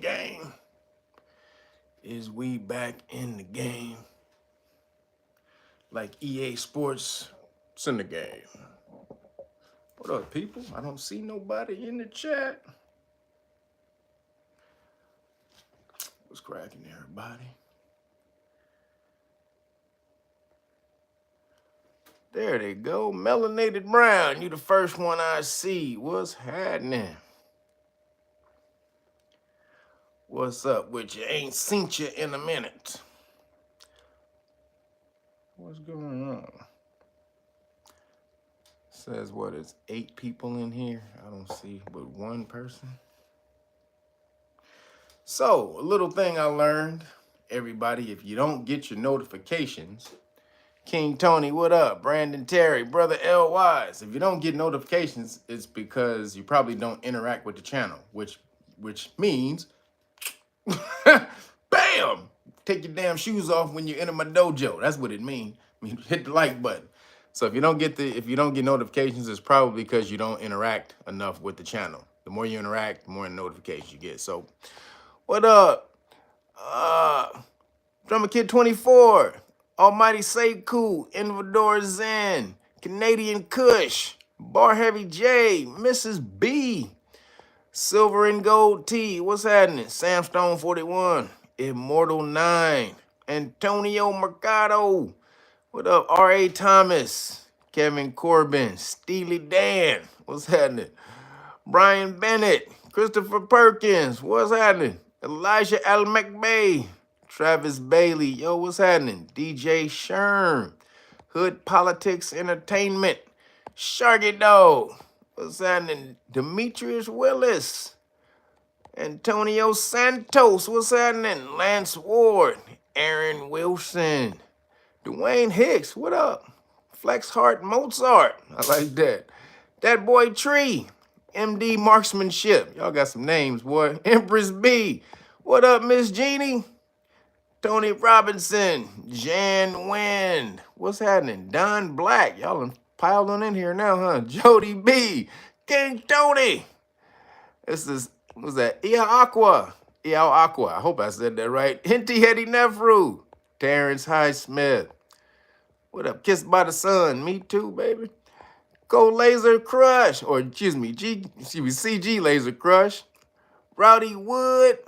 game? Is we back in the game? Like EA Sports, it's in the game. What up, people? I don't see nobody in the chat. What's cracking, everybody? There they go. Melanated Brown, you the first one I see. What's happening? What's up with you? Ain't seen you in a minute. What's going on? Says what, it's 8 people in here? I don't see but one person. So, a little thing I learned, everybody, if you don't get your notifications, King Tony, what up? Brandon Terry, Brother L. Wise. If you don't get notifications, it's because you probably don't interact with the channel, which means, bam! Take your damn shoes off when you enter my dojo. That's what it means. I mean, hit the like button. So if you don't get notifications, it's probably because you don't interact enough with the channel. The more you interact, the more notifications you get. So, what up? Drummer Kid 24. Almighty Sekou, Invador Zen, Canadian Kush, Bar Heavy J, Mrs. B, Silver and Gold T, what's happening? Sam Stone 41, Immortal 9, Antonio Mercado, what up? R.A. Thomas, Kevin Corbin, Steely Dan, what's happening? Brian Bennett, Christopher Perkins, what's happening? Elijah Al McBay, Travis Bailey, yo, what's happening? DJ Sherm, Hood Politics Entertainment, Sharky Dog, what's happening? Demetrius Willis, Antonio Santos, what's happening? Lance Ward, Aaron Wilson, Dwayne Hicks, what up? Flex Heart Mozart, I like that. That Boy Tree, MD Marksmanship, y'all got some names, boy. Empress B, what up, Miss Jeannie? Tony Robinson, Jan Wind, what's happening? Don Black, y'all piled on in here now, huh? Jody B, King Tony. This is, what's that? Ia Aqua, I hope I said that right. Hinty Hetty Nefru, Terrence Highsmith. What up? Kissed by the Sun, me too, baby. Go Laser Crush, or excuse me, CG Laser Crush. Rowdy Wood.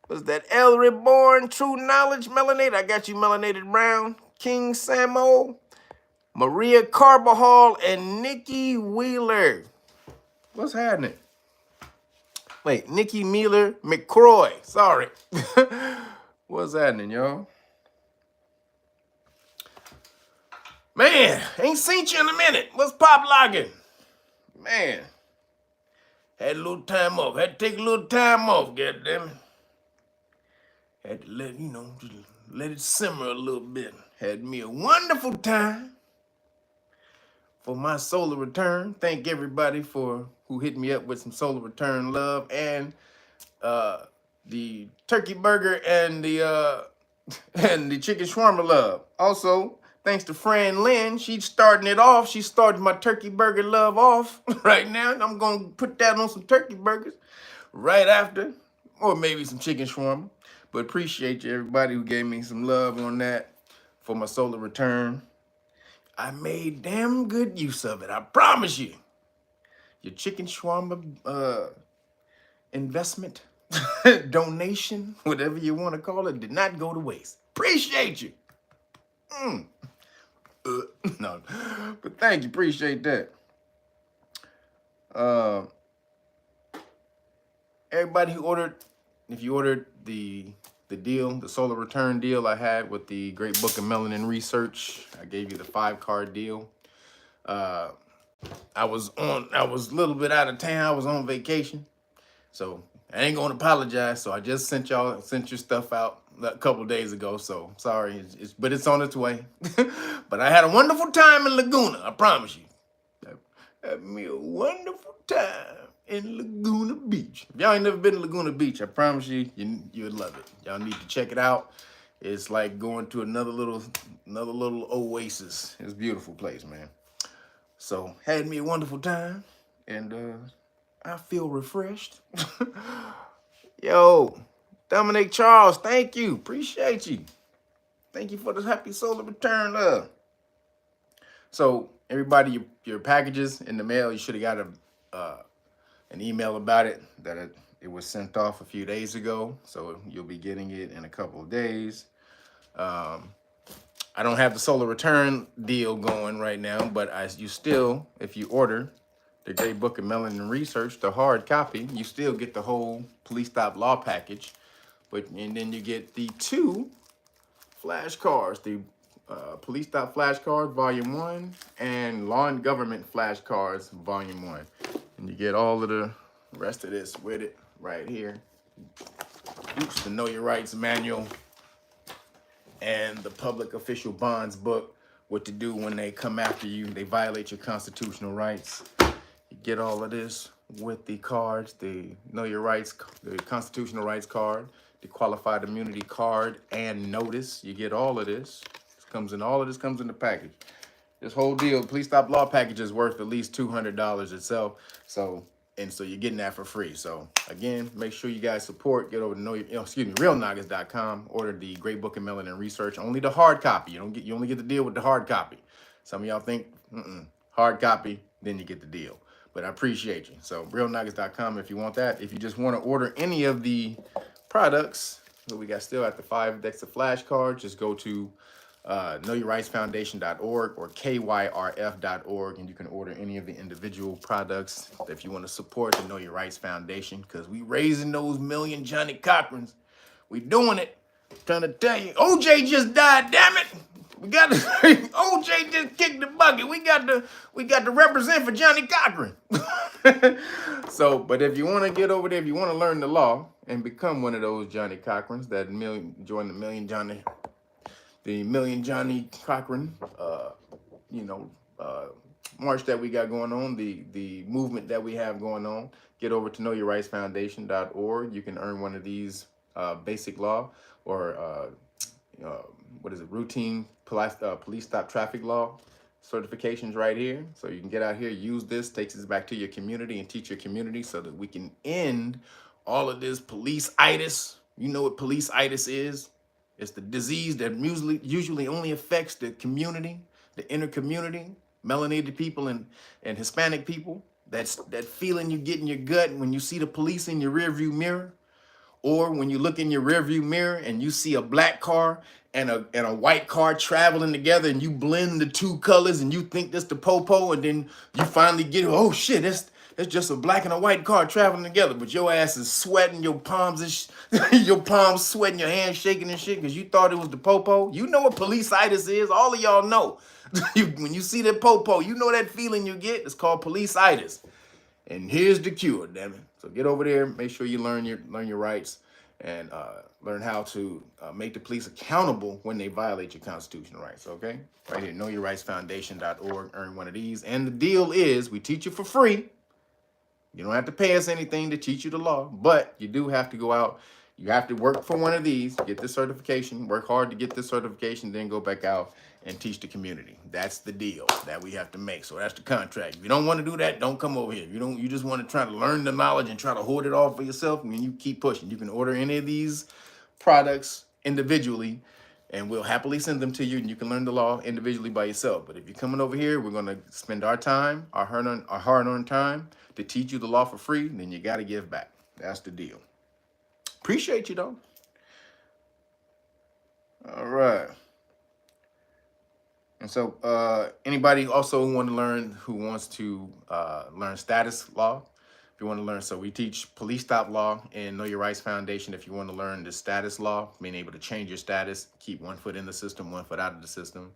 Was that El Reborn, True Knowledge, Melanated? I got you, Melanated Brown. King Samo, Maria Carbajal, and Nikki Wheeler. What's happening? Wait, Nikki Wheeler McCroy. Sorry. What's happening, y'all? Man, ain't seen you in a minute. What's pop logging? Man, had a little time off. Had to take a little time off, goddammit. Had to let, just let it simmer a little bit. Had me a wonderful time for my solar return. Thank everybody who hit me up with some solar return love and the turkey burger and the chicken shawarma love. Also, thanks to Fran Lynn, she's starting it off. She started my turkey burger love off right now. I'm gonna put that on some turkey burgers right after, or maybe some chicken shawarma. But appreciate you, everybody who gave me some love on that for my solar return. I made damn good use of it, I promise you. Your chicken shawarma investment, donation, whatever you want to call it, did not go to waste. Appreciate you. No, but thank you, appreciate that. Everybody who ordered, if you ordered the deal, the solar return deal I had with the Great Book of Melanin Research, I gave you the 5-card deal. I was a little bit out of town. I was on vacation, so I ain't gonna apologize. So I just sent your stuff out a couple of days ago. So sorry, but it's on its way. But I had a wonderful time in Laguna. I promise you. Had me a wonderful time in Laguna Beach. If y'all ain't never been to Laguna Beach, I promise you, you'd love it. Y'all need to check it out. It's like going to another little oasis. It's a beautiful place, man. So had me a wonderful time, and I feel refreshed. Yo, Dominic Charles, thank you. Appreciate you. Thank you for this happy solar return. So everybody, your packages in the mail, you should have got an email about it that it was sent off a few days ago. So you'll be getting it in a couple of days. I don't have the solar return deal going right now, but you still, if you order the Great Book of Melanin Research, the hard copy, you still get the whole police stop law package, and then you get the 2 flashcards, the Police Stop Flashcards Volume 1 and Law and Government Flashcards Volume 1. And you get all of the rest of this with it right here. Oops, the Know Your Rights Manual and the Public Official Bonds book, what to do when they come after you, they violate your constitutional rights. You get all of this with the cards, the Know Your Rights, the Constitutional Rights card, the Qualified Immunity card, and notice. You get all of this. All of this comes in the package. This whole deal, Police Stop Law package is worth at least $200 itself. So you're getting that for free. So again, make sure you guys support. Get over to realnoggins.com. Order the Great Book of Melanin Research. Only the hard copy. You only get the deal with the hard copy. Some of y'all think hard copy, then you get the deal. But I appreciate you. So realnoggins.com if you want that. If you just want to order any of the products that we got still at the 5 decks of flashcards, just go to knowyourrightsfoundation.org or kyrf.org, and you can order any of the individual products if you want to support the Know Your Rights Foundation, because we raising those million Johnny Cochrans. We doing it. I'm trying to tell you, OJ just died, damn it. We got to OJ just kicked the bucket. We got to represent for Johnny Cochran. So, but if you want to get over there, if you want to learn the law and become one of those Johnny Cochrans, join the Million Johnny Cochran, march that we got going on, the movement that we have going on. Get over to knowyourrightsfoundation.org. You can earn one of these basic law or routine police stop traffic law certifications right here. So you can get out here, use this, takes us back to your community and teach your community so that we can end all of this police-itis. You know what police-itis is? It's the disease that usually only affects the community, the inner community, melanated people and Hispanic people. That's that feeling you get in your gut when you see the police in your rearview mirror, or when you look in your rearview mirror and you see a black car and a white car traveling together, and you blend the 2 colors and you think that's the popo, and then you finally get, oh shit, that's just a black and a white car traveling together, but your ass is sweating, your palms your palms sweating, your hands shaking and shit because you thought it was the popo. You know what police-itis is. All of y'all know. When you see that popo, you know that feeling you get. It's called police-itis. And here's the cure, damn it. So get over there, make sure you learn your rights, and learn how to make the police accountable when they violate your constitutional rights, okay? Right here, knowyourrightsfoundation.org, earn one of these. And the deal is we teach you for free. You don't have to pay us anything to teach you the law, but you do have to go out. You have to work for one of these, get this certification, work hard to get this certification, then go back out and teach the community. That's the deal that we have to make. So that's the contract. If you don't want to do that, don't come over here. You just want to try to learn the knowledge and try to hoard it all for yourself, and you keep pushing. You can order any of these products individually, and we'll happily send them to you, and you can learn the law individually by yourself. But if you're coming over here, we're going to spend our time, our hard-earned time, to teach you the law for free. Then you got to give back. That's the deal. Appreciate you, though. All right. And so anybody also who wants to learn status law, if you want to learn, so we teach police stop law and Know Your Rights Foundation. If you want to learn the status law, being able to change your status, keep 1 foot in the system, 1 foot out of the system,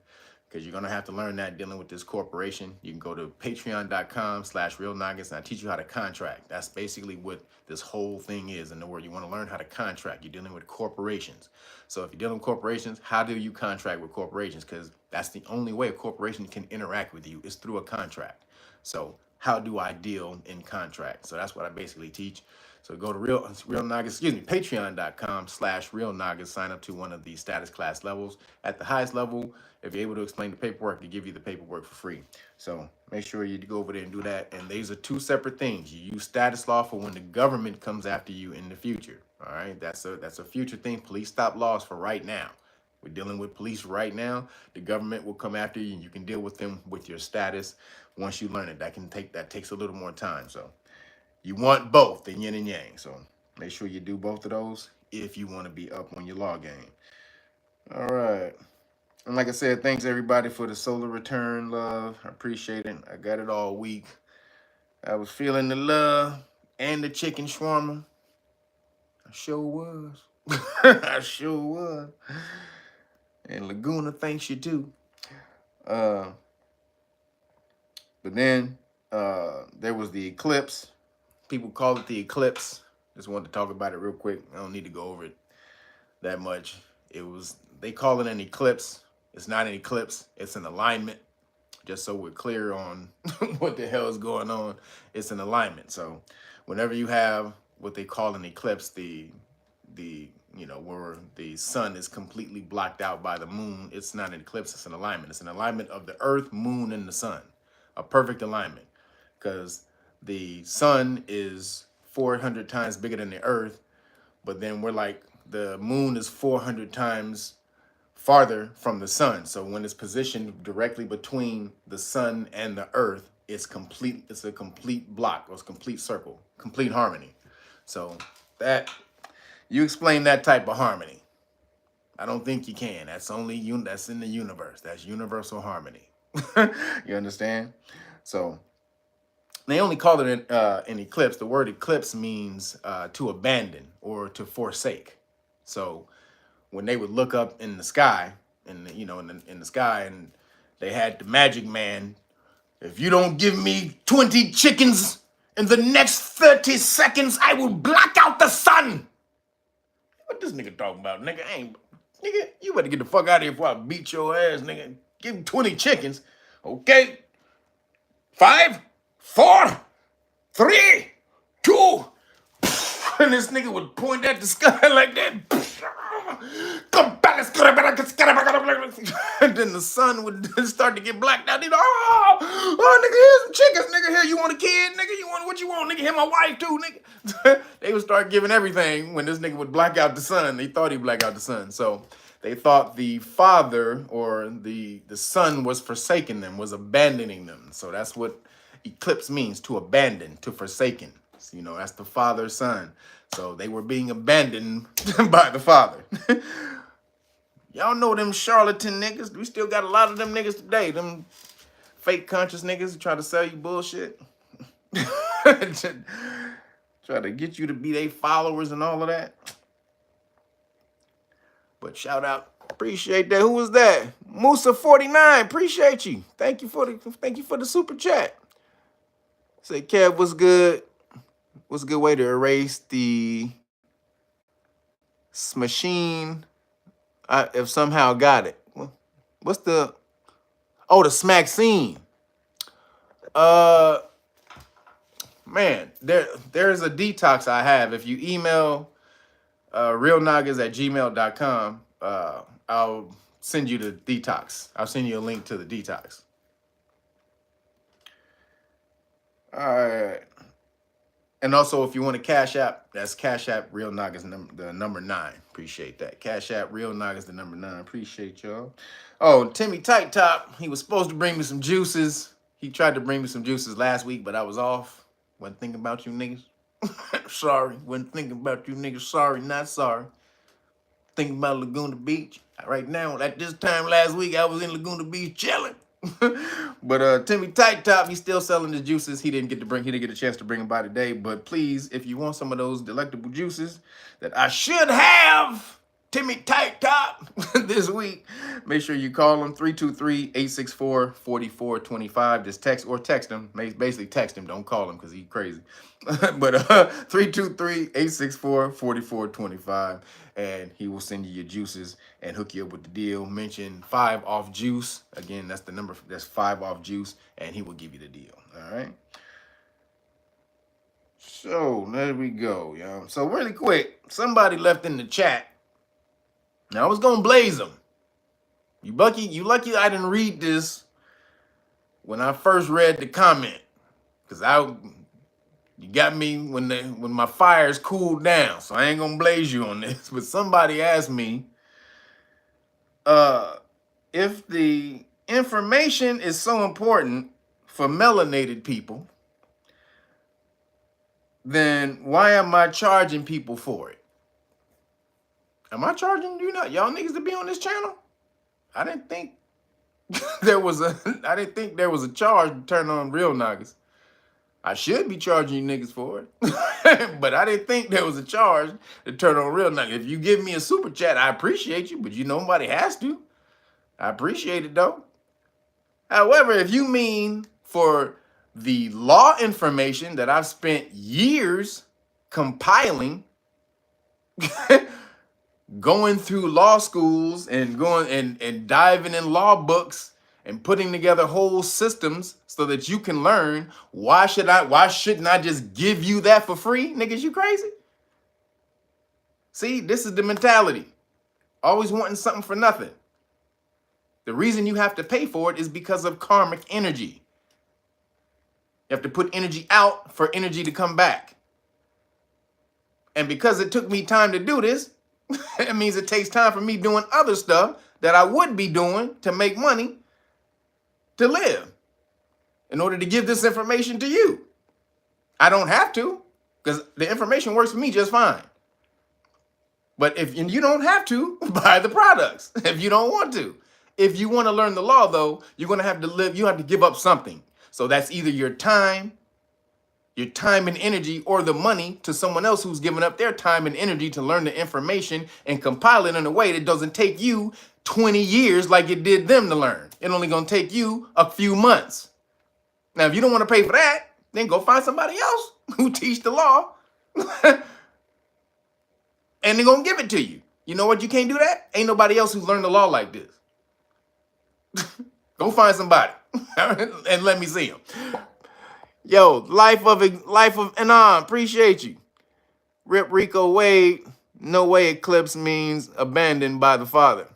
because you're going to have to learn that dealing with this corporation. You can go to patreon.com/realnoggins, and I teach you how to contract. That's basically what this whole thing is. In the word, you want to learn how to contract. You're dealing with corporations. So if you're dealing with corporations, how do you contract with corporations? Because that's the only way a corporation can interact with you is through a contract. So how do I deal in contract? So that's what I basically teach. So go to patreon.com/realnoggin, sign up to one of the status class levels. At the highest level, if you're able to explain the paperwork, they give you the paperwork for free. So make sure you go over there and do that. And these are two separate things. You use status law for when the government comes after you in the future. All right, that's a future thing. Police stop laws for right now. We're dealing with police right now. The government will come after you, and you can deal with them with your status once you learn it. That takes a little more time. So you want both, the yin and yang. So make sure you do both of those if you want to be up on your law game. All right. And like I said, thanks everybody for the solar return love. I appreciate it. I got it all week. I was feeling the love and the chicken shawarma. I sure was. I sure was. And Laguna thanks you too. But then there was the eclipse. People call it the eclipse. Just wanted to talk about it real quick. I don't need to go over it that much. They call it an eclipse. It's not an eclipse. It's an alignment. Just so we're clear on what the hell is going on. It's an alignment. So whenever you have what they call an eclipse, where the sun is completely blocked out by the moon, it's not an eclipse, it's an alignment. It's an alignment of the earth, moon, and the sun. A perfect alignment. Because the sun is 400 times bigger than the earth, but then the moon is 400 times farther from the sun. So when it's positioned directly between the sun and the earth, it's a complete block, or it's a complete circle, complete harmony. So that you explain that type of harmony. I don't think you can. That's in the universe. That's universal harmony. You understand? So they only call it an eclipse. The word eclipse means to abandon or to forsake. So when they would look up in the sky, in the sky, and they had the magic man, if you don't give me 20 chickens in the next 30 seconds, I will block out the sun. What this nigga talking about, nigga? Nigga, you better get the fuck out of here before I beat your ass, nigga. Give him 20 chickens, okay? 5, 4, 3, 2, and this nigga would point at the sky like that. And then the sun would start to get blacked out. Nigga, here's some chickens, nigga. Here, you want a kid, nigga? You want what you want, nigga? Here, my wife too, nigga. They would start giving everything when this nigga would black out the sun. They thought he'd black out the sun. So they thought the father or the son was forsaking them, was abandoning them. So that's what eclipse means, to abandon, to forsaken. So, that's the father, son. So they were being abandoned by the father. Y'all know them charlatan niggas. We still got a lot of them niggas today. Them fake conscious niggas who try to sell you bullshit. Try to get you to be their followers and all of that. But shout out. Appreciate that. Who was that? Musa49. Appreciate you. Thank you for the super chat. Say, Kev, what's good? What's a good way to erase the machine? If somehow got it. What's the smack scene? Man, there's a detox I have. If you email realnoggins@gmail.com, I'll send you the detox. I'll send you a link to the detox. All right. And also, if you want a Cash App, that's Cash App Real Noggins, the number 9. Appreciate that. Cash App Real Noggins, the number 9. Appreciate y'all. Oh, Timmy Tight Top, he was supposed to bring me some juices. He tried to bring me some juices last week, but I was off. Wasn't thinking about you niggas. Sorry. Wasn't thinking about you niggas. Sorry, not sorry. Thinking about Laguna Beach. Right now, at this time last week, I was in Laguna Beach chilling. But Timmy Tight Top, he's still selling the juices. He didn't get a chance to bring them by today. But please, if you want some of those delectable juices that I should have, Timmy Tight Top, this week, make sure you call him 323-864-4425. Just text him. Basically text him. Don't call him because he's crazy. But 323-864-4425. And he will send you your juices and hook you up with the deal. Mention 5 off juice. Again, that's the number. That's 5 off juice. And he will give you the deal. All right. So there we go, y'all. So really quick, somebody left in the chat. Now I was gonna blaze them. You lucky I didn't read this when I first read the comment. Cause you got me when my fires cooled down. So I ain't gonna blaze you on this. But somebody asked me if the information is so important for melanated people, then why am I charging people for it? Am I charging y'all niggas to be on this channel? I didn't think there was a charge to turn on real niggas. I should be charging you niggas for it. But I didn't think there was a charge to turn on real niggas. If you give me a super chat, I appreciate you, but nobody has to. I appreciate it though. However, if you mean for the law information that I've spent years compiling, going through law schools and going and diving in law books and putting together whole systems so that you can learn, why shouldn't I just give you that for free? Niggas, you crazy? See, this is the mentality. Always wanting something for nothing. The reason you have to pay for it is because of karmic energy. You have to put energy out for energy to come back. And because it took me time to do this, it means it takes time for me doing other stuff that I would be doing to make money to live in order to give this information to you. I don't have to, because the information works for me just fine. But and you don't have to buy the products if you don't want to. If you want to learn the law, though, you're going to have to you have to give up something. So that's either your time and energy, or the money to someone else who's given up their time and energy to learn the information and compile it in a way that doesn't take you 20 years like it did them to learn. It's only going to take you a few months. Now, if you don't want to pay for that, then go find somebody else who teach the law and they're going to give it to you. You know what? You can't do that. Ain't nobody else who's learned the law like this. Go find somebody and let me see them. Yo, life of appreciate you. Rip Rico Wade, no way eclipse means abandoned by the Father.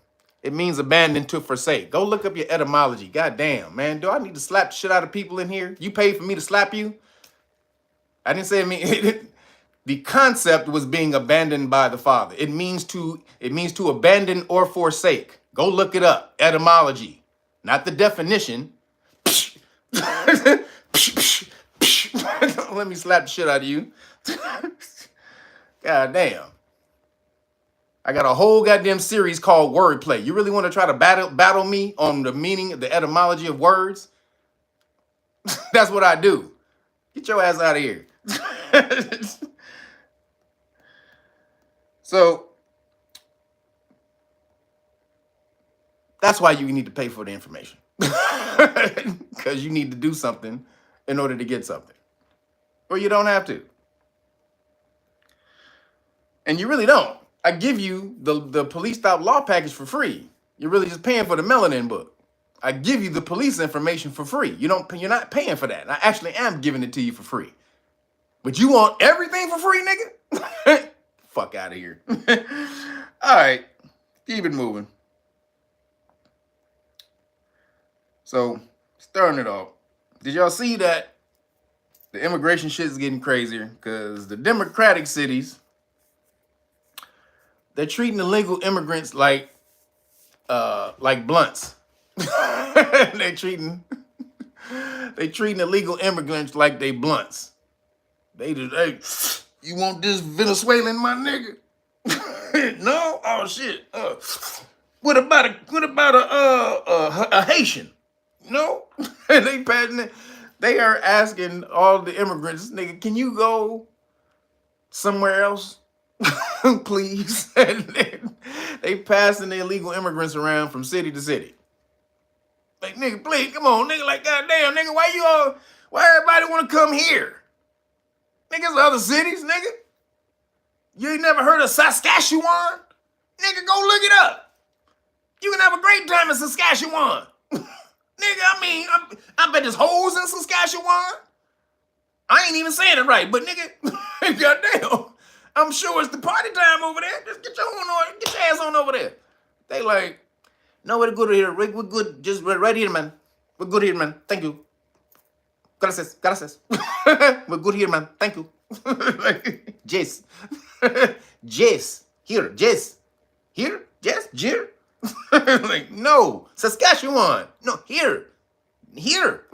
It means abandoned to forsake. Go look up your etymology. God damn, man. Do I need to slap the shit out of people in here? You paid for me to slap you? I didn't say the concept was being abandoned by the Father. It means to abandon or forsake. Go look it up. Etymology. Not the definition. Let me slap the shit out of you. God damn. I got a whole goddamn series called Wordplay. You really want to try to battle me on the meaning, the etymology of words? That's what I do. Get your ass out of here. So that's why you need to pay for the information. Because you need to do something in order to get something. Or you don't have to. And you really don't. I give you the police stop law package for free. You're really just paying for the melanin book. I give you the police information for free. You're not paying for that. I actually am giving it to you for free. But you want everything for free, nigga? Fuck out of here. All right. Keep it moving. So, starting it off. Did y'all see that the immigration shit is getting crazier? Because the Democratic cities, they're treating illegal immigrants like blunts. They treating illegal immigrants like they blunts. They just, hey, you want this Venezuelan, my nigga? No? Oh shit. What about a Haitian? No? They are asking all the immigrants, nigga, can you go somewhere else? Please. They passing the illegal immigrants around from city to city. Like, nigga, please, come on, nigga, like, goddamn, nigga, why everybody want to come here? Niggas, other cities, nigga. You ain't never heard of Saskatchewan? Nigga, go look it up. You can have a great time in Saskatchewan. Nigga, I bet there's holes in Saskatchewan. I ain't even saying it right, but nigga, goddamn, I'm sure it's the party time over there. Just get your ass on over there. They like, no, we're good here. We're good. Just right here, man. We're good here, man. Thank you. Gracias, gracias. We're good here, man. Thank you. Like, Jess. Jess. Here, Jess. Here, Jess, Jir. Like, no, Saskatchewan. No, here. Here.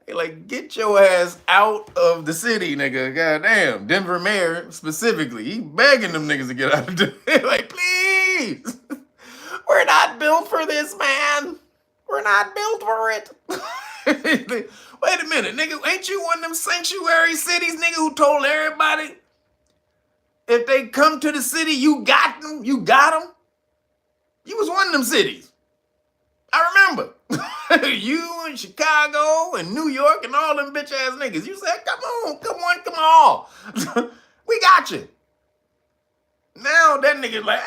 They like, get your ass out of the city, nigga. Goddamn. Denver mayor specifically. He begging them niggas to get out of the like, please. We're not built for this, man. We're not built for it. Wait a minute, nigga. Ain't you one of them sanctuary cities, nigga, who told everybody if they come to the city, you got them? You got them? You was one of them cities. I remember. You and Chicago and New York and all them bitch ass niggas. You said, come on. We got you. Now that nigga's like,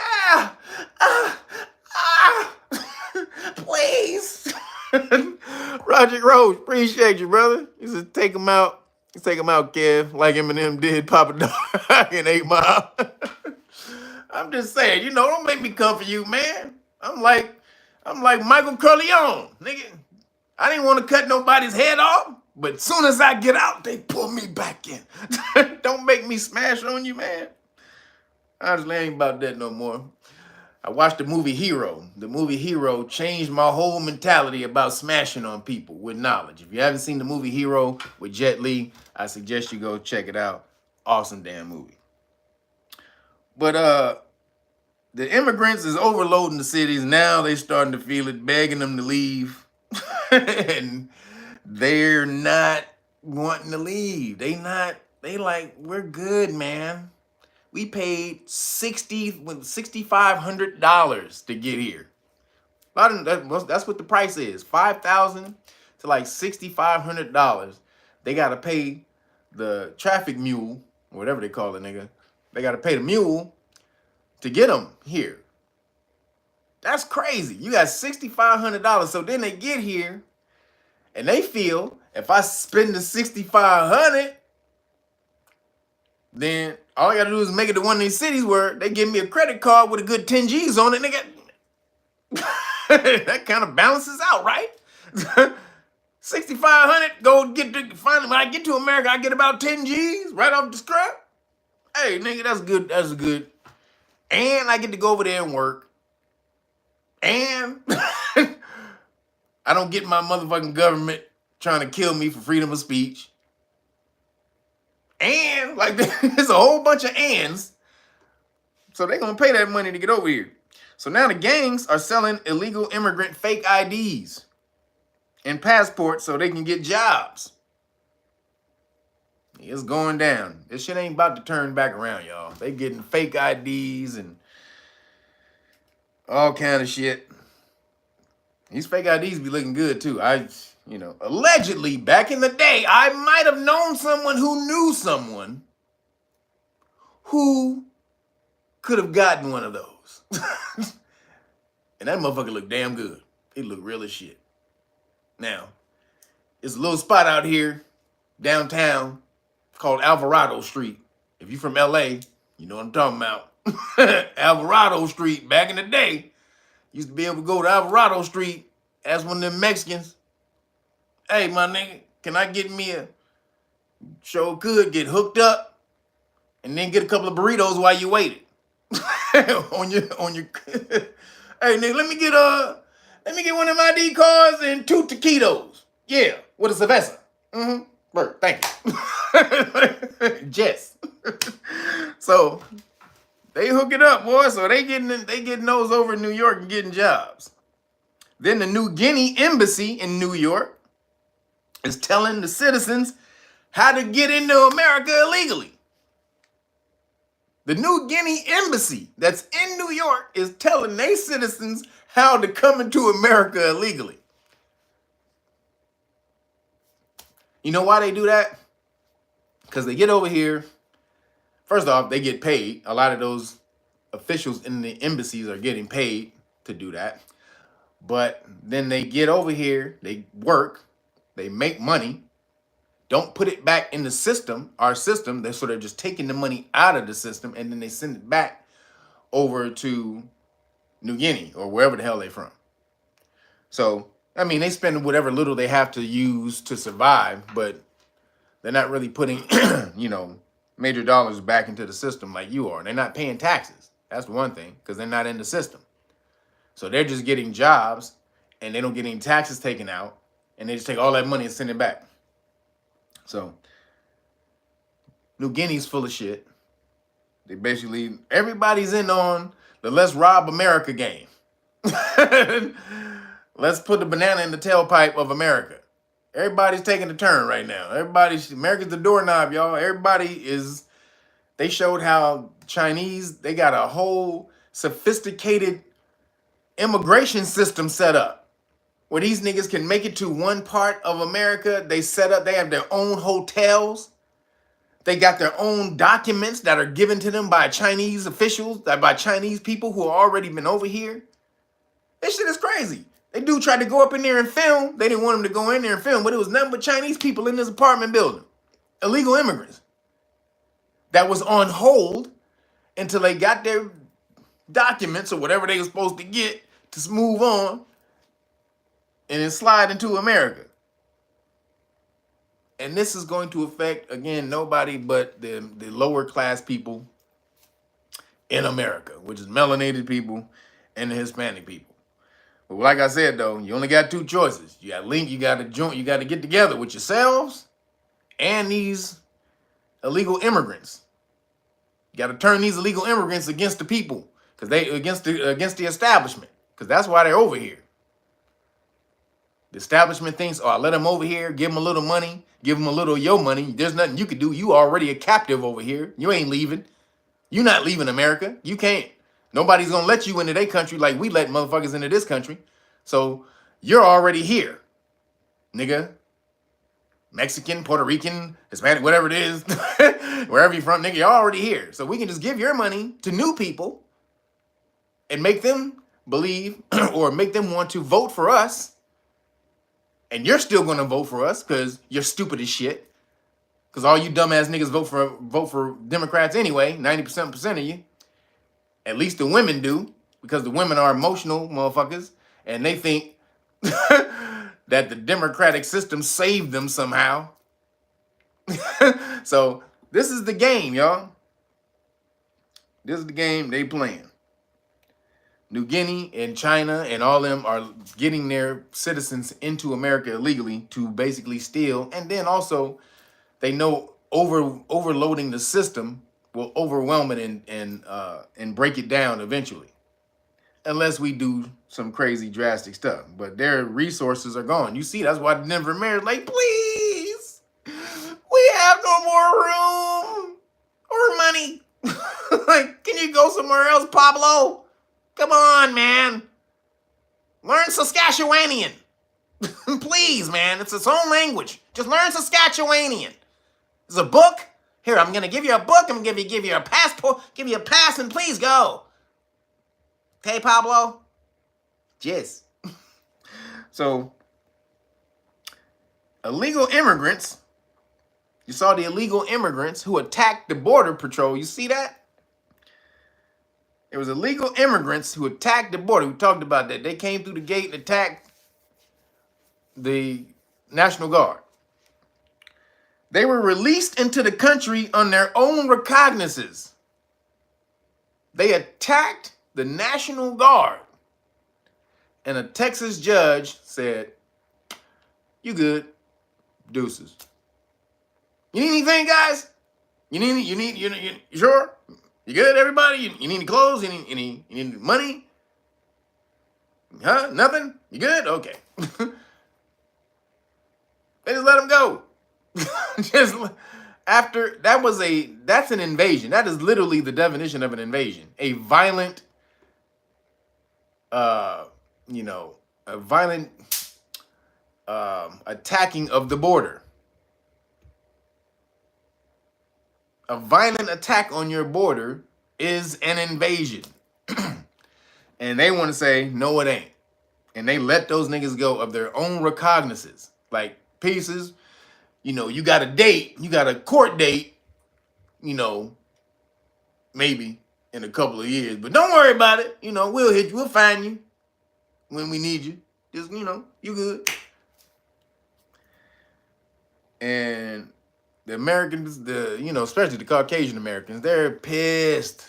please. Roger Roach, appreciate you, brother. You said take him out. Take him out, Kev, like Eminem did Papa Dog in 8 Mile. I'm just saying, don't make me come for you, man. I'm like Michael Corleone, nigga. I didn't want to cut nobody's head off, but as soon as I get out, they pull me back in. Don't make me smash on you, man. Honestly, I ain't about that no more. I watched the movie Hero. The movie Hero changed my whole mentality about smashing on people with knowledge. If you haven't seen the movie Hero with Jet Li, I suggest you go check it out. Awesome damn movie. But the immigrants is overloading the cities. Now they starting to feel it, begging them to leave. And they're not wanting to leave. They like, we're good, man. We paid $6,500 to get here. That's what the price is. $5,000 to like $6,500. They gotta pay the traffic mule, whatever they call it, nigga. They gotta pay the mule to get them here. That's crazy. You got $6,500. So then they get here and they feel if I spend the $6,500, then all I gotta do is make it to one of these cities where they give me a credit card with a good 10 G's on it. That kind of balances out, right? 6,500, go get to finally when I get to America, I get about 10 G's right off the scrap. Hey, nigga, that's good. That's good. And I get to go over there and work. And I don't get my motherfucking government trying to kill me for freedom of speech. And like there's a whole bunch of ands. So they're gonna pay that money to get over here. So now the gangs are selling illegal immigrant fake IDs and passports so they can get jobs. It's going down. This shit ain't about to turn back around, y'all. They getting fake IDs and all kind of shit. These fake IDs be looking good too. Allegedly back in the day, I might have known someone who knew someone who could have gotten one of those. And that motherfucker looked damn good. It looked real as shit. Now, it's a little spot out here, downtown, called Alvarado Street. If you're from LA, you know what I'm talking about. Alvarado Street, back in the day, used to be able to go to Alvarado Street, ask one of them Mexicans, hey, my nigga, can I get me sure could get hooked up and then get a couple of burritos while you waited. on your hey nigga, let me get one of my ID cards and 2 taquitos. Yeah, with a cerveza. Bert, thank you. Jess. So they hook it up, boy. So they getting those over in New York and getting jobs. Then the New Guinea embassy in New York is telling the citizens how to get into America illegally. The New Guinea embassy that's in New York is telling their citizens how to come into America illegally. You know why they do that? Because they get over here. First off, they get paid. A lot of those officials in the embassies are getting paid to do that. But then they get over here, they work, they make money, don't put it back in the system, our system. They're sort of just taking the money out of the system and then they send it back over to New Guinea or wherever the hell they're from. So, I mean, they spend whatever little they have to use to survive, but they're not really putting, you know, major dollars back into the system like you are. They're not paying taxes. That's one thing, because they're not in the system. So they're just getting jobs and they don't get any taxes taken out and they just take all that money and send it back. So New Guinea's full of shit. They basically, everybody's in on the let's rob America game. Let's put the banana in the tailpipe of America. Everybody's taking a turn right now. America's the doorknob, y'all. They showed how Chinese, they got a whole sophisticated immigration system set up where these niggas can make it to one part of America. They have their own hotels. They got their own documents that are given to them by Chinese officials, by Chinese people who have already been over here. This shit is crazy. They dude tried to go up in there and film. They didn't want him to go in there and film, but it was nothing but Chinese people in this apartment building. Illegal immigrants. That was on hold until they got their documents or whatever they were supposed to get to move on and then slide into America. And this is going to affect, again, nobody but the lower class people in America, which is melanated people and the Hispanic people. But like I said, though, you only got two choices. You got you got to get together with yourselves and these illegal immigrants. You got to turn these illegal immigrants against the people, because they against the establishment, because that's why they're over here. The establishment thinks, oh, I let them over here, give them a little money, give them a little of your money. There's nothing you can do. You already a captive over here. You ain't leaving. You're not leaving America. You can't. Nobody's going to let you into their country like we let motherfuckers into this country. So you're already here, nigga. Mexican, Puerto Rican, Hispanic, whatever it is, wherever you're from, nigga, you're already here. So we can just give your money to new people and make them believe or make them want to vote for us. And you're still going to vote for us because you're stupid as shit. Because all you dumbass niggas vote for Democrats anyway, 90% of you. At least the women do, because the women are emotional motherfuckers, and they think that the democratic system saved them somehow. So this is the game, y'all. This is the game they playing. New Guinea and China and all them are getting their citizens into America illegally to basically steal. And then also they know overloading the system will overwhelm it and break it down eventually, unless we do some crazy drastic stuff. But their resources are gone. You see, that's why the Denver mayor's like, please, we have no more room or money. Like, can you go somewhere else, Pablo? Come on, man. Learn Saskatchewanian. Please, man. It's its own language. Just learn Saskatchewanian. There's a book. Here, I'm going to give you a book. I'm going to give you a passport. Give you a pass and please go. Okay, Pablo? Yes. So, illegal immigrants. You saw the illegal immigrants who attacked the border patrol. You see that? There was illegal immigrants who attacked the border. We talked about that. They came through the gate and attacked the National Guard. They were released into the country on their own recognizances. They attacked the National Guard. And a Texas judge said, you good, deuces. You need anything, guys? You sure? You good, everybody? You need any clothes? You need money? Huh? Nothing? You good? Okay. They just let him go. Just after that's an invasion. That is literally the definition of an invasion. A violent, a violent attacking of the border. A violent attack on your border is an invasion. And they want to say, no, it ain't. And they let those niggas go of their own recognizances. Like, pieces. you know, you got a date, you got a court date, you know, maybe in a couple of years. But don't worry about it. You know, we'll hit you, we'll find you when we need you. Just, you know, you good. And the Americans, especially the Caucasian Americans, they're pissed.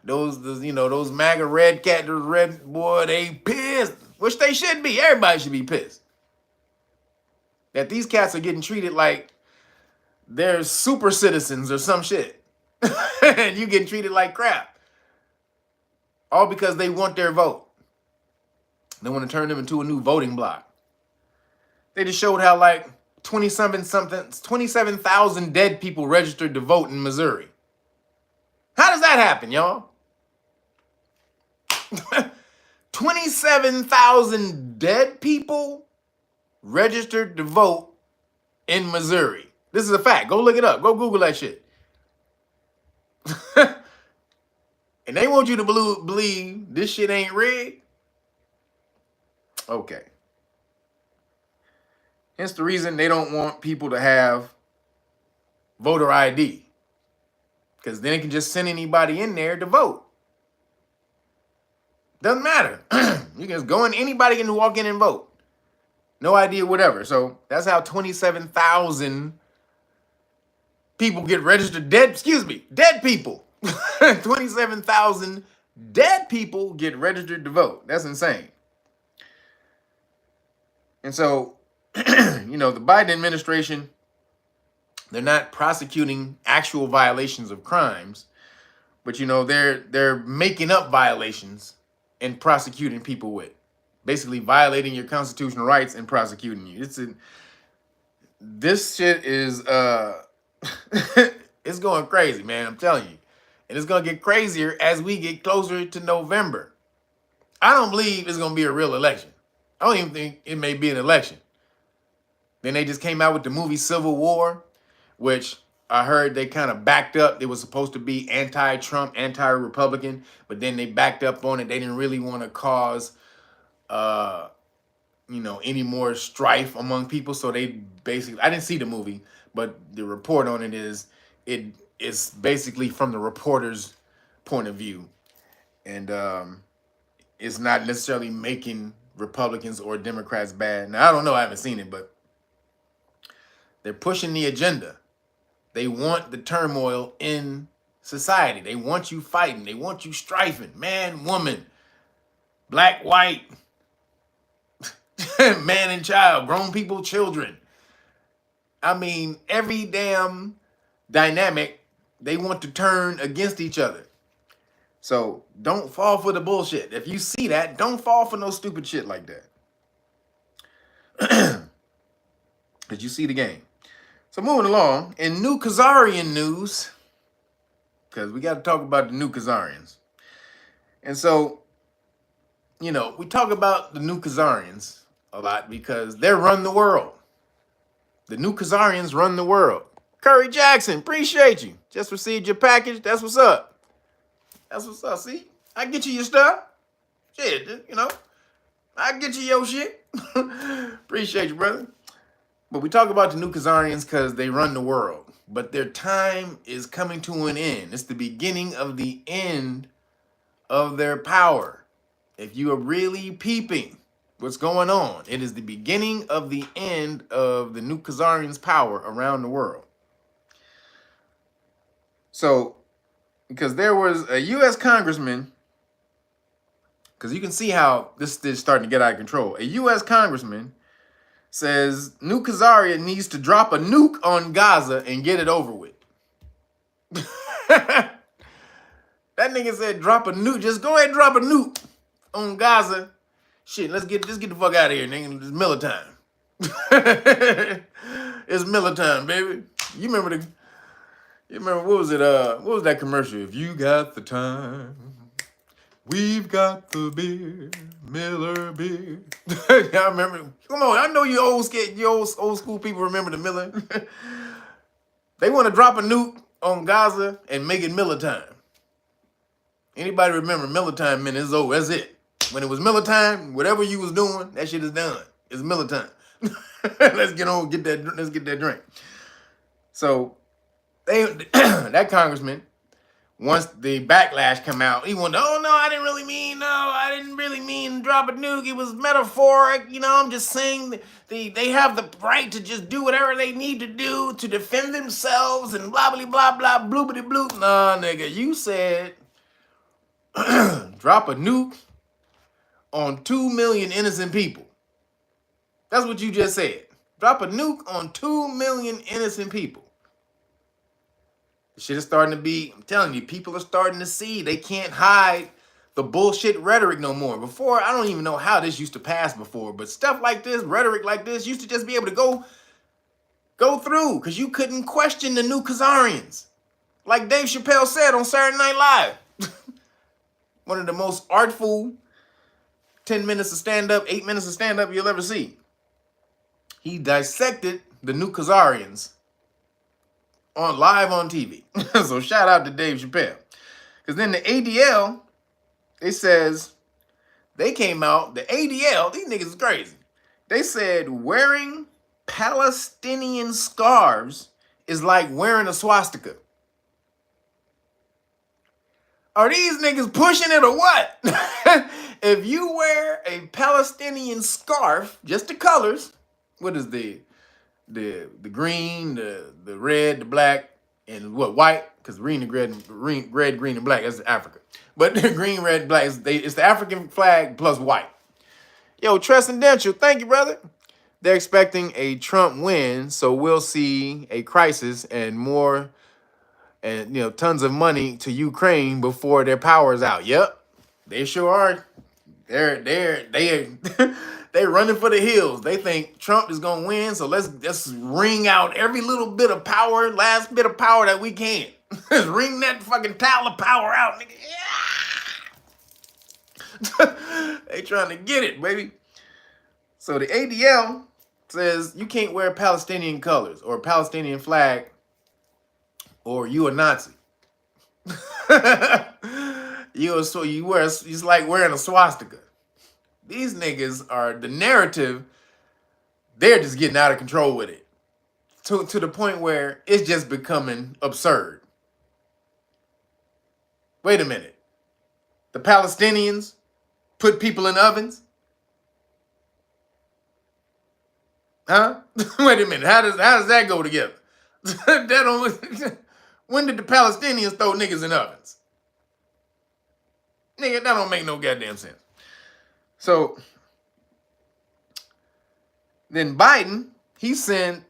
those MAGA red cat, those red boy, they pissed. Which they should be. Everybody should be pissed. That these cats are getting treated like they're super citizens or some shit. And you getting treated like crap. All because they want their vote. They want to turn them into a new voting bloc. They just showed how like 27,000 dead people registered to vote in Missouri. How does that happen, y'all? 27,000 dead people registered to vote in Missouri. This is a fact. Go look it up. Go Google that shit. And they want you to believe this shit ain't rigged. Okay. Hence the reason they don't want people to have voter ID. Because then they can just send anybody in there to vote. Doesn't matter. You can just go in, anybody can walk in and vote. No idea, whatever. So that's how 27,000 people get registered. Dead people. 27,000 dead people get registered to vote. That's insane. And so, the Biden administration, they're not prosecuting actual violations of crimes, but they're making up violations and prosecuting people with, basically violating your constitutional rights and prosecuting you. This shit is it's going crazy, man. I'm telling you, and it's gonna get crazier as we get closer to November. I don't believe it's gonna be a real election. I don't even think it may be an election. Then they just came out with the movie Civil War, which I heard they kind of backed up. It was supposed to be anti-Trump, anti-Republican, but then they backed up on it. They didn't really want to cause, any more strife among people. So they basically, I didn't see the movie, but the report on it is, it's basically from the reporter's point of view. And it's not necessarily making Republicans or Democrats bad. Now, I don't know. I haven't seen it, but they're pushing the agenda. They want the turmoil in society. They want you fighting. They want you strifing. Man, woman, black, white, man and child, grown people, children. I mean, every damn dynamic, they want to turn against each other. So don't fall for the bullshit. If you see that, don't fall for no stupid shit like that. Because you see the game. So moving along, in New Khazarian news, because we got to talk about the New Khazarians. And so, we talk about the New Khazarians a lot because they run the world. The New Khazarians run the world. Curry Jackson, appreciate you. Just received your package. That's what's up. That's what's up. See, I get you your stuff. Shit, I get you your shit. Appreciate you, brother. But we talk about the New Khazarians because they run the world. But their time is coming to an end. It's the beginning of the end of their power. If you are really peeping what's going on, it is the beginning of the end of the New Khazarians' power around the world. So, because there was a U.S. congressman, because you can see how this is starting to get out of control. A U.S. congressman says New Khazaria needs to drop a nuke on Gaza and get it over with. That nigga said drop a nuke. Just go ahead and drop a nuke on Gaza. Shit, let's get the fuck out of here, nigga. It's Miller time. It's Miller time, baby. You remember what was it? What was that commercial? If you got the time, we've got the beer, Miller beer. Y'all remember? Come on, I know you old school people remember the Miller. They want to drop a nuke on Gaza and make it Miller time. Anybody remember Miller time? Man, it's over. That's it. When it was Miller time, whatever you was doing, that shit is done. It's Miller time. Let's get that drink. So they that congressman, once the backlash come out, he went, oh no, I didn't really mean to drop a nuke. It was metaphoric. I'm just saying they have the right to just do whatever they need to do to defend themselves and blah blah blah blah bloopity bloop. Nah, nigga, you said drop a nuke on 2 million innocent people. That's what you just said. Drop a nuke on 2 million innocent people. The shit is starting to be, I'm telling you, people are starting to see. They can't hide the bullshit rhetoric no more. Before, I don't even know how this used to pass before, but stuff like this, rhetoric like this, used to just be able to go through because you couldn't question the new Khazarians. Like Dave Chappelle said on Saturday Night Live. One of the most artful 10 minutes of stand-up, 8 minutes of stand-up you'll ever see. He dissected the new Khazarians live on TV. So shout out to Dave Chappelle. Because then the ADL, it says, they came out, the ADL, these niggas is crazy. They said wearing Palestinian scarves is like wearing a swastika. Are these niggas pushing it or what? If you wear a Palestinian scarf, just the colors, what is the green, the red, the black, and what, white? Because green, green, and black, that's Africa. But the green, red, black, it's the African flag plus white. Yo, Transcendential, thank you, brother. They're expecting a Trump win, so we'll see a crisis and more, and tons of money to Ukraine before their power is out. Yep, they sure are. They running for the hills. They think Trump is gonna win, so let's wring out every little bit of power, last bit of power that we can. Let's wring that fucking towel of power out, nigga. Yeah! They trying to get it, baby. So the ADL says you can't wear Palestinian colors or Palestinian flag, or you a Nazi. It's like wearing a swastika. These niggas are the narrative. They're just getting out of control with it to the point where it's just becoming absurd. Wait a minute. The Palestinians put people in ovens? Huh? Wait a minute. How does that go together? When did the Palestinians throw niggas in ovens? Nigga, that don't make no goddamn sense. So then Biden, he sent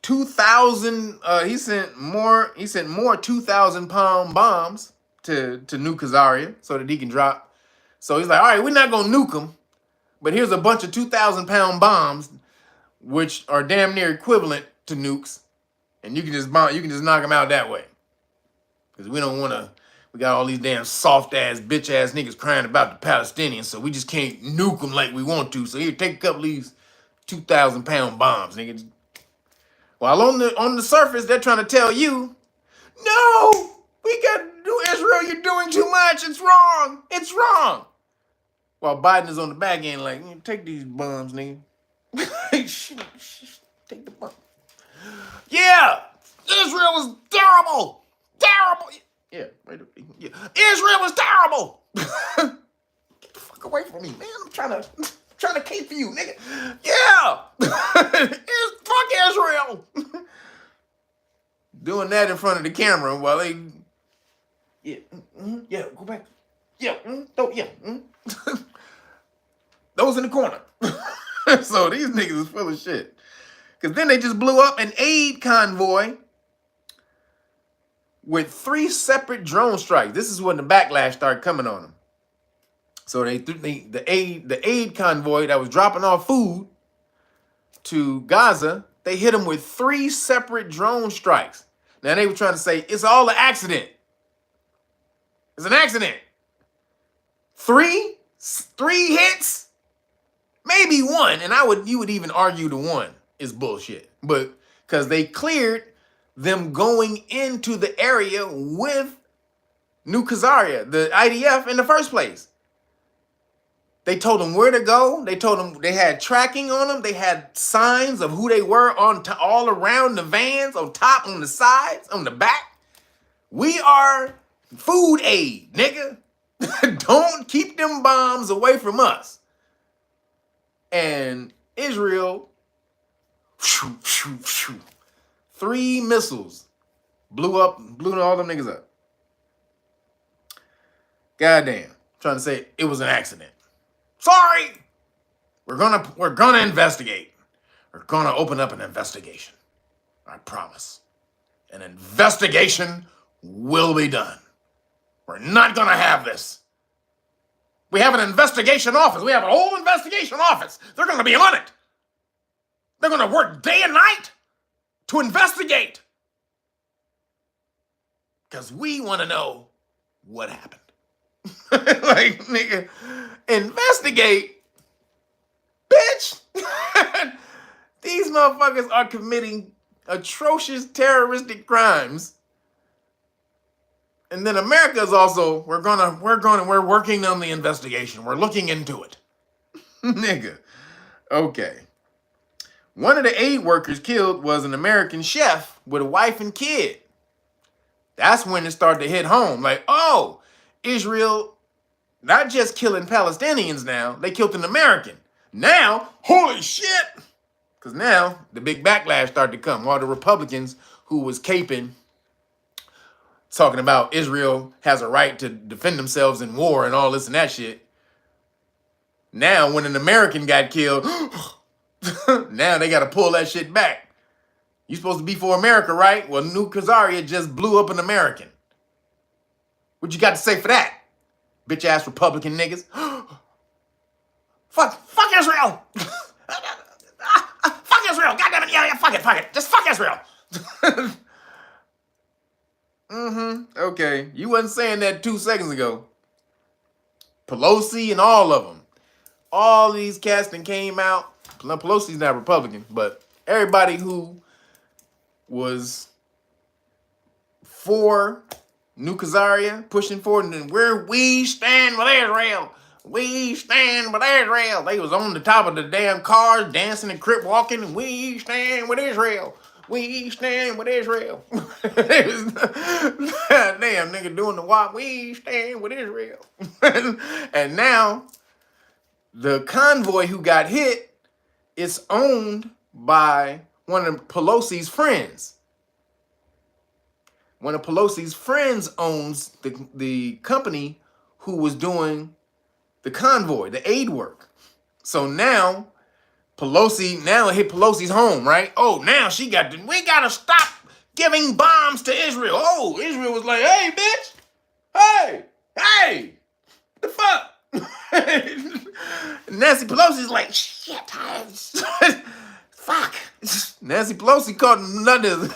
2,000. He sent more 2,000-pound bombs to New Khazaria so that he can drop. So he's like, all right, we're not gonna nuke them, but here's a bunch of 2,000-pound bombs, which are damn near equivalent to nukes, and you can just knock them out that way. Because we don't want to. We got all these damn soft-ass, bitch-ass niggas crying about the Palestinians, so we just can't nuke them like we want to. So here, take a couple of these 2,000-pound bombs, nigga. While on the surface, they're trying to tell you, no, we got to do Israel, you're doing too much, it's wrong, it's wrong. While Biden is on the back end like, take these bombs, nigga. Take the bomb. Yeah, Israel was terrible, terrible. Yeah, right. Yeah. Israel was terrible. Get the fuck away from me, man. I'm trying to cape for you, nigga. Yeah. Fuck Israel. Doing that in front of the camera while they. Yeah. Yeah. Go back. Yeah. Yeah. Those in the corner. So these niggas is full of shit. Because then they just blew up an aid convoy with 3 separate drone strikes. This is when the backlash started coming on them. So the aid convoy that was dropping off food to Gaza, they hit them with 3 separate drone strikes. Now they were trying to say it's all an accident. It's an accident. 3 hits, maybe 1, and you would even argue the 1 is bullshit, but because they cleared them going into the area with New Khazaria, the IDF, in the first place. They told them where to go. They told them they had tracking on them. They had signs of who they were on all around the vans, on top, on the sides, on the back. We are food aid, nigga. Don't keep them bombs away from us. And Israel, 3 missiles blew all them niggas up. Goddamn. Trying to say it was an accident. Sorry. We're gonna investigate. We're gonna open up an investigation. I promise. An investigation will be done. We're not gonna have this. We have an investigation office. We have a whole investigation office. They're gonna be on it. They're gonna work day and night to investigate. Because we want to know what happened. Like, nigga, investigate, bitch. These motherfuckers are committing atrocious terroristic crimes. And then America is also, we're working on the investigation. We're looking into it. Nigga. Okay. One of the aid workers killed was an American chef with a wife and kid. That's when it started to hit home. Like, oh, Israel not just killing Palestinians now, they killed an American. Now, holy shit! Because now the big backlash started to come. All the Republicans who was caping, talking about Israel has a right to defend themselves in war and all this and that shit. Now, when an American got killed, now they got to pull that shit back. You supposed to be for America, right? Well, New Khazaria just blew up an American. What you got to say for that? Bitch ass Republican niggas. Fuck Israel. Fuck Israel. Goddamn it. Yeah, fuck it. Just fuck Israel. Okay. You wasn't saying that 2 seconds ago. Pelosi and all of them. All these cats that came out. Now, Pelosi's not Republican, but everybody who was for New Khazaria, pushing forward, and then we stand with Israel. We stand with Israel. They was on the top of the damn cars, dancing and crip walking, and we stand with Israel. We stand with Israel. They was, damn nigga doing the walk. We stand with Israel. And now, the convoy who got hit is owned by one of Pelosi's friends. One of Pelosi's friends owns the company who was doing the convoy, the aid work. So now, it hit Pelosi's home, right? Oh, now we gotta stop giving bombs to Israel. Oh, Israel was like, hey, bitch. Hey, the fuck? Nancy Pelosi's like, shit, fuck. Nancy Pelosi caught nothing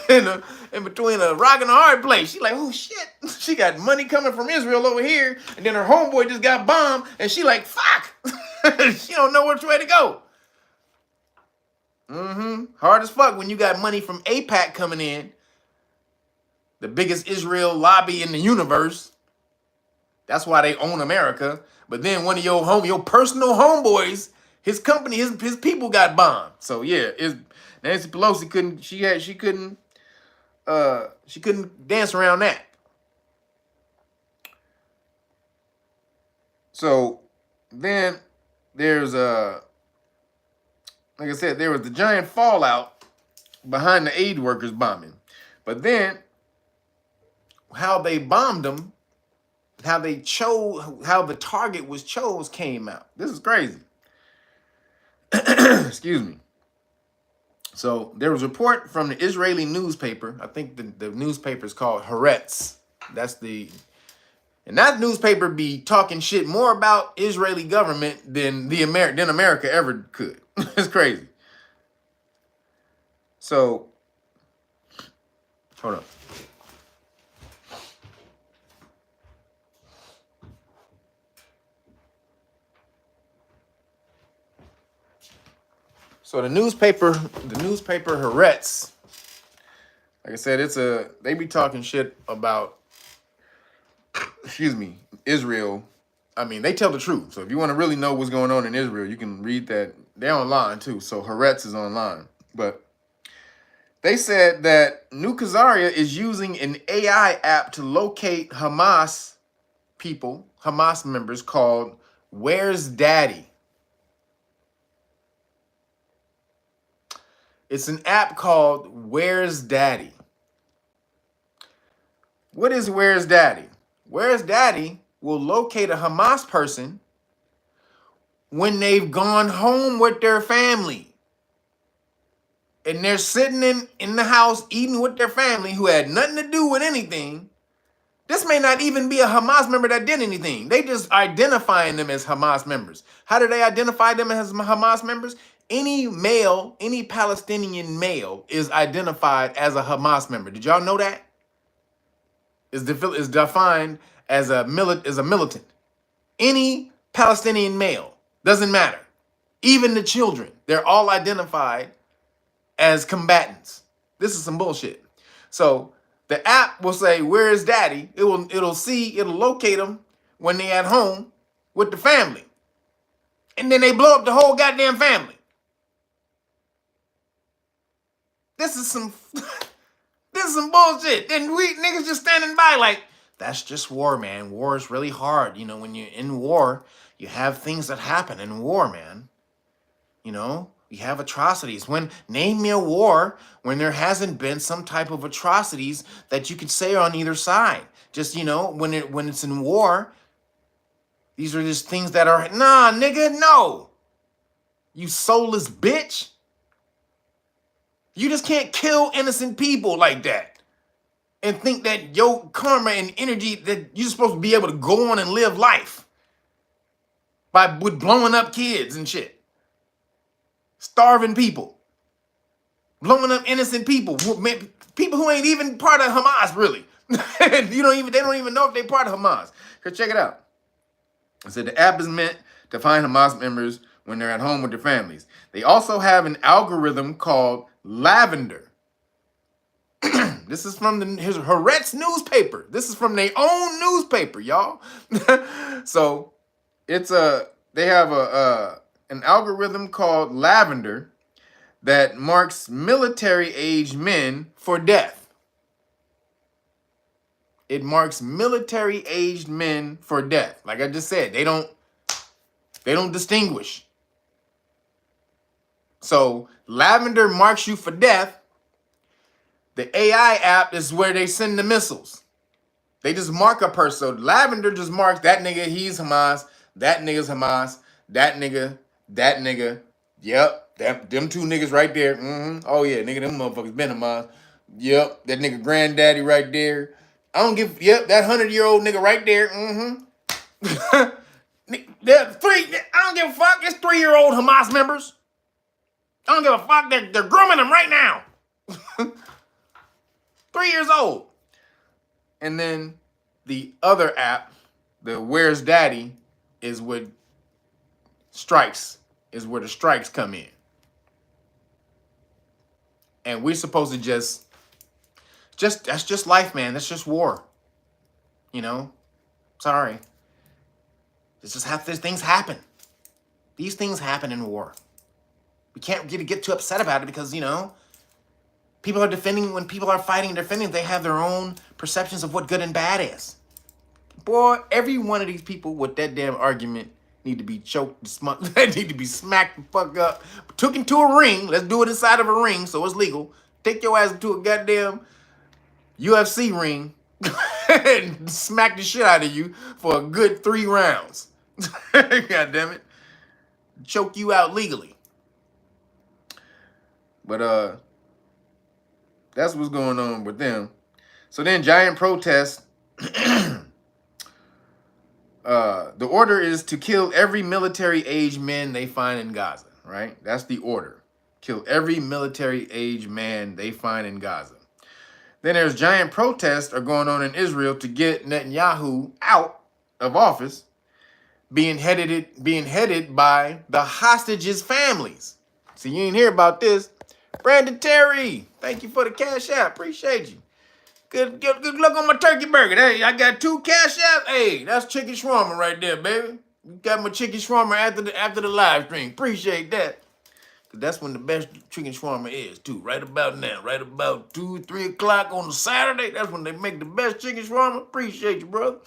in between a rock and a hard place. She like, oh shit. She got money coming from Israel over here, and then her homeboy just got bombed, and she like, fuck. She don't know which way to go. Hard as fuck when you got money from AIPAC coming in, the biggest Israel lobby in the universe. That's why they own America. But then one of your personal homeboys, his company, his people got bombed. So yeah, Nancy Pelosi couldn't dance around that. So then there's like I said, there was the giant fallout behind the aid workers bombing. But then how they bombed them, how the target was chose came out. This is crazy. Excuse me. So there was a report from the Israeli newspaper. I think the newspaper is called Haaretz. And that newspaper be talking shit more about Israeli government than America ever could. It's crazy. So, hold up. So the newspaper Haaretz, like I said, they be talking shit about, Israel I mean, they tell the truth. So if you want to really know what's going on in Israel, you can read that. They're online too. So Haaretz is online. But they said that New Khazaria is using an AI app to locate Hamas people, Hamas members, called Where's Daddy? It's an app called Where's Daddy? What is Where's Daddy? Where's Daddy will locate a Hamas person when they've gone home with their family. And they're sitting in the house eating with their family who had nothing to do with anything. This may not even be a Hamas member that did anything. They just identifying them as Hamas members. How do they identify them as Hamas members? Any male, any Palestinian male is identified as a Hamas member. Did y'all know that? Is defined as a militant. Any Palestinian male, doesn't matter. Even the children, they're all identified as combatants. This is some bullshit. So the app will say, "Where is Daddy?" It'll locate them when they at home with the family, and then they blow up the whole goddamn family. This is some bullshit. Then we niggas just standing by like, that's just war, man. War is really hard. You know, when you're in war, you have things that happen in war, man. You know, you have atrocities. Name me a war when there hasn't been some type of atrocities that you could say on either side. Just, you know, when it's in war, these are just things that are, nah, nigga, no. You soulless bitch. You just can't kill innocent people like that and think that your karma and energy, that you're supposed to be able to go on and live life with blowing up kids and shit. Starving people. Blowing up innocent people. People who ain't even part of Hamas, really. They don't even know if they're part of Hamas. Here, check it out. It said the app is meant to find Hamas members when they're at home with their families. They also have an algorithm called Lavender. This is from his Haaretz newspaper. This is from their own newspaper, y'all. So they have an algorithm called Lavender that marks military-aged men for death. It marks military-aged men for death. Like I just said, they don't distinguish. So Lavender marks you for death. The AI app is where they send the missiles. They just mark a person. So Lavender just marks that nigga, he's Hamas. That nigga's Hamas. That nigga. Yep, them two niggas right there. Oh yeah, nigga, them motherfuckers been Hamas. Yep, that nigga granddaddy right there. Yep, that 100-year-old nigga right there. I don't give a fuck. It's 3-year-old Hamas members. I don't give a fuck. They're grooming them right now. 3 years old. And then the other app, the Where's Daddy, is what strikes, is where the strikes come in. And we're supposed to that's just life, man. That's just war. You know? Sorry. It's just how things happen. These things happen in war. We can't get too upset about it because, you know, people are defending, when people are fighting and defending, they have their own perceptions of what good and bad is. Boy, every one of these people with that damn argument need to be choked, they need to be smacked the fuck up, took into a ring. Let's do it inside of a ring so it's legal. Take your ass into a goddamn UFC ring and smack the shit out of you for a good 3 rounds. God damn it. Choke you out legally. But that's what's going on with them. So then giant protests. The order is to kill every military-aged man they find in Gaza, right? That's the order. Kill every military-aged man they find in Gaza. Then there's giant protests are going on in Israel to get Netanyahu out of office, being headed by the hostages' families. See, you ain't hear about this. Brandon Terry, thank you for the cash app. Appreciate you. Good luck on my turkey burger. Hey, I got 2 cash apps. Hey, that's chicken shawarma right there, baby. You got my chicken shawarma after the live stream. Appreciate that. Cause that's when the best chicken shawarma is too. Right about now. Right about 2, 3 o'clock on a Saturday. That's when they make the best chicken shawarma. Appreciate you, brother.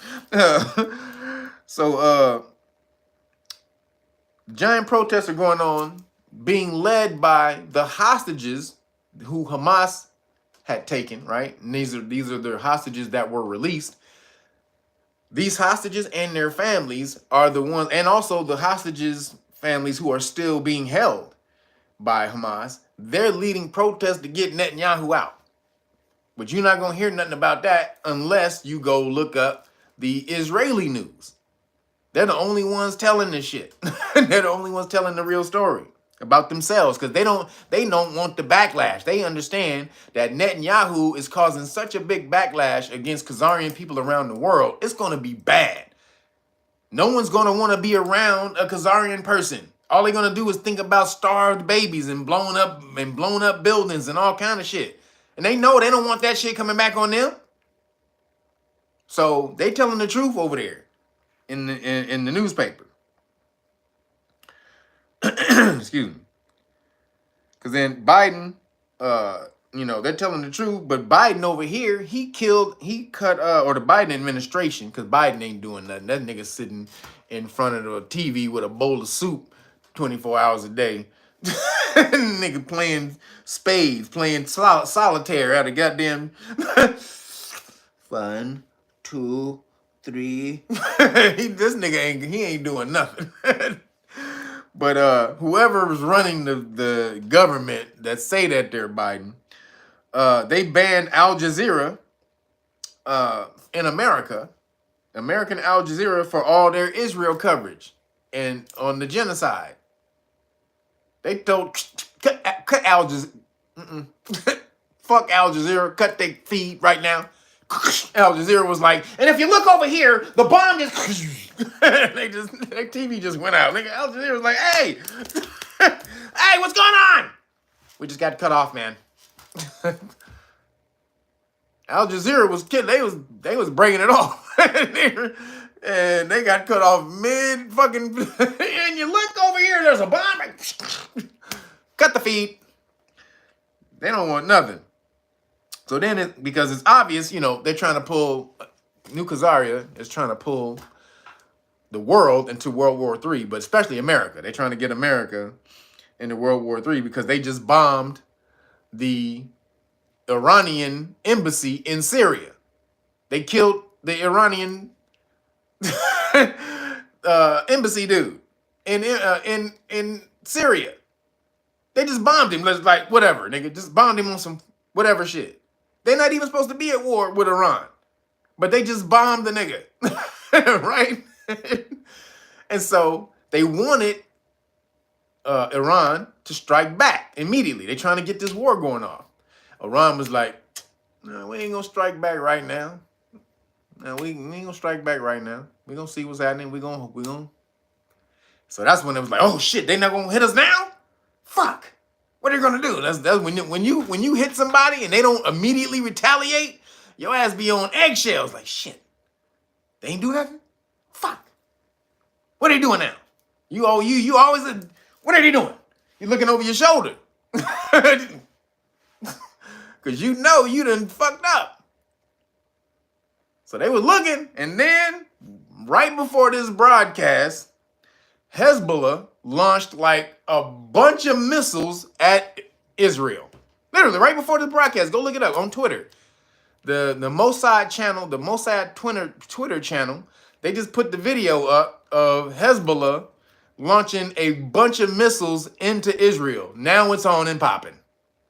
So giant protests are going on, being led by the hostages who Hamas had taken, right? And these are the hostages that were released. These hostages and their families are the ones, and also the hostages' families who are still being held by Hamas. They're leading protests to get Netanyahu out. But you're not going to hear nothing about that unless you go look up the Israeli news. They're the only ones telling this shit. They're the only ones telling the real story about themselves, because they don't want the backlash. They understand that Netanyahu is causing such a big backlash against Khazarian people around the world. It's going to be bad. No one's going to want to be around a Khazarian person. All they're going to do is think about starved babies and blown up buildings and all kind of shit. And they know they don't want that shit coming back on them. So they telling the truth over there in the newspaper. Excuse me. Because then Biden, they're telling the truth, but Biden over here, or the Biden administration, because Biden ain't doing nothing. That nigga sitting in front of the TV with a bowl of soup 24 hours a day. Nigga playing spades, playing solitaire out of goddamn 1, 2, 3. This nigga ain't doing nothing. But whoever is running the government that say that they're Biden, they banned Al Jazeera in America, American Al Jazeera, for all their Israel coverage and on the genocide. They told cut Al Jazeera, fuck Al Jazeera, cut their feed right now. Al Jazeera was like, and if you look over here, the bomb just their TV just went out. Al Jazeera was like, hey, hey, what's going on? We just got cut off, man. Al Jazeera was kidding. They was breaking it off. And they got cut off mid fucking. And you look over here, there's a bomb. Cut the feed. They don't want nothing. So then, because it's obvious, they're trying to pull, New Khazaria is trying to pull the world into World War III, but especially America. They're trying to get America into World War III because they just bombed the Iranian embassy in Syria. They killed the Iranian embassy dude in Syria. They just bombed him. Like, whatever, nigga. Just bombed him on some whatever shit. They're not even supposed to be at war with Iran. But they just bombed the nigga. Right? And so they wanted Iran to strike back immediately. They're trying to get this war going off. Iran was like, no, we ain't going to strike back right now. No, we ain't going to strike back right now. We're going to see what's happening. We're going. So that's when it was like, oh, shit, they not going to hit us now? Fuck. What are you gonna do? That's when you hit somebody and they don't immediately retaliate, your ass be on eggshells. Like, shit, they ain't do nothing. Fuck. What are they doing now? You always. What are they doing? You looking over your shoulder, cause you done fucked up. So they were looking, and then right before this broadcast, Hezbollah launched like a bunch of missiles at Israel. Literally, right before the broadcast. Go look it up on Twitter. The Mossad channel, the Mossad Twitter channel, they just put the video up of Hezbollah launching a bunch of missiles into Israel. Now it's on and popping.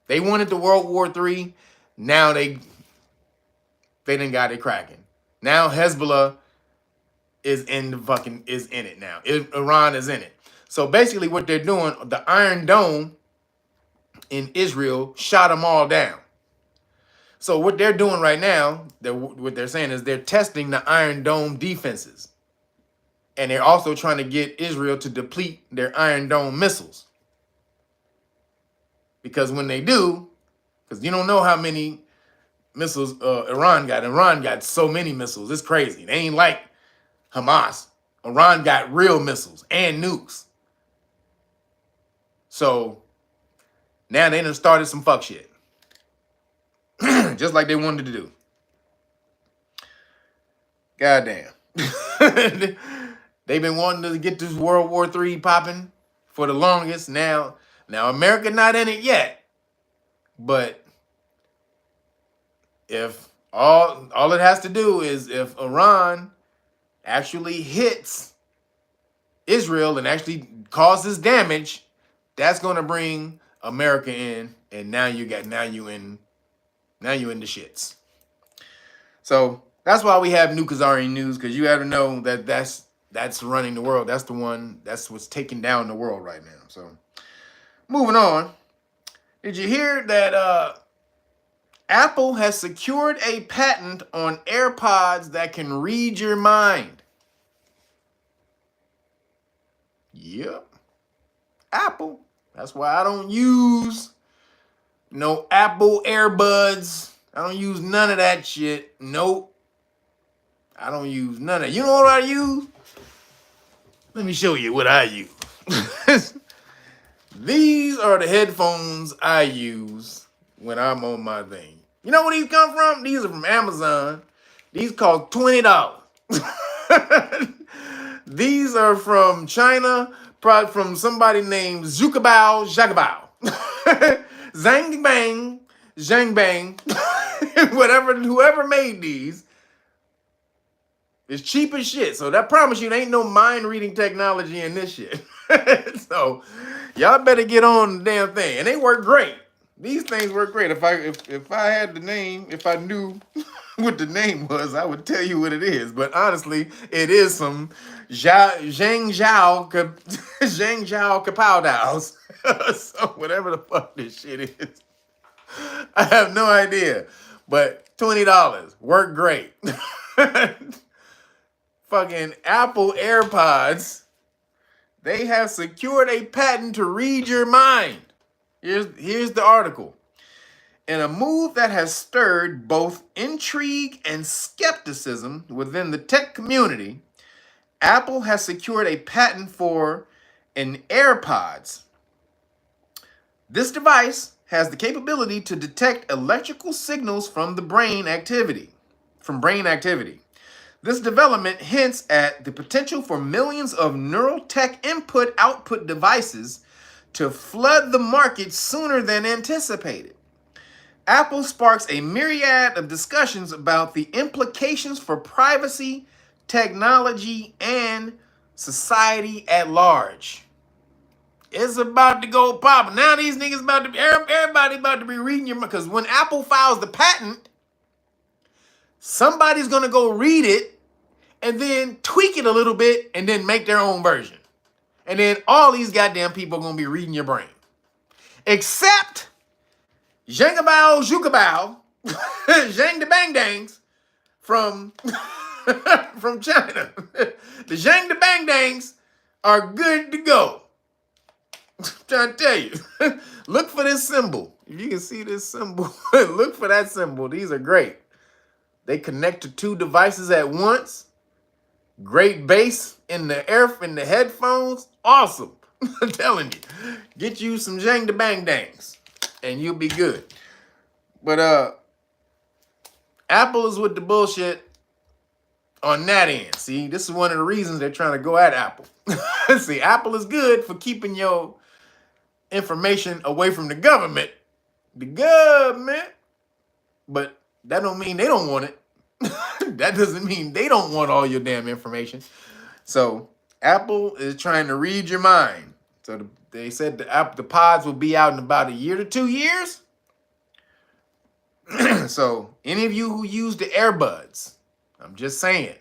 They wanted the World War III. Now they done got it cracking. Now Hezbollah is in it now. Iran is in it. So basically what they're doing, the Iron Dome in Israel shot them all down. So what they're doing right now, what they're saying is they're testing the Iron Dome defenses. And they're also trying to get Israel to deplete their Iron Dome missiles. Because when they do, because you don't know how many missiles Iran got. Iran got so many missiles. It's crazy. They ain't like Hamas. Iran got real missiles and nukes. So now they done started some fuck shit. Just like they wanted to do. Goddamn. They've been wanting to get this World War III popping for the longest. Now America not in it yet. But if all it has to do is if Iran actually hits Israel and actually causes damage, that's gonna bring America in, and now you in the shits. So that's why we have Nukazari News, because you have to know that that's running the world. That's what's taking down the world right now. So moving on. Did you hear that Apple has secured a patent on AirPods that can read your mind? Yep. Apple. That's why I don't use no Apple earbuds. I don't use none of that shit. Nope. I don't use none of it. You know what I use? Let me show you what I use. These are the headphones I use when I'm on my thing. You know where these come from? These are from Amazon. These cost $20. These are from China, probably from somebody named Zhukabao Zhagabao. Zhang Bang, Zhang Bang, whoever made these, it's cheap as shit. So that promise you, there ain't no mind reading technology in this shit. So y'all better get on the damn thing. And they work great. These things work great. If I had the name, if I knew what the name was, I would tell you what it is. But honestly, it is some Zhang Zhao Kapow Dows. So whatever the fuck this shit is. I have no idea. But $20. Work great. Fucking Apple AirPods. They have secured a patent to read your mind. Here's the article. In a move that has stirred both intrigue and skepticism within the tech community, Apple has secured a patent for an AirPods. This device has the capability to detect electrical signals from brain activity. This development hints at the potential for millions of neural tech input-output devices to flood the market sooner than anticipated. Apple sparks a myriad of discussions about the implications for privacy, technology, and society at large. It's about to go pop. Now these niggas everybody about to be reading your mind. Because when Apple files the patent, somebody's going to go read it and then tweak it a little bit and then make their own version. And then all these goddamn people are going to be reading your brain. Except Zhangabao Zhukabao, Zhang the Bang Dangs from China. The Zhang the Bang Dangs are good to go. I'm trying to tell you. Look for this symbol. If you can see this symbol, look for that symbol. These are great. They connect to two devices at once. Great bass in the headphones. Awesome. I'm telling you. Get you some Zhang the Bang Dangs and you'll be good. But Apple is with the bullshit on that end. See, this is one of the reasons they're trying to go at Apple. See, Apple is good for keeping your information away from the government. But that don't mean they don't want it. That doesn't mean they don't want all your damn information. So Apple is trying to read your mind. So they said the pods will be out in about a year to 2 years. So any of you who use the earbuds, I'm just saying,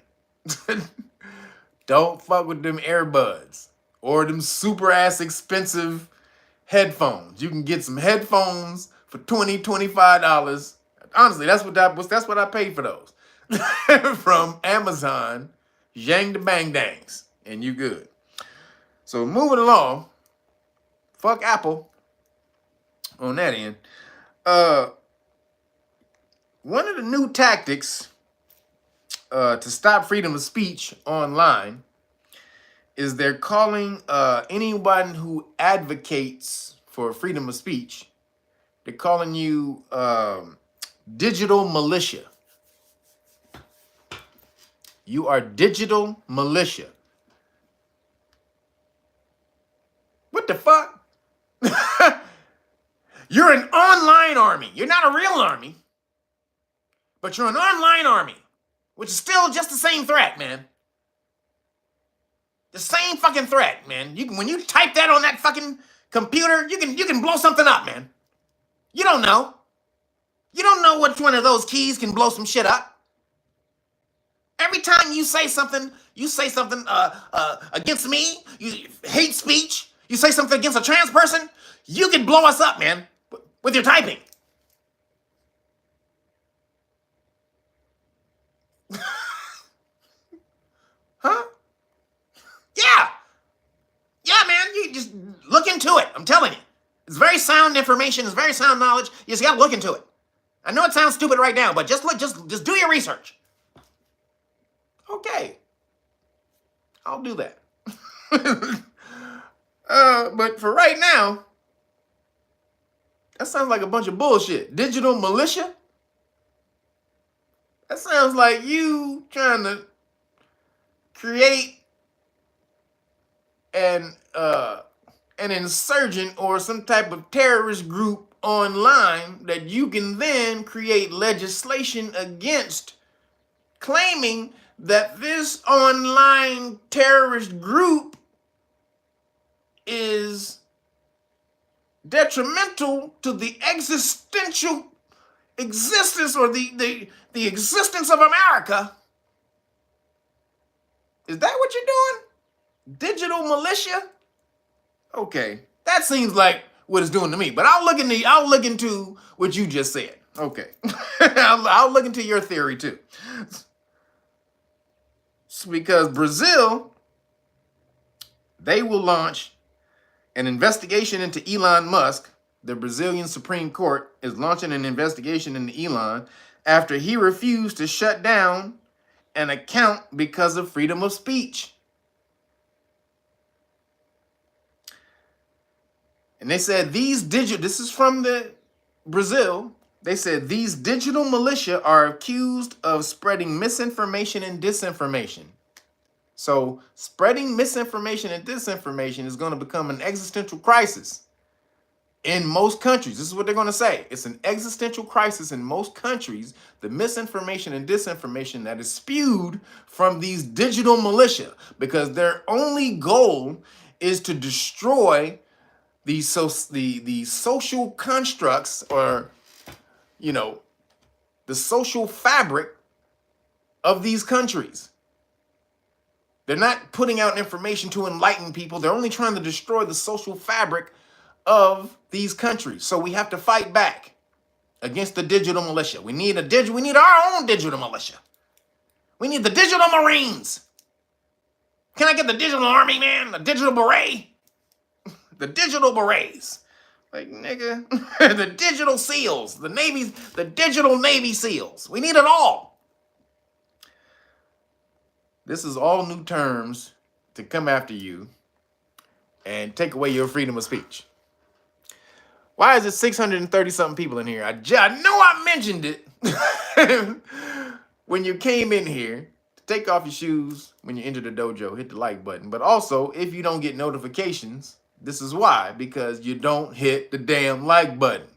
don't fuck with them earbuds or them super ass expensive headphones. You can get some headphones for $20, $25. Honestly, that's what I paid for those. From Amazon, Zhang the Bang Dangs, and you good. So moving along, fuck Apple on that end. one of the new tactics to stop freedom of speech online is they're calling anyone who advocates for freedom of speech, they're calling you digital militia. You are digital militia. What the fuck? You're an online army. You're not a real army, but you're an online army, which is still just the same threat, man. The same fucking threat, man. When you type that on that fucking computer, you can blow something up, man. You don't know. You don't know which one of those keys can blow some shit up. Every time you say something against me, you hate speech, you say something against a trans person, you can blow us up, man, with your typing. Huh? Yeah. Yeah, man, you just look into it. I'm telling you. It's very sound information. It's very sound knowledge. You just got to look into it. I know it sounds stupid right now, but just look, just do your research. Okay. I'll do that. But for right now, that sounds like a bunch of bullshit. Digital militia? That sounds like you trying to create an insurgent or some type of terrorist group online that you can then create legislation against, claiming that this online terrorist group is detrimental to the existential existence or the existence of America. Is that what you're doing? Digital militia? Okay, that seems like what it's doing to me. But I'll look into what you just said. Okay, I'll look into your theory too. It's because Brazil, they will launch an investigation into Elon Musk. The Brazilian Supreme Court is launching an investigation into Elon after he refused to shut down an account because of freedom of speech. And they said this is from Brazil. They said these digital militia are accused of spreading misinformation and disinformation. So spreading misinformation and disinformation is going to become an existential crisis in most countries. This is what they're going to say. It's an existential crisis in most countries, the misinformation and disinformation that is spewed from these digital militia, because their only goal is to destroy the social constructs, or, the social fabric of these countries. They're not putting out information to enlighten people. They're only trying to destroy the social fabric of these countries. So we have to fight back against the digital militia. We need our own digital militia. We need the digital Marines. Can I get the digital army, man? The digital beret? The digital berets. Like, nigga, the digital SEALs, the digital Navy SEALs. We need it all. This is all new terms to come after you and take away your freedom of speech. Why is it 630-something people in here? I know I mentioned it when you came in here. Take off your shoes when you enter the dojo. Hit the like button. But also, if you don't get notifications, this is why. Because you don't hit the damn like button.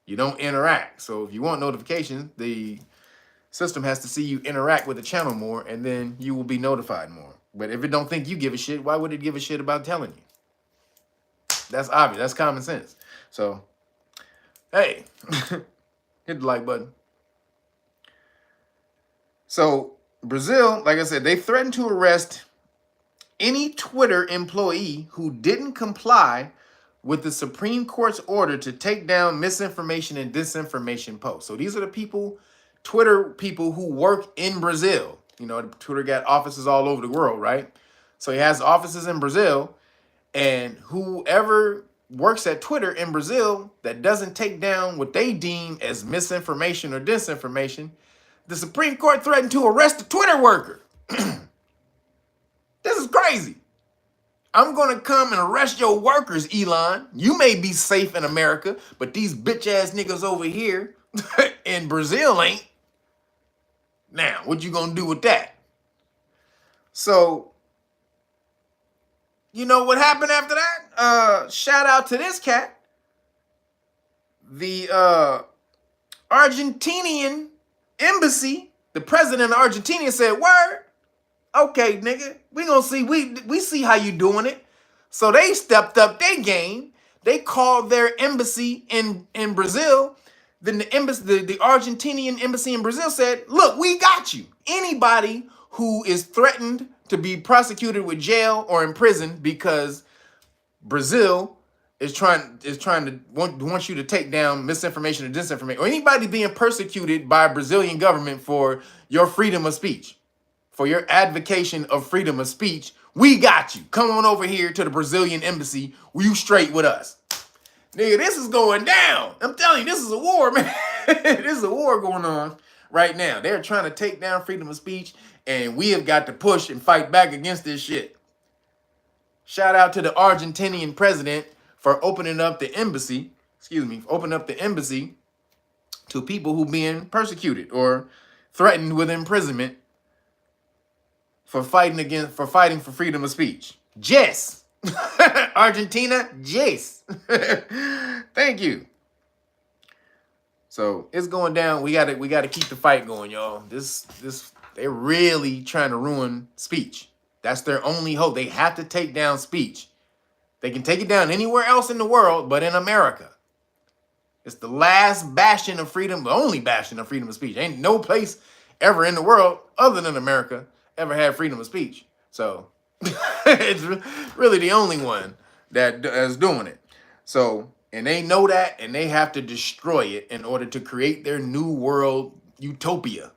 You don't interact. So if you want notifications, the system has to see you interact with the channel more, and then you will be notified more. But if it don't think you give a shit, why would it give a shit about telling you? That's obvious. That's common sense. So, hey, hit the like button. So, Brazil, like I said, they threatened to arrest any Twitter employee who didn't comply with the Supreme Court's order to take down misinformation and disinformation posts. So these are the Twitter people who work in Brazil. Twitter got offices all over the world, right? So he has offices in Brazil, and whoever works at Twitter in Brazil that doesn't take down what they deem as misinformation or disinformation, the Supreme Court threatened to arrest a Twitter worker. This is crazy. I'm going to come and arrest your workers, Elon. You may be safe in America, but these bitch-ass niggas over here in Brazil ain't. Now, what you going to do with that? So, you know what happened after that? Shout out to this cat. The Argentinian embassy, the president of Argentina said, word, okay, nigga, we gonna see, we see how you doing it. So they stepped up their game. They called their embassy in Brazil. Then the Argentinian embassy in Brazil said, look, we got you. Anybody who is threatened to be prosecuted with jail or imprisoned because Brazil is trying to want you to take down misinformation or disinformation, or anybody being persecuted by a Brazilian government for your freedom of speech, for your advocation of freedom of speech, we got you. Come on over here to the Brazilian embassy. You straight with us. Nigga, this is going down. I'm telling you, this is a war, man. This is a war going on right now. They're trying to take down freedom of speech, and we have got to push and fight back against this shit. Shout out to the Argentinian president for opening up the embassy, to people who being persecuted or threatened with imprisonment for fighting for freedom of speech. Yes. Argentina, yes. Thank you. So it's going down. We gotta keep the fight going, y'all. They're really trying to ruin speech. That's their only hope. They have to take down speech. They can take it down anywhere else in the world, but in America. It's the last bastion of freedom, the only bastion of freedom of speech. Ain't no place ever in the world other than America ever had freedom of speech. So it's really the only one that is doing it. So, and they know that, and they have to destroy it in order to create their new world utopia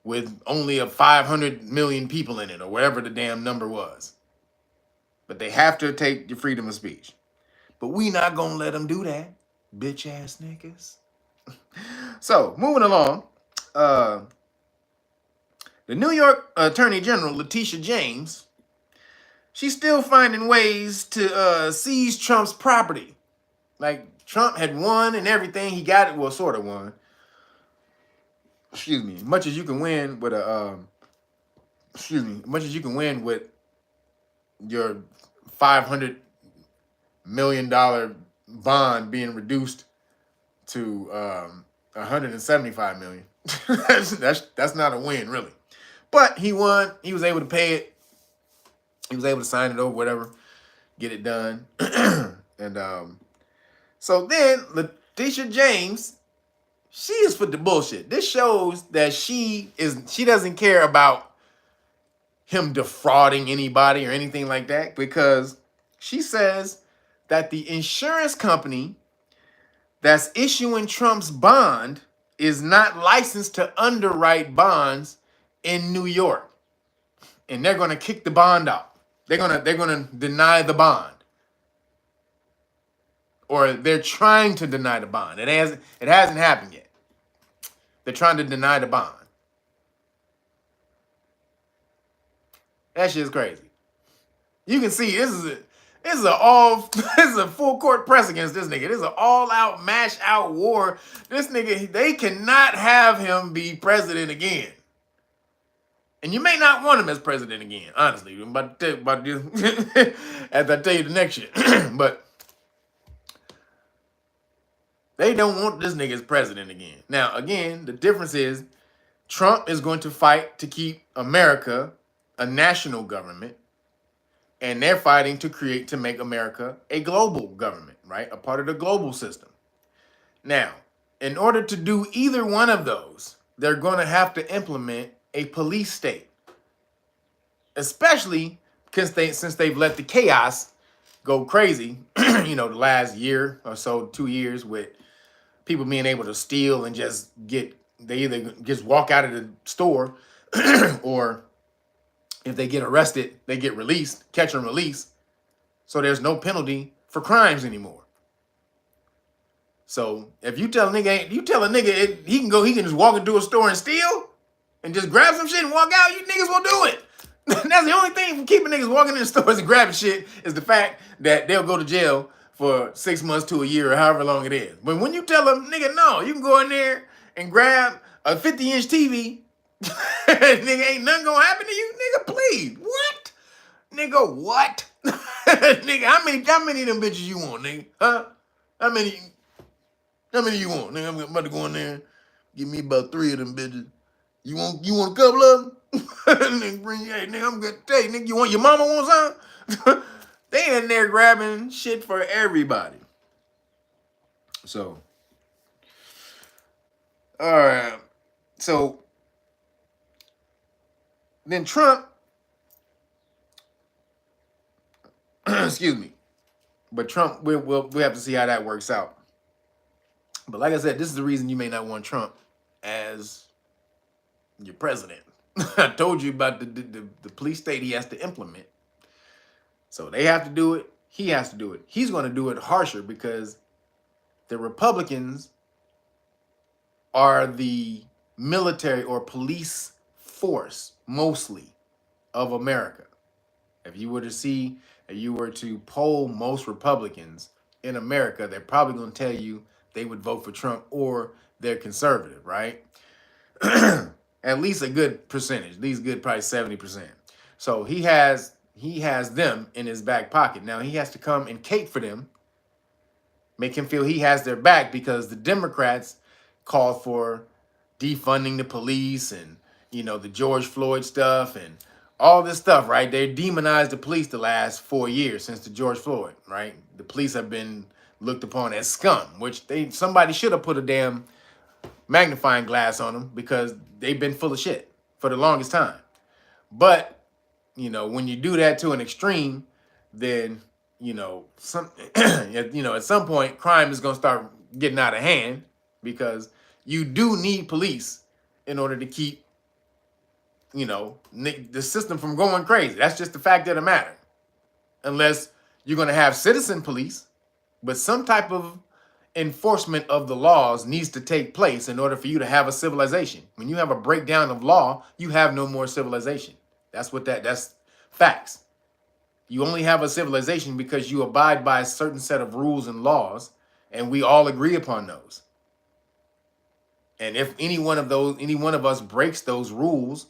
with only 500 million people in it, or whatever the damn number was. But they have to take your freedom of speech. But we not gonna let them do that, bitch ass niggas. So, moving along, the New York Attorney General, Letitia James, she's still finding ways to seize Trump's property. Like, Trump had won and everything. He got it, well, sort of won. Excuse me. Much as you can win with much as you can win with your $500 million bond being reduced to $175 million. that's not a win, really. But he won. He was able to pay it. He was able to sign it over, whatever, get it done. And so then Letitia James, she is for the bullshit. This shows that she doesn't care about him defrauding anybody or anything like that, because she says that the insurance company that's issuing Trump's bond is not licensed to underwrite bonds in New York. And they're going to kick the bond out. They're going to deny the bond. Or they're trying to deny the bond. It hasn't happened yet. They're trying to deny the bond. That shit's crazy. You can see this is a full court press against this nigga. This is an all-out, mash-out war. This nigga, they cannot have him be president again. And you may not want him as president again, honestly. I'm about to tell you as I tell you the next shit. But they don't want this nigga as president again. Now, again, the difference is Trump is going to fight to keep America a national government, and they're fighting to make America a global government, right? A part of the global system. Now, in order to do either one of those, they're going to have to implement a police state, especially since they've let the chaos go crazy, the last year or so, 2 years, with people being able to steal and they either just walk out of the store or if they get arrested, they get released, catch and release. So there's no penalty for crimes anymore. So if you tell a nigga, he can just walk into a store and steal and just grab some shit and walk out, you niggas will do it. That's the only thing from keeping niggas walking in stores and grabbing shit is the fact that they'll go to jail for 6 months to a year or however long it is. But when you tell them, nigga, no, you can go in there and grab a 50-inch TV, nigga, ain't nothing gonna happen to you, nigga, please. What? Nigga, what? Nigga, how many of them bitches you want, nigga? Huh? How many you want? Nigga, I'm about to go in there and give me about 3 of them bitches. You want a couple of them? Nigga, hey, nigga, I'm gonna tell you, nigga, you want your mama want some? They in there grabbing shit for everybody. So, all right. So then Trump, excuse me, but Trump, we have to see how that works out. But like I said, this is the reason you may not want Trump as your president. I told you about the police state he has to implement. So they have to do it. He has to do it. He's going to do it harsher because the Republicans are the military or police force, mostly, of America. If you were to poll most Republicans in America, they're probably going to tell you they would vote for Trump or they're conservative, right? At least a good percentage, at least good, probably 70%. So he has them in his back pocket. Now he has to come and cape for them, make him feel he has their back because the Democrats called for defunding the police and, the George Floyd stuff and all this stuff, right? They demonized the police the last 4 years since the George Floyd, right? The police have been looked upon as scum, which somebody should have put a damn magnifying glass on them because they've been full of shit for the longest time. But, when you do that to an extreme, then, at some point, crime is going to start getting out of hand because you do need police in order to keep, the system from going crazy. That's just the fact of the matter. Unless you're going to have citizen police, but some type of enforcement of the laws needs to take place in order for you to have a civilization. When you have a breakdown of law, you have no more civilization. That's facts. You only have a civilization because you abide by a certain set of rules and laws, and we all agree upon those. And if any one of us breaks those rules,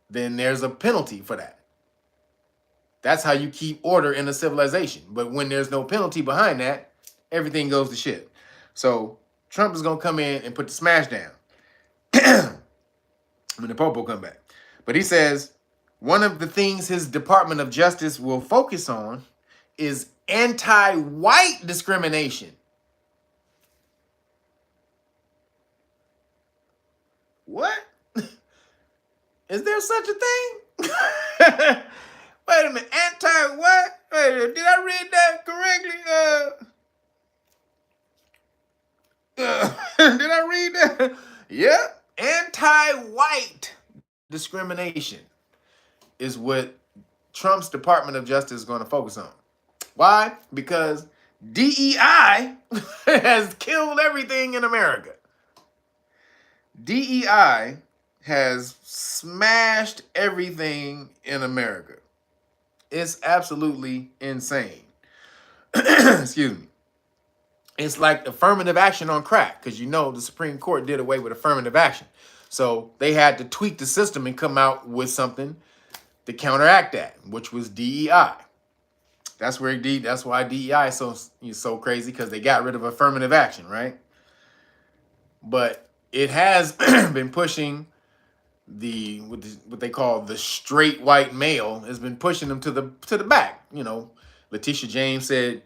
then there's a penalty for that. That's how you keep order in a civilization. But when there's no penalty behind that, everything goes to shit. So Trump is going to come in and put the smash down when the Popo come back. But he says one of the things his Department of Justice will focus on is anti-white discrimination. What? Is there such a thing? Wait a minute. Anti-what? Wait a minute. Did I read that correctly? Did I read that? Yeah. Anti-white discrimination is what Trump's Department of Justice is going to focus on. Why? Because DEI has killed everything in America. DEI has smashed everything in America. It's absolutely insane. Excuse me. It's like affirmative action on crack, because the Supreme Court did away with affirmative action. So they had to tweak the system and come out with something to counteract that, which was DEI. That's why DEI is so crazy, because they got rid of affirmative action, right? But it has been pushing what they call the straight white male, has been pushing them to the back. Letitia James said,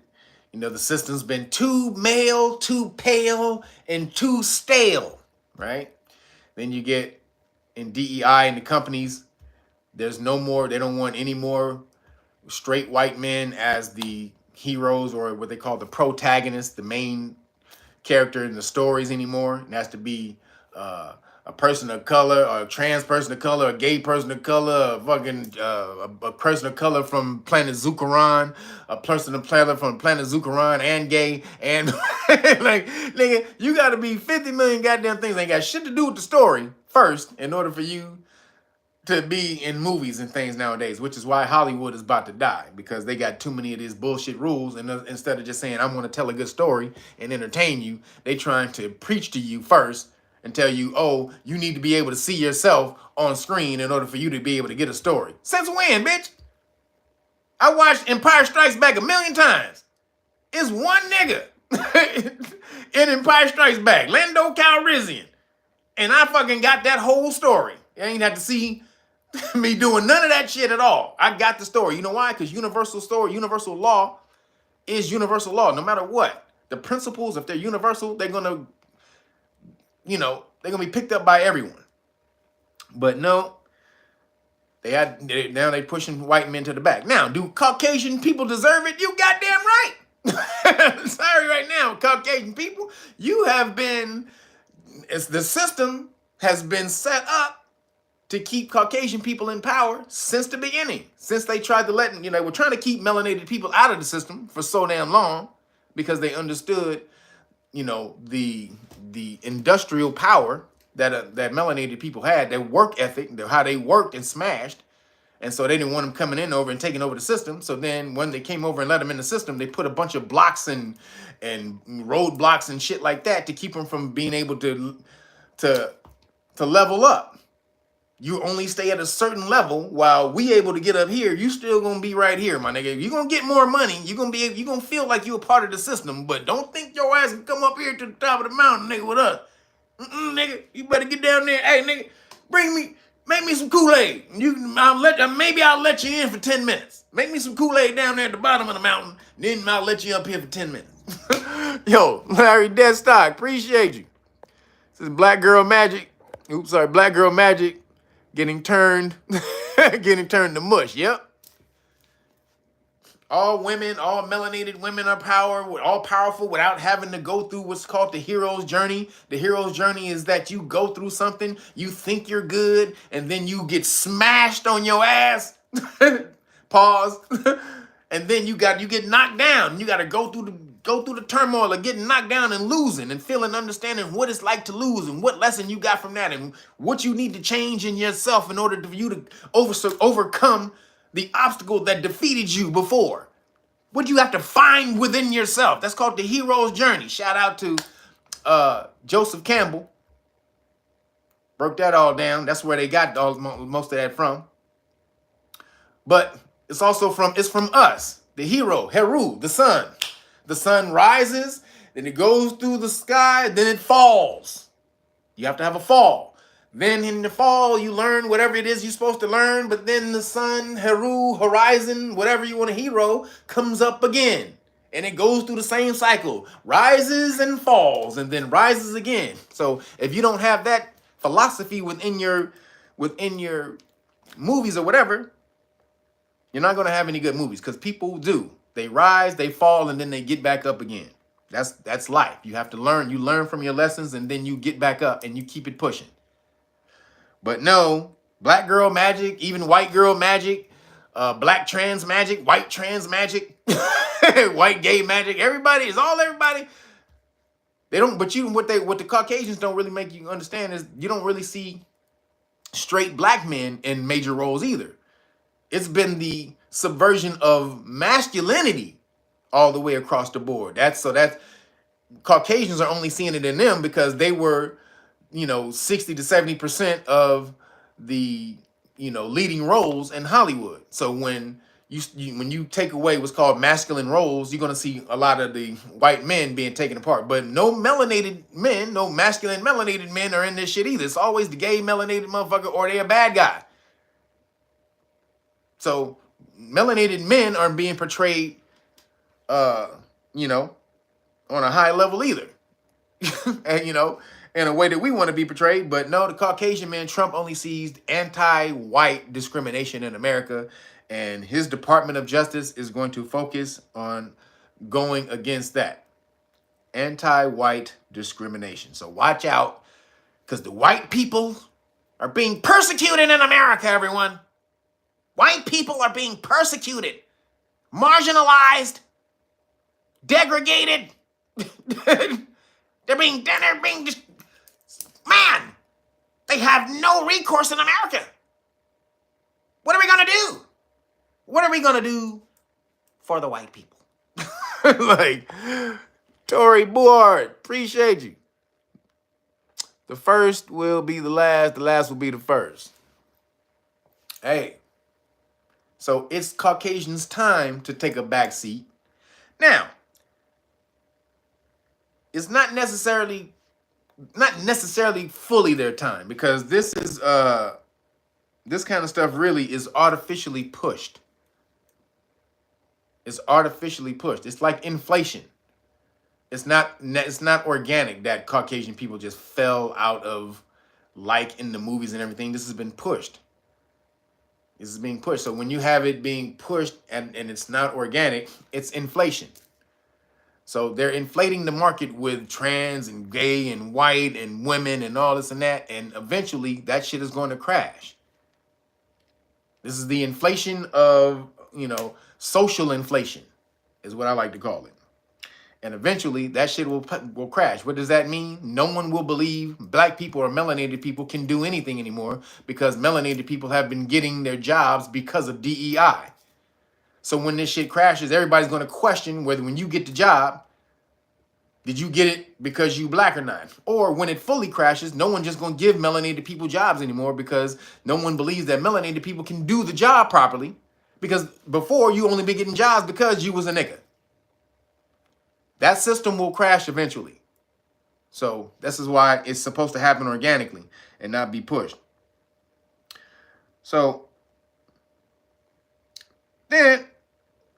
the system's been too male, too pale, and too stale, right? Then you get in DEI and the companies, there's no more, they don't want any more straight white men as the heroes or what they call the protagonist, the main character in the stories anymore. It has to be a person of color, or a trans person of color, a gay person of color, a fucking a person of color from planet Zucaran, a person of color from planet Zucaran and gay, and like, nigga, you gotta be 50 million goddamn things. Ain't got shit to do with the story first in order for you to be in movies and things nowadays, which is why Hollywood is about to die, because they got too many of these bullshit rules. And instead of just saying, I'm going to tell a good story and entertain you, they trying to preach to you first and tell you, oh, you need to be able to see yourself on screen in order for you to be able to get a story. Since when, bitch? I watched Empire Strikes Back 1,000,000 times. It's one nigga in Empire Strikes Back, Lando Calrissian. And I fucking got that whole story. You ain't have to see me doing none of that shit at all. I got the story. You know why? Because universal law is universal law, no matter what. The principles, if they're universal, they're gonna, they're gonna be picked up by everyone. But no, now they pushing white men to the back. Now, do Caucasian people deserve it? You goddamn right. Sorry, right now, Caucasian people, you have been. The system has been set up to keep Caucasian people in power since the beginning. Since they tried to we're trying to keep melanated people out of the system for so damn long, because they understood, the industrial power that melanated people had, their work ethic, how they worked and smashed. And so they didn't want them coming in over and taking over the system. So then when they came over and let them in the system, they put a bunch of blocks and roadblocks and shit like that to keep them from being able to level up. You only stay at a certain level while we able to get up here. You still gonna be right here, my nigga. You're gonna get more money. You're gonna feel like you're a part of the system, but don't think your ass can come up here to the top of the mountain, nigga, with us. Nigga, you better get down there. Hey, nigga, make me some Kool-Aid. Maybe I'll let you in for 10 minutes. Make me some Kool-Aid down there at the bottom of the mountain. Then I'll let you up here for 10 minutes. Yo, Larry Deadstock, appreciate you. This is Black Girl Magic. Black Girl Magic. Getting turned to mush. Yep. All women, all melanated women are all powerful without having to go through what's called the hero's journey. The hero's journey is that you go through something, you think you're good, and then you get smashed on your ass. Pause. And then you get knocked down. You got to go through the turmoil of getting knocked down and losing and feeling, understanding what it's like to lose and what lesson you got from that and what you need to change in yourself in order for you to overcome the obstacle that defeated you before. What you have to find within yourself. That's called the hero's journey. Shout out to Joseph Campbell. Broke that all down. That's where they got most of that from. But it's also from us, the hero, Heru, the sun. The sun rises, then it goes through the sky, then it falls. You have to have a fall. Then in the fall, you learn whatever it is you're supposed to learn, but then the sun, Heru, horizon, whatever you want to hero, comes up again. And it goes through the same cycle. Rises and falls, and then rises again. So if you don't have that philosophy within your movies or whatever, you're not going to have any good movies, because people do. They rise, they fall, and then they get back up again. That's life. You have to learn. You learn from your lessons, and then you get back up, and you keep it pushing. But no, black girl magic, even white girl magic, black trans magic, white trans magic, white gay magic. Everybody. They don't. But what the Caucasians don't really make you understand is you don't really see straight black men in major roles either. It's been the subversion of masculinity all the way across the board. That's Caucasians are only seeing it in them because they were, 60 to 70% of the, leading roles in Hollywood. So when you take away what's called masculine roles, you're going to see a lot of the white men being taken apart. But no masculine melanated men are in this shit either. It's always the gay melanated motherfucker or they're a bad guy. So melanated men aren't being portrayed, on a high level either. And, in a way that we want to be portrayed. But no, the Caucasian man, Trump only sees anti-white discrimination in America. And his Department of Justice is going to focus on going against that. Anti-white discrimination. So watch out, Because the white people are being persecuted in America, everyone. White people are being persecuted, marginalized, degraded. they're being just, man, they have no recourse in America. What are we going to do? What are we going to do for the white people? Like, Tory Board, appreciate you. The first will be the last will be the first. Hey, so it's Caucasians' time to take a back seat. Now, it's not necessarily fully their time, because this is this kind of stuff really is artificially pushed. It's artificially pushed. It's like inflation. It's not organic that Caucasian people just fell out of, like in the movies and everything. This has been pushed. This is being pushed. So when you have it being pushed and it's not organic, it's inflation. So they're inflating the market with trans and gay and white and women and all this and that. And eventually that shit is going to crash. This is the inflation of, social inflation is what I like to call it. And eventually that shit will crash. What does that mean? No one will believe black people or melanated people can do anything anymore, because melanated people have been getting their jobs because of DEI. So when this shit crashes, everybody's going to question whether when you get the job, did you get it because you black or not? Or when it fully crashes, no one just going to give melanated people jobs anymore, because no one believes that melanated people can do the job properly, because before you only been getting jobs because you was a nigga. That system will crash eventually. So this is why it's supposed to happen organically and not be pushed. So then,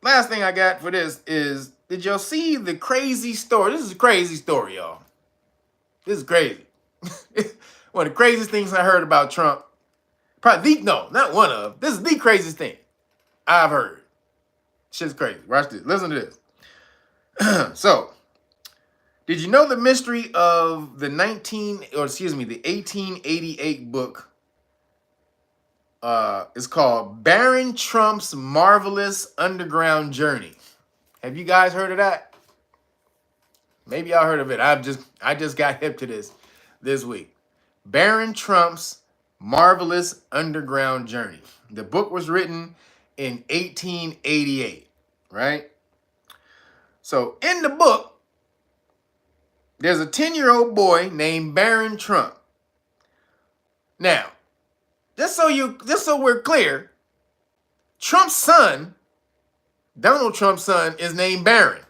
last thing I got for this is, did y'all see the crazy story? This is a crazy story, y'all. This is crazy. One of the craziest things I heard about Trump. Not one of. This is the craziest thing I've heard. Shit's crazy. Watch this. Listen to this. So, did you know the mystery of the 1888 book is called Baron Trump's Marvelous Underground Journey? Have you guys heard of that? Maybe y'all heard of it. I just got hip to this week. Baron Trump's Marvelous Underground Journey. The book was written in 1888, right? So in the book, there's a 10-year-old boy named Baron Trump. Now, just so we're clear, Trump's son, Donald Trump's son, is named Barron.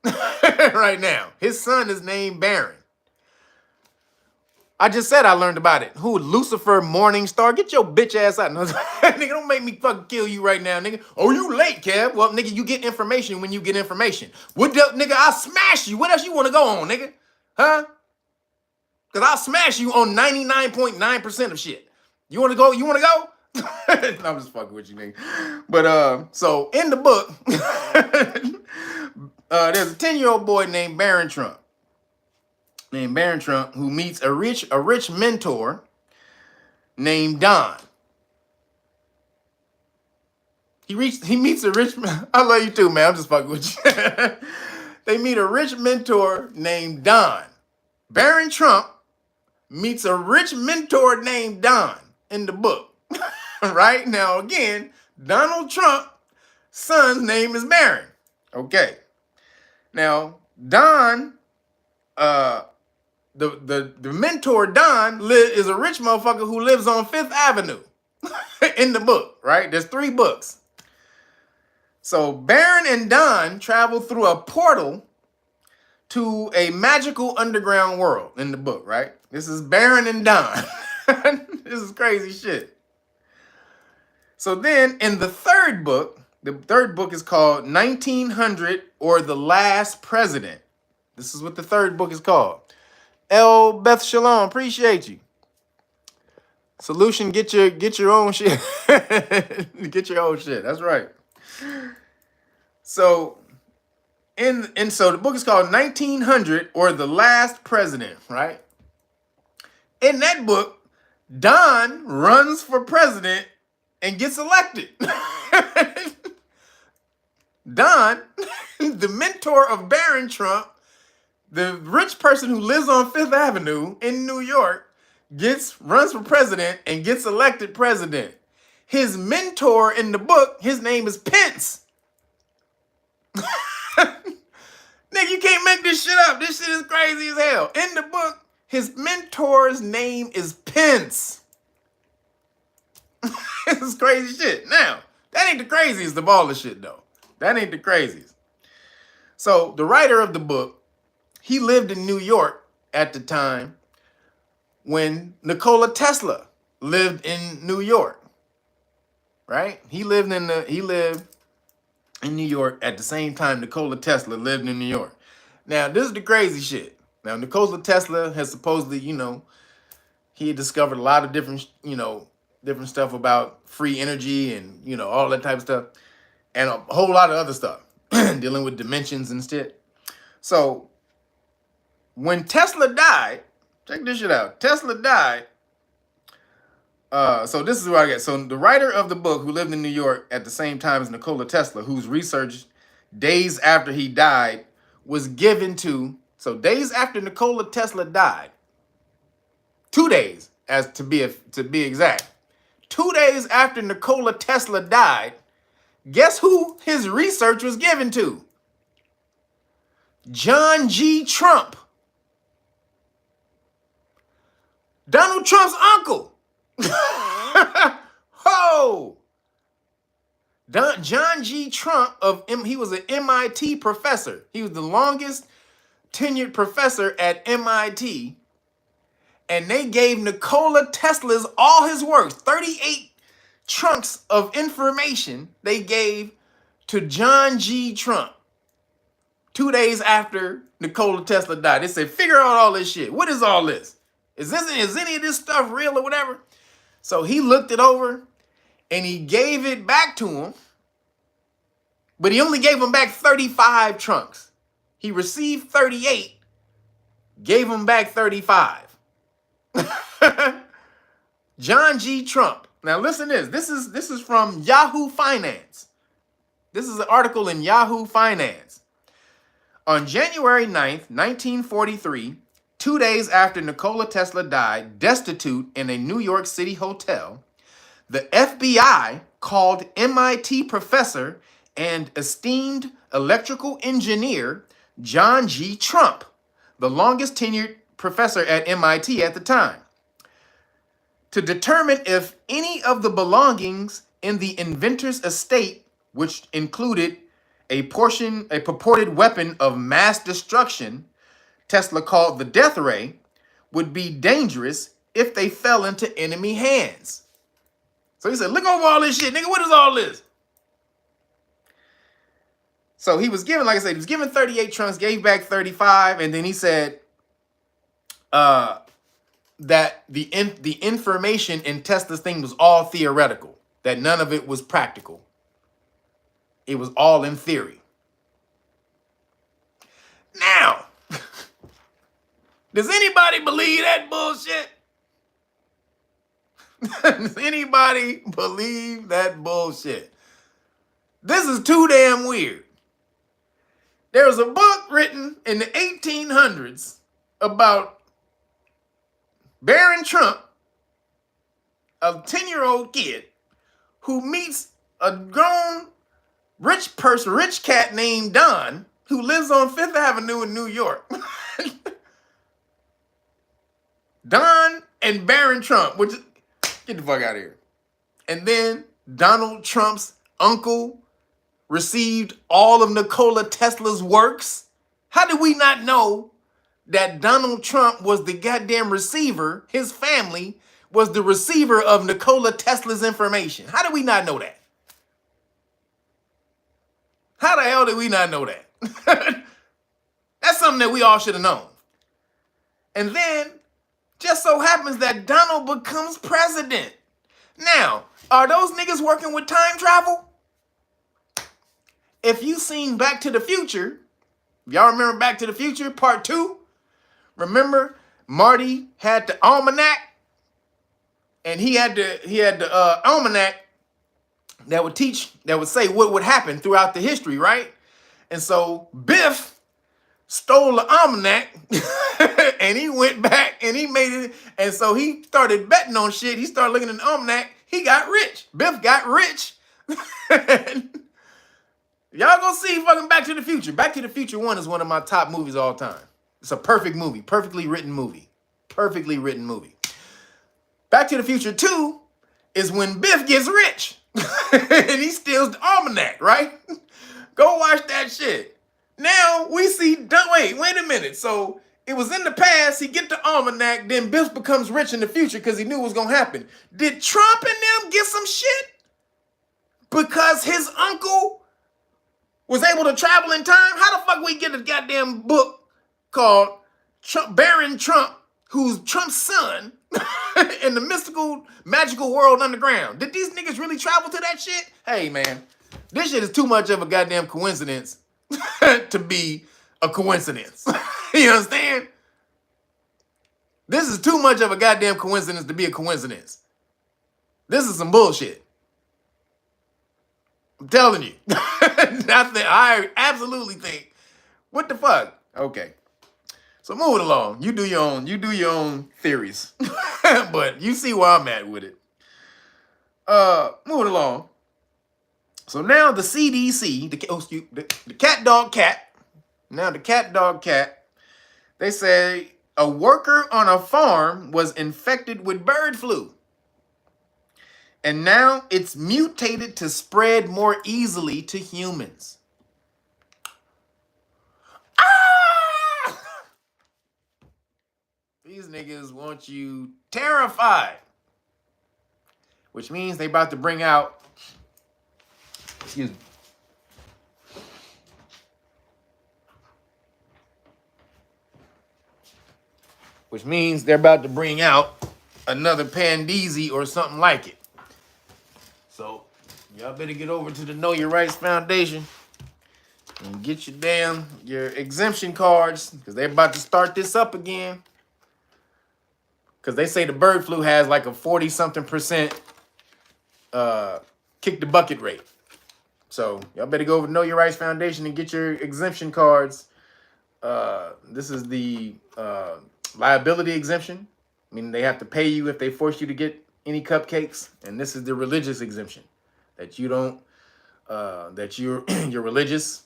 Right now. His son is named Barron. I just said I learned about it. Who? Lucifer Morningstar? Get your bitch ass out. Nigga, don't make me fucking kill you right now, nigga. Oh, you late, Kev. Well, nigga, you get information when you get information. What the, nigga, I'll smash you. What else you want to go on, nigga? Huh? Because I'll smash you on 99.9% of shit. You want to go? No, I'm just fucking with you, nigga. But, so, in the book, there's a 10-year-old boy named Baron Trump. Who meets a rich mentor named Don. He meets a rich, I love you too, man. I'm just fucking with you. They meet a rich mentor named Don. Baron Trump meets a rich mentor named Don in the book. Right? Now, again, Donald Trump's son's name is Baron. Okay. Now, Don, the mentor Don is a rich motherfucker who lives on 5th Avenue in the book, right? There's 3 books. So Baron and Don travel through a portal to a magical underground world in the book, right? This is Baron and Don. This is crazy shit. So then in the third book is called 1900 or the Last President. This is what the third book is called. El Beth Shalom, appreciate you. Solution, get your own shit. Get your own shit. That's right. So, so the book is called 1900 or the Last President, right? In that book, Don runs for president and gets elected. Don, the mentor of Barron Trump, the rich person who lives on Fifth Avenue in New York, runs for president and gets elected president. His mentor in the book, his name is Pence. Nigga, you can't make this shit up. This shit is crazy as hell. In the book, his mentor's name is Pence. This is crazy shit. Now, that ain't the craziest of all the shit, though. That ain't the craziest. So, the writer of the book, he lived in New York at the time when Nikola Tesla lived in New York. Right? He lived in New York at the same time Nikola Tesla lived in New York. Now, this is the crazy shit. Now, Nikola Tesla has supposedly, he had discovered a lot of different stuff about free energy and, all that type of stuff. And a whole lot of other stuff dealing with dimensions and shit. So, when Tesla died, check this shit out. Tesla died. So this is what I get. So the writer of the book who lived in New York at the same time as Nikola Tesla, whose research days after he died was given to, so days after Nikola Tesla died, 2 days as to be exact, 2 days after Nikola Tesla died, guess who his research was given to? John G. Trump. Donald Trump's uncle. Ho! John G. Trump he was an MIT professor. He was the longest tenured professor at MIT. And they gave Nikola Tesla's all his works, 38 chunks of information they gave to John G. Trump 2 days after Nikola Tesla died. They said, figure out all this shit. What is all this? Is any of this stuff real or whatever? So he looked it over and he gave it back to him, but he only gave him back 35 trunks. He received 38, gave him back 35. John G. Trump. Now listen to this. This is from Yahoo Finance. This is an article in Yahoo Finance. On January 9th, 1943, 2 days after Nikola Tesla died, destitute in a New York City hotel, the FBI called MIT professor and esteemed electrical engineer John G. Trump, the longest tenured professor at MIT at the time, to determine if any of the belongings in the inventor's estate, which included a purported weapon of mass destruction Tesla called the death ray, would be dangerous if they fell into enemy hands. So he said, look over all this shit, nigga, what is all this? So he was given, like I said, he was given 38 trunks, gave back 35, and then he said that the information in Tesla's thing was all theoretical, that none of it was practical. It was all in theory. Now, does anybody believe that bullshit? Does anybody believe that bullshit? This is too damn weird. There was a book written in the 1800s about Barron Trump, a 10-year-old kid who meets a grown rich cat named Don, who lives on Fifth Avenue in New York. Don and Barron Trump, get the fuck out of here. And then Donald Trump's uncle received all of Nikola Tesla's works. How did we not know that Donald Trump was the goddamn receiver? His family was the receiver of Nikola Tesla's information. How did we not know that? How the hell did we not know that? That's something that we all should have known. And then just so happens that Donald becomes president. Now, are those niggas working with time travel? If you seen Back to the Future, y'all remember Back to the Future Part 2? Remember Marty had the almanac, and he had the almanac that would say what would happen throughout the history, right? And so Biff stole the almanac and he went back and he made it. And so he started betting on shit. He started looking at the almanac. He got rich. Biff got rich. Y'all go see fucking Back to the Future. Back to the Future 1 is one of my top movies of all time. It's a perfect movie. Perfectly written movie. Perfectly written movie. Back to the Future 2 is when Biff gets rich. And he steals the almanac, right? Go watch that shit. Now we see, wait a minute. So it was in the past, he get the almanac, then Biff becomes rich in the future because he knew what was going to happen. Did Trump and them get some shit? Because his uncle was able to travel in time? How the fuck we get a goddamn book called Baron Trump, who's Trump's son, in the mystical, magical world underground? Did these niggas really travel to that shit? Hey, man, this shit is too much of a goddamn coincidence to be a coincidence. You understand? This is too much of a goddamn coincidence to be a coincidence. This is some bullshit. I'm telling you. I absolutely think, what the fuck? Okay. So moving along. You do your own theories. But you see where I'm at with it. Moving along. So now the CDC, the cat dog cat, now the cat dog cat, they say a worker on a farm was infected with bird flu. And now it's mutated to spread more easily to humans. Ah! These niggas want you terrified. Which means they about to bring out, excuse me. Which means they're about to bring out another Pandeezy or something like it. So, y'all better get over to the Know Your Rights Foundation and get your exemption cards, because they're about to start this up again. Because they say the bird flu has like a 40-something% kick the bucket rate. So, y'all better go over to Know Your Rights Foundation and get your exemption cards. This is the liability exemption. I mean, they have to pay you if they force you to get any cupcakes. And this is the religious exemption, that you don't, that you're religious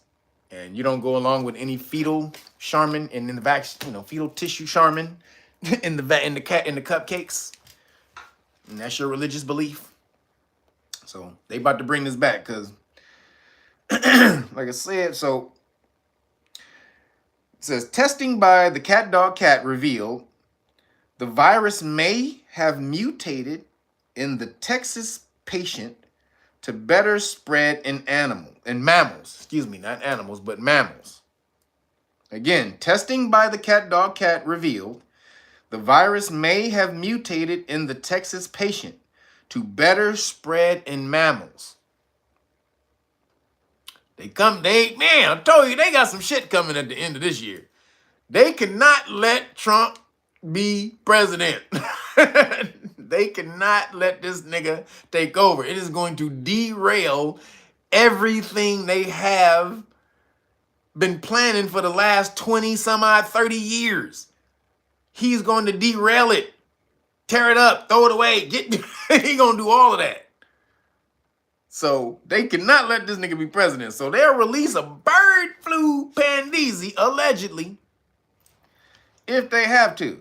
and you don't go along with any fetal Charmin and in the vaccine, fetal tissue Charmin in the cupcakes. And that's your religious belief. So they about to bring this back because, like I said, so it says testing by the cat dog cat revealed the virus may have mutated in the Texas patient to better spread in mammals. Excuse me, not animals, but mammals. Again, testing by the cat dog cat revealed the virus may have mutated in the Texas patient to better spread in mammals. I told you they got some shit coming at the end of this year. They cannot let Trump be president. They cannot let this nigga take over. It is going to derail everything they have been planning for the last 20 some odd 30 years. He's going to derail it, tear it up, throw it away. He gonna do all of that. So they cannot let this nigga be president. So they'll release a bird flu Pandeezy, allegedly, if they have to.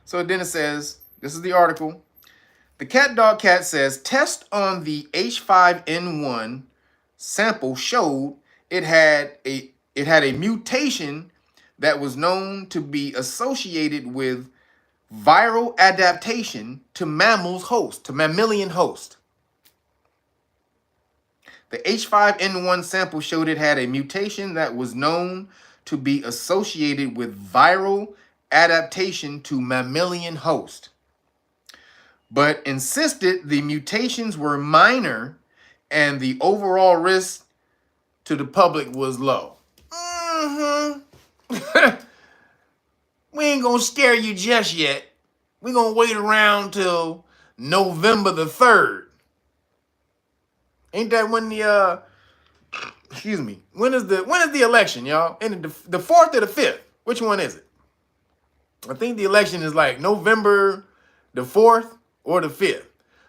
So then it says, this is the article. The cat dog cat says test on the H5N1 sample showed it had a mutation that was known to be associated with viral adaptation to mammalian host. The H5N1 sample showed it had a mutation that was known to be associated with viral adaptation to mammalian host, but insisted the mutations were minor and the overall risk to the public was low. we ain't gonna scare you just yet. We're gonna wait around till November the 3rd. Ain't that when the excuse me, when is the election, y'all? And the 4th or the 5th? Which one is it? I think the election is like November the 4th or the 5th.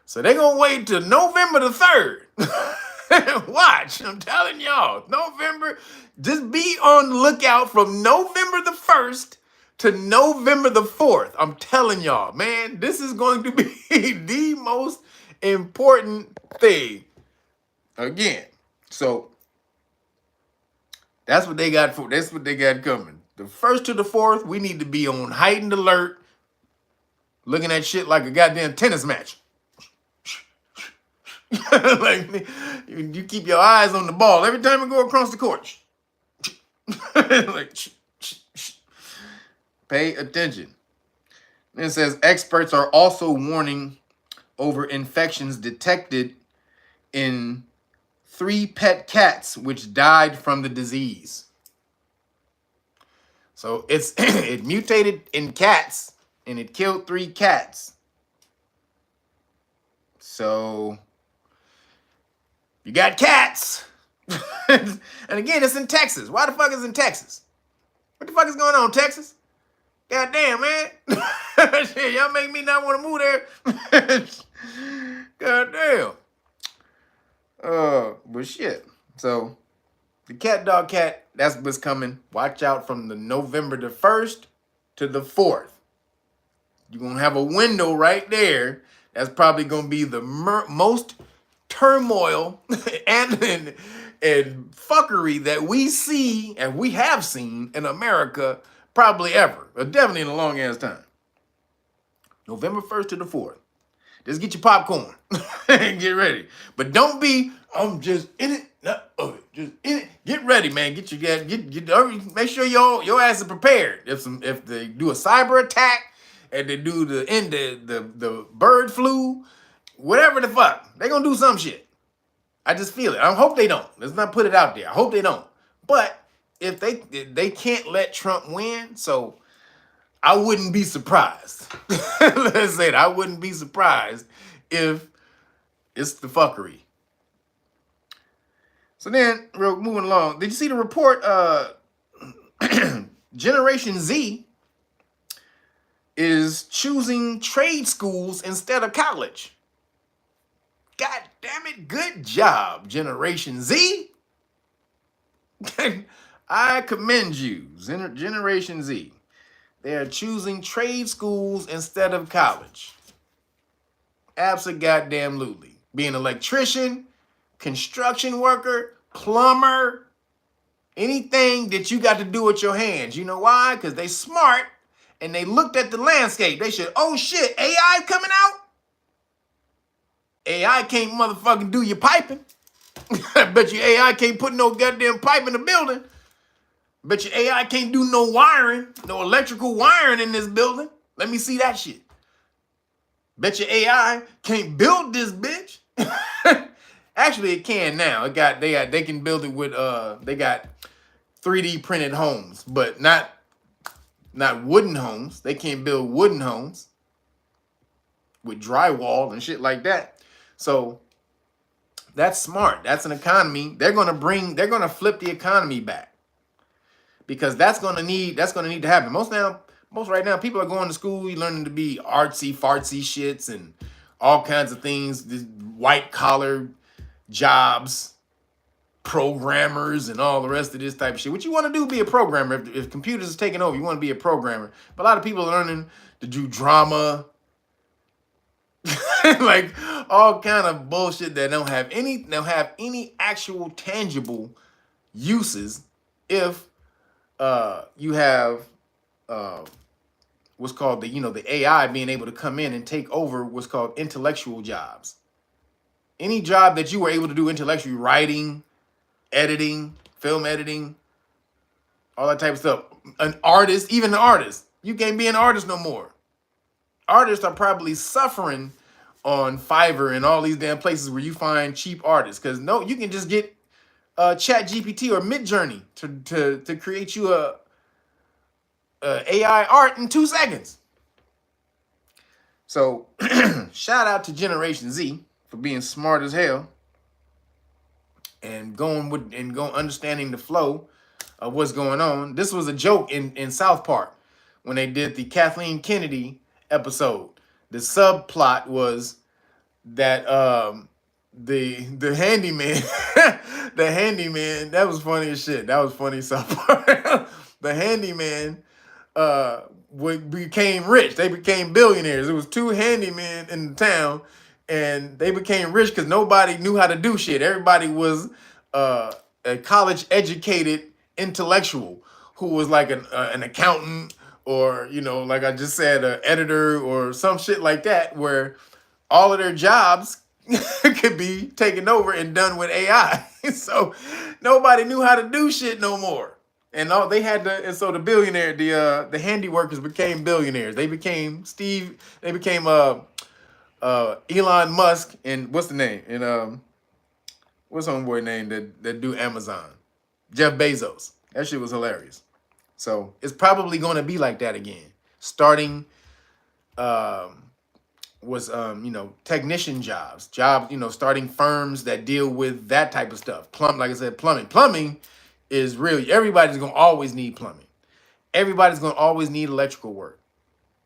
So they're gonna wait till November the 3rd. Watch, I'm telling y'all, November, just be on the lookout from November the 1st to November the 4th. I'm telling y'all, man, this is going to be the most important thing. Again, so that's what they got for. That's what they got coming. The 1st to the 4th, we need to be on heightened alert, looking at shit like a goddamn tennis match. Like you keep your eyes on the ball every time you go across the court. Like, pay attention. It says experts are also warning over infections detected in 3 pet cats which died from the disease. So it mutated in cats and it killed 3 cats. So you got cats. And again, it's in Texas. Why the fuck is it in Texas? What the fuck is going on, Texas? God damn, man. Shit, y'all make me not want to move there. God damn. But shit. So the cat, dog, cat, that's what's coming. Watch out from the November the 1st to the 4th. You're going to have a window right there. That's probably going to be the most turmoil and fuckery that we see and we have seen in America probably ever. Or definitely in a long ass time. November 1st to the 4th. Just get your popcorn and get ready. But don't be, I'm just in it. Just in it. Get ready, man. Make sure your ass is prepared. If they do a cyber attack and they do the bird flu, whatever the fuck, they gonna do some shit. I just feel it. I hope they don't. Let's not put it out there. I hope they don't. But if they can't let Trump win, so I wouldn't be surprised. Let's say that. I wouldn't be surprised if it's the fuckery. So then, moving along, did you see the report? Generation Z is choosing trade schools instead of college. God damn it, good job, Generation Z. I commend you, Generation Z. They are choosing trade schools instead of college. Abso-goddamn-lutely. Being an electrician, construction worker, plumber, anything that you got to do with your hands. You know why? Because they smart and they looked at the landscape. They said, oh shit, AI coming out? AI can't motherfucking do your piping. I bet you AI can't put no goddamn pipe in the building. Bet your AI can't do no wiring, no electrical wiring in this building. Let me see that shit. Bet your AI can't build this bitch. Actually, it can now. They can build it with they got 3D printed homes, but not wooden homes. They can't build wooden homes with drywall and shit like that. So that's smart. That's an economy. They're gonna flip the economy back. Because that's gonna need to happen. Most right now, people are going to school, learning to be artsy, fartsy shits and all kinds of things, this white collar jobs, programmers, and all the rest of this type of shit. What you want to do, be a programmer. If computers is taking over, you want to be a programmer. But a lot of people are learning to do drama, like all kind of bullshit that don't have any actual tangible uses if you have what's called the AI being able to come in and take over what's called intellectual jobs. Any job that you were able to do intellectually, writing, editing, film editing, all that type of stuff. An artist, even an artist, you can't be an artist no more. Artists are probably suffering on Fiverr and all these damn places where you find cheap artists. Because no, you can just get Chat GPT or Midjourney to create you AI art in 2 seconds. So shout out to Generation Z for being smart as hell and going understanding the flow of what's going on. This was a joke in South Park when they did the Kathleen Kennedy episode. The subplot was that the handyman the handyman, that was funny as shit. That was funny South Park. The handyman became rich. They became billionaires. It was 2 handymen in the town, and they became rich because nobody knew how to do shit. Everybody was a college educated intellectual who was like an accountant, or like I just said, an editor or some shit like that, where all of their jobs could be taken over and done with AI. So nobody knew how to do shit no more. And all they had to, and so the billionaire, the handy workers became billionaires. They became Elon Musk, and what's the name? And what's homeboy name that do Amazon? Jeff Bezos. That shit was hilarious. So it's probably gonna be like that again. Starting technician jobs, starting firms that deal with that type of stuff. Like I said, plumbing. Plumbing is really, everybody's gonna always need plumbing. Everybody's gonna always need electrical work.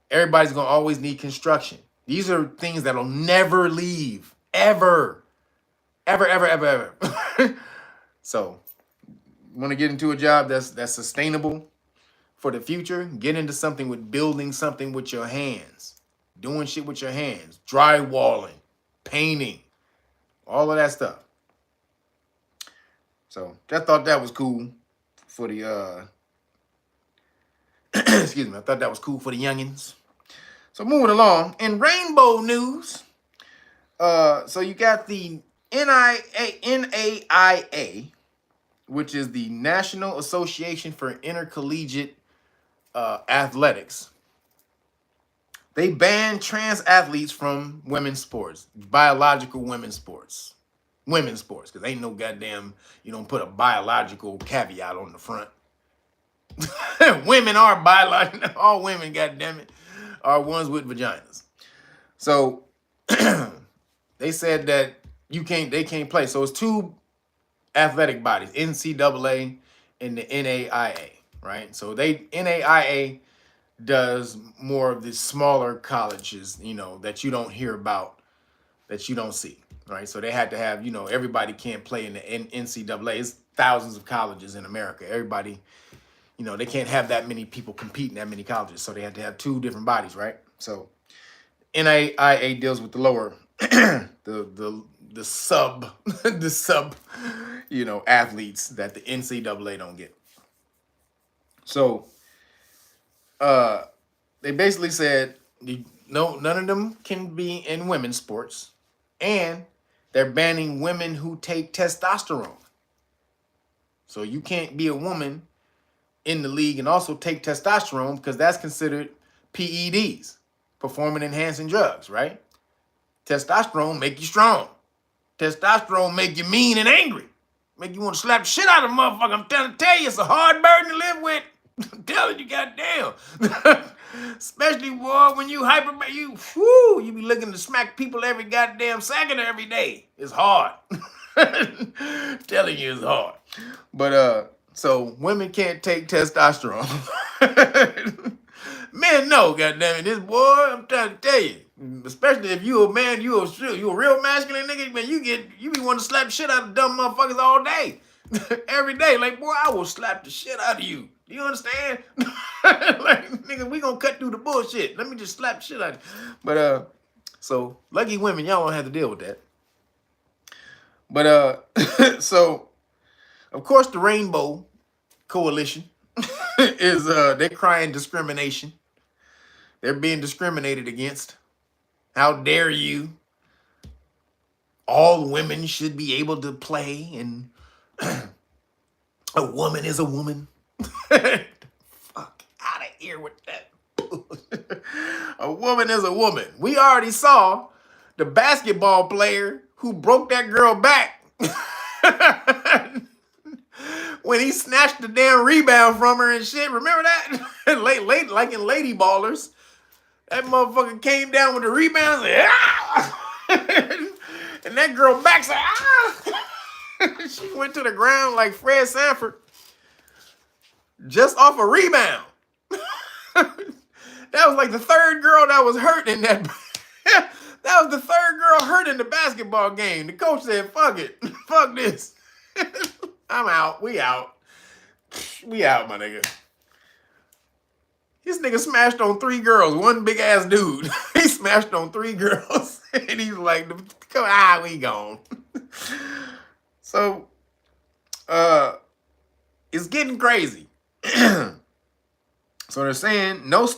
Everybody's gonna always need construction. These are things that'll never leave, ever, ever, ever, ever, ever. So, you want to get into a job that's sustainable for the future? Get into something with building something with your hands, doing shit with your hands, drywalling, painting, all of that stuff. So, I thought that was cool for the excuse me. I thought that was cool for the youngins. So moving along, in rainbow news, so you got the NAIA, which is the National Association for Intercollegiate Athletics. They banned trans athletes from women's sports, biological women's sports, because ain't no goddamn, you don't put a biological caveat on the front. Women are biological. All women, goddammit, are ones with vaginas. So they said that they can't play. So it's 2 athletic bodies, NCAA and the NAIA, right? So NAIA does more of the smaller colleges, that you don't hear about, that you don't see, right? So they had to have, everybody can't play in the NCAA. It's thousands of colleges in America. Everybody, they can't have that many people compete in that many colleges. So they had to have 2 different bodies, right? So NAIA deals with the lower, the sub, athletes that the NCAA don't get. So they basically said, none of them can be in women's sports, and they're banning women who take testosterone. So you can't be a woman in the league and also take testosterone, because that's considered PEDs, performance enhancing drugs, right? Testosterone make you strong. Testosterone make you mean and angry. Make you want to slap the shit out of a motherfucker. I'm trying to tell you, it's a hard burden to live with. I'm telling you, goddamn. Especially, boy, when you you be looking to smack people every goddamn second of every day. It's hard. Telling you, it's hard. But so women can't take testosterone. Men know, goddamn it. This boy, I'm trying to tell you. Especially if you a man, you a real masculine nigga, man, you be wanting to slap the shit out of dumb motherfuckers all day. Every day. Like, boy, I will slap the shit out of you. Do you understand? Like, nigga, we gonna cut through the bullshit. Let me just slap the shit out of you. But so lucky women, y'all don't have to deal with that. But so of course the Rainbow Coalition is they're crying discrimination. They're being discriminated against. How dare you? All women should be able to play, and a woman is a woman. Fuck out of here with that. A woman is a woman. We already saw the basketball player who broke that girl back when he snatched the damn rebound from her and shit. Remember that? late, like in Lady Ballers. That motherfucker came down with the rebound and, and that girl backside. She went to the ground like Fred Sanford just off a rebound. That was like the third girl that was hurt in that. That was the third girl hurt in the basketball game. The coach said, fuck it. Fuck this. I'm out. We out. We out, my nigga. This nigga smashed on 3 girls. One big ass dude. He smashed on 3 girls. And he's like, we gone. So, it's getting crazy. So they're saying there's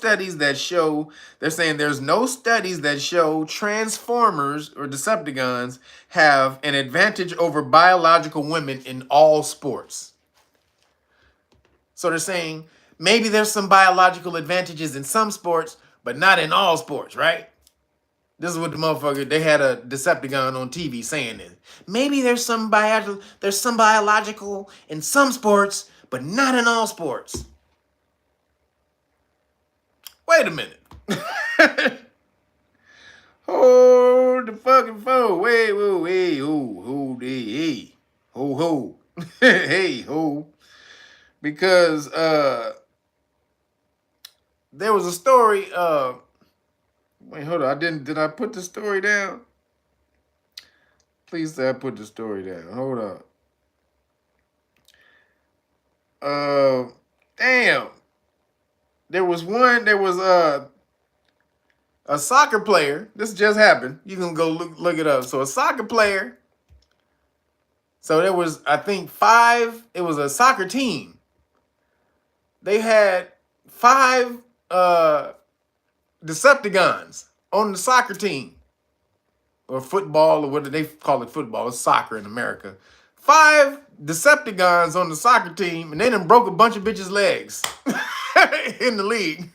no studies that show Transformers or Decepticons have an advantage over biological women in all sports. So they're saying maybe there's some biological advantages in some sports, but not in all sports, right? This is what the motherfucker, they had a Decepticon on TV saying this. Maybe there's some biological in some sports, but not in all sports. Wait a minute. Hold the fucking phone. Wait, hold, hey, ho. Hey, ho. Because there was a story, wait, hold on. Did I put the story down? Please say I put the story down. Hold up. Damn. There was a soccer player. This just happened. You can go look it up. So a soccer player. So there was, I think, 5. It was a soccer team. They had 5 Decepticons on the soccer team. Or football, or what do they call it? Football. It's soccer in America. 5 Decepticons on the soccer team, and they done broke a bunch of bitches' legs in the league.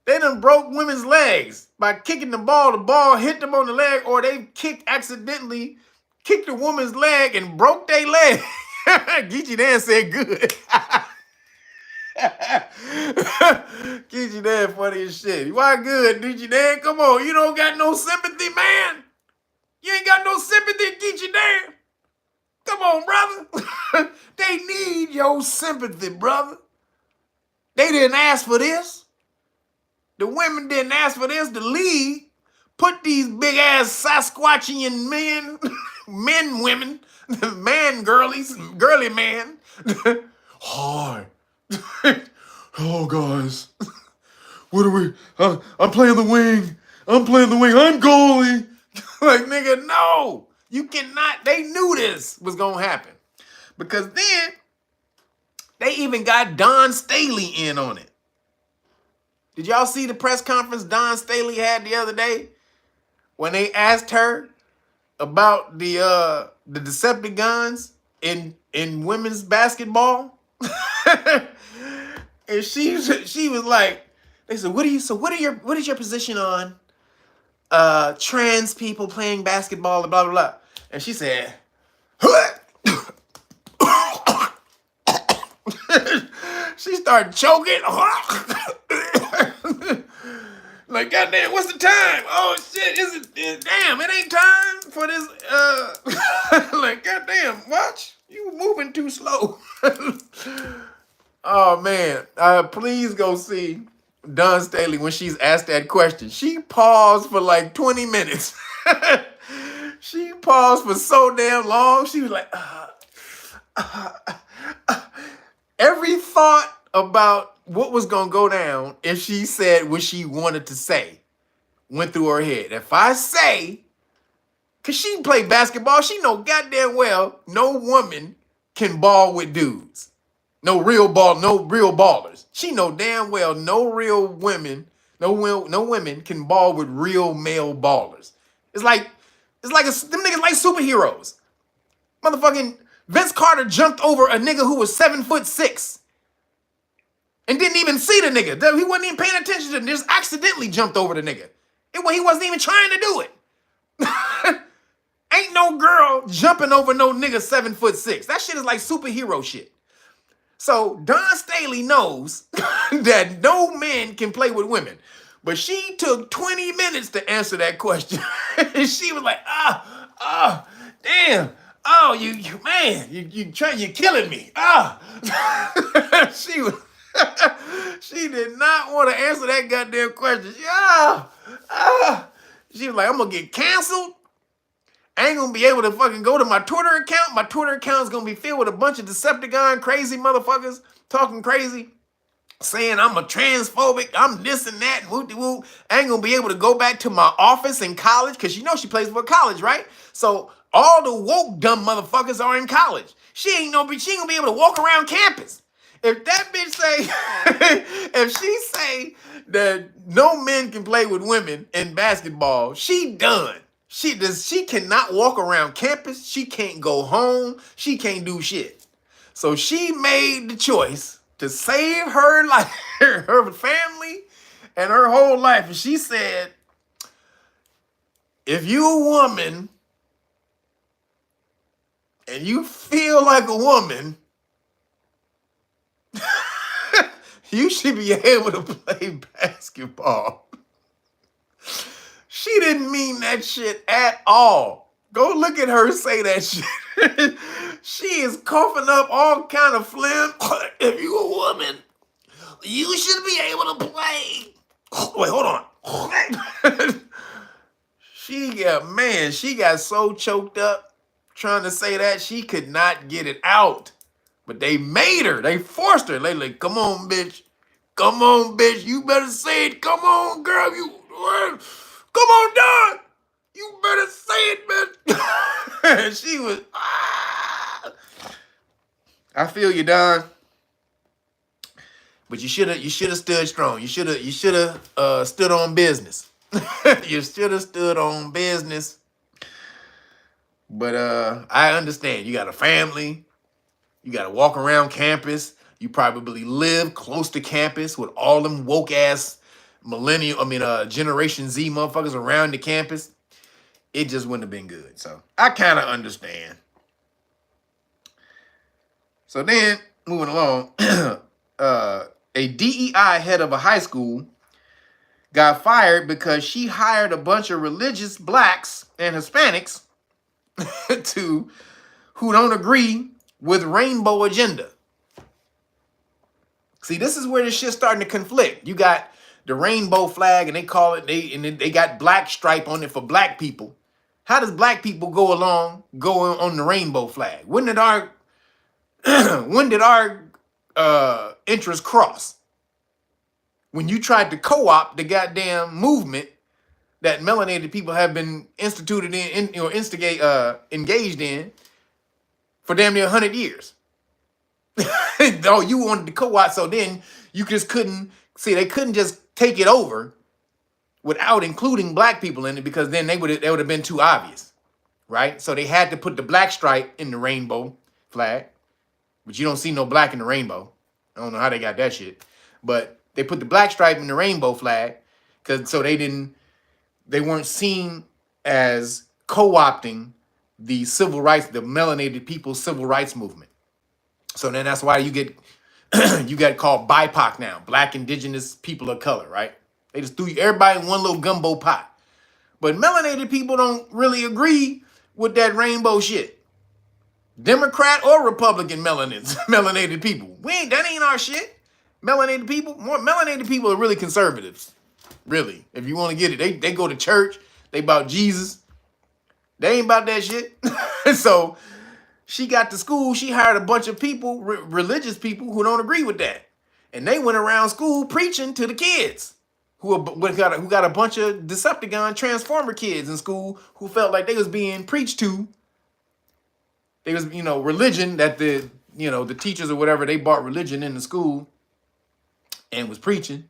They done broke women's legs by kicking the ball. The ball hit them on the leg, or they accidentally kicked a woman's leg and broke their leg. Geechee Dan said good. Geechee Dan funny as shit. Why good, Geechee Dan? Come on, you don't got no sympathy, man. You ain't got no sympathy, Geechee Dan. Come on, brother. They need your sympathy, brother. They didn't ask for this. The women didn't ask for this. The league put these big ass Sasquatchian women, man girlies, girly man. Hi. Hello, guys. What are we? I'm playing the wing. I'm goalie. Like, nigga, no. You cannot. They knew this was going to happen. Because then they even got Don Staley in on it. Did y'all see the press conference Don Staley had the other day when they asked her about the Decepticons in women's basketball? And she was like, they said, what is your position on trans people playing basketball and blah blah blah? And she said, she started choking. Like, goddamn, what's the time? Oh shit, damn, it ain't time for this. Like, goddamn, watch, you moving too slow. Oh man, please go see Don Staley when she's asked that question. She paused for like 20 minutes. She paused for so damn long. She was like, every thought about what was going to go down if she said what she wanted to say went through her head. If I say, because she played basketball, she know goddamn well no woman can ball with dudes. No real ballers. She know damn well no real women, no women can ball with real male ballers. It's like them niggas like superheroes. Motherfucking Vince Carter jumped over a nigga who was 7'6" and didn't even see the nigga. He wasn't even paying attention to him. Just accidentally jumped over the nigga. He wasn't even trying to do it. Ain't no girl jumping over no nigga 7'6". That shit is like superhero shit. So Don Staley knows that no men can play with women. But she took 20 minutes to answer that question. And she was like, damn. Oh, you're killing me. She was she did not want to answer that goddamn question. She was like, I'm gonna get canceled. I ain't gonna be able to fucking go to my Twitter account. My Twitter account is gonna be filled with a bunch of Decepticon crazy motherfuckers talking crazy, saying I'm a transphobic, I'm this and that, and whoop-de-whoop. I ain't gonna be able to go back to my office in college, because you know she plays for college, right? So all the woke dumb motherfuckers are in college. She ain't gonna be able to walk around campus. If that bitch say, if she say that no men can play with women in basketball, she done. She cannot walk around campus. She can't go home. She can't do shit. So she made the choice to save her life, her family, and her whole life. And she said, if you a woman and you feel like a woman, you should be able to play basketball. She didn't mean that shit at all. Go look at her say that shit. She is coughing up all kind of phlegm. If you a woman, you should be able to play. Wait, hold on. She got so choked up trying to say that she could not get it out. But they made her. They forced her. They like, come on, bitch. Come on, bitch. You better say it. Come on, girl. Come on, Don. You better say it, bitch. And she was, I feel you, Don. But you should have stood strong. You should have stood on business. You should have stood on business. But I understand. You got a family. You got to walk around campus. You probably live close to campus with all them woke ass Generation Z motherfuckers around the campus. It just wouldn't have been good. So I kind of understand. So then, moving along, a DEI head of a high school got fired because she hired a bunch of religious blacks and Hispanics who don't agree with rainbow agenda. See, this is where this shit's starting to conflict. You got the rainbow flag, and they call it, they got black stripe on it for black people. How does black people go on the rainbow flag? When did our interests cross? When you tried to co-opt the goddamn movement that melanated people have been engaged in for damn near 100 years. Oh, you wanted to co-opt, so then you just couldn't see. They couldn't just take it over without including black people in it, because then they would have been too obvious, right? So they had to put the black stripe in the rainbow flag, but you don't see no black in the rainbow. I don't know how they got that shit, but they put the black stripe in the rainbow flag so they weren't seen as co-opting the civil rights, the melanated people's civil rights movement. So then that's why you get called BIPOC now, Black Indigenous People of Color, right? They just threw everybody in one little gumbo pot. But melanated people don't really agree with that rainbow shit. Democrat or Republican melanated people. That ain't our shit. Melanated people are really conservatives. Really. If you want to get it. They go to church. They about Jesus. They ain't about that shit. So she got to school, she hired a bunch of people, religious people, who don't agree with that. And they went around school preaching to the kids who got a bunch of Decepticon Transformer kids in school who felt like they was being preached to. They was, religion that the teachers or whatever, they brought religion into school and was preaching.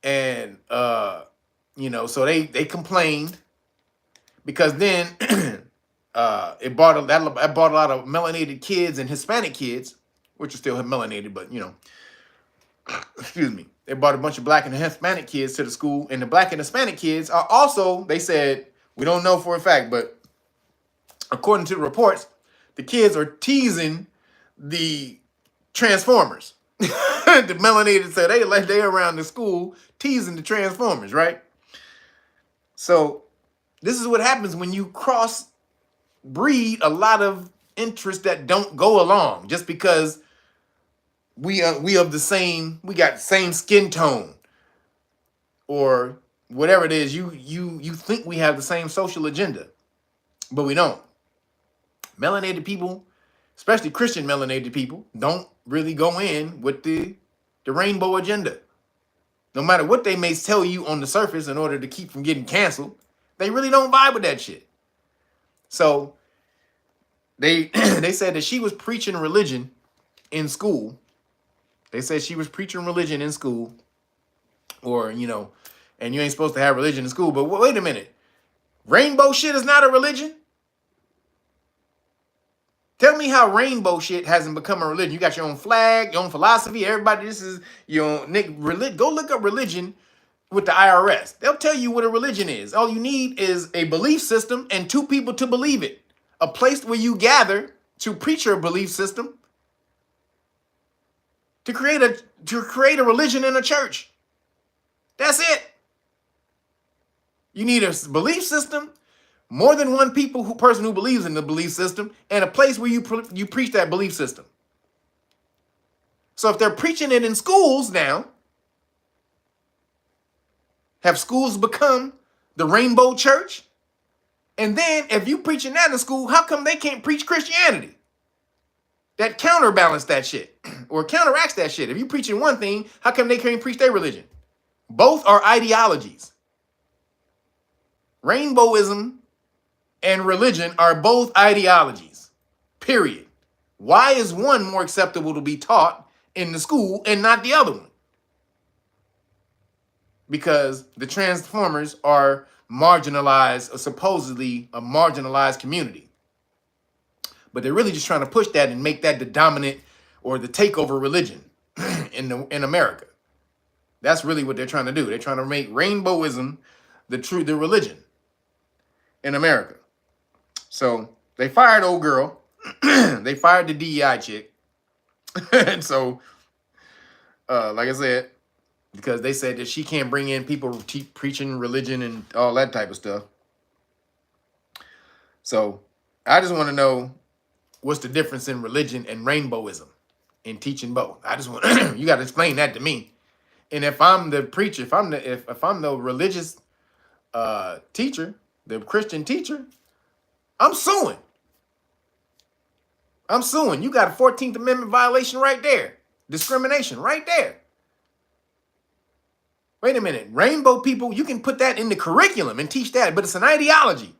And, so they complained because then it brought a lot of melanated kids and Hispanic kids, which are still melanated, but excuse me. They brought a bunch of black and Hispanic kids to the school, and the black and Hispanic kids are also, they said, we don't know for a fact, but according to the reports, the kids are teasing the Transformers. The melanated said they around the school teasing the Transformers, right? So this is what happens when you cross breed a lot of interests that don't go along just because we got the same skin tone or whatever it is. You think we have the same social agenda, but we don't. Melanated people, especially Christian melanated people, don't really go in with the rainbow agenda. No matter what they may tell you on the surface in order to keep from getting canceled, they really don't vibe with that shit. So they they said that she was preaching religion in school. They said she was preaching religion in school, or and you ain't supposed to have religion in school. But wait a minute, rainbow shit is not a religion. Tell me how rainbow shit hasn't become a religion. You got your own flag, your own philosophy. Everybody, this is your own. Nick, go look up religion with the IRS. They'll tell you what a religion is. All you need is a belief system and two people to believe it. A place where you gather to preach your belief system. To create a religion in a church. That's it. You need a belief system, more than one person who believes in the belief system, and a place where you preach that belief system. So if they're preaching it in schools now, have schools become the rainbow church? And then if you preaching that in school, how come they can't preach Christianity? That counterbalance that shit or counteracts that shit. If you preaching one thing, how come they can't preach their religion? Both are ideologies. Rainbowism and religion are both ideologies, period. Why is one more acceptable to be taught in the school and not the other one? Because the Transformers are marginalized, or supposedly a marginalized community. But they're really just trying to push that and make that the dominant or the takeover religion in America. That's really what they're trying to do. They're trying to make rainbowism the religion in America. So they fired old girl. They fired the DEI chick. And so, like I said, because they said that she can't bring in people preaching religion and all that type of stuff. So I just want to know what's the difference in religion and rainbowism in teaching both. I just want you got to explain that to me. And if I'm the preacher, if I'm the religious teacher, the Christian teacher, I'm suing. You got a 14th Amendment violation right there. Discrimination right there. Wait a minute. Rainbow people, you can put that in the curriculum and teach that, but it's an ideology.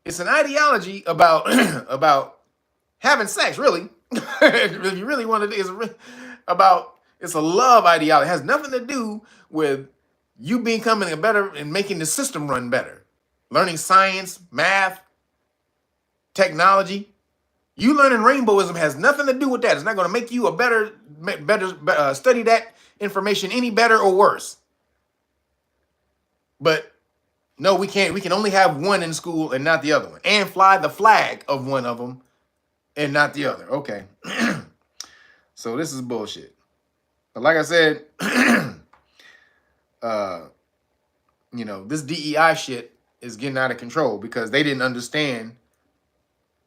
It's an ideology about about having sex, really. If you really want to, it's a love ideology. It has nothing to do with you becoming better and making the system run better. Learning science, math, technology. You learning rainbowism has nothing to do with that. It's not going to make you a better study that information any better or worse. But no, we can't. We can only have one in school and not the other one, and fly the flag of one of them and not the other. Okay. So this is bullshit. But like I said, this DEI shit is getting out of control because they didn't understand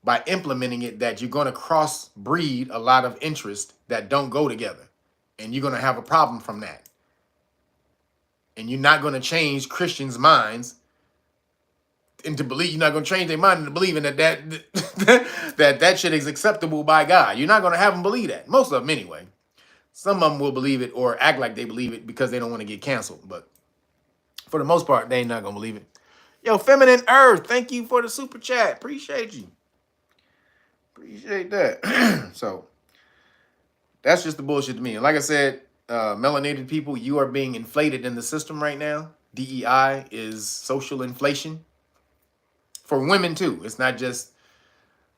by implementing it that you're going to cross-breed a lot of interests that don't go together. And you're going to have a problem from that. And you're not going to change Christians' minds into believe. You're not going to change their mind into believing that shit is acceptable by God. You're not going to have them believe that. Most of them anyway. Some of them will believe it or act like they believe it because they don't want to get canceled. But for the most part, they ain't not going to believe it. Yo, Feminine Earth, thank you for the super chat. Appreciate you. Appreciate that. So that's just the bullshit to me. And like I said, melanated people, you are being inflated in the system right now. DEI is social inflation for women too. It's not just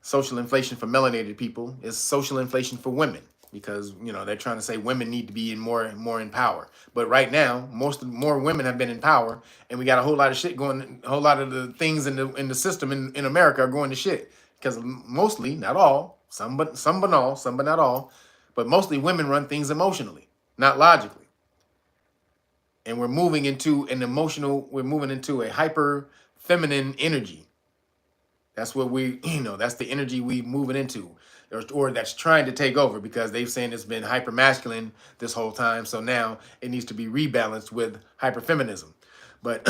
social inflation for melanated people. It's social inflation for women because they're trying to say women need to be more in power. But right now, more women have been in power, and we got a whole lot of shit going. A whole lot of the things in the system in America are going to shit because mostly, not all, Some but not all. But mostly women run things emotionally, not logically. And we're moving into a hyper feminine energy. That's what that's the energy we moving into, or that's trying to take over, because they've saying it's been hyper masculine this whole time. So now it needs to be rebalanced with hyper feminism, but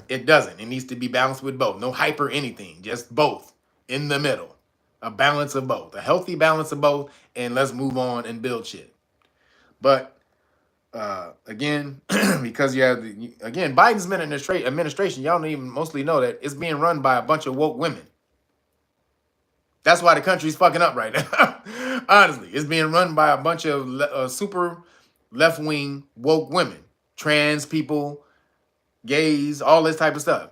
it doesn't. It needs to be balanced with both. No hyper anything, just both in the middle. A balance of both, a healthy balance of both, and let's move on and build shit. But again, because you have Biden's administration, y'all don't even mostly know that it's being run by a bunch of woke women. That's why the country's fucking up right now. Honestly, it's being run by a bunch of super left-wing woke women, trans people, gays, all this type of stuff,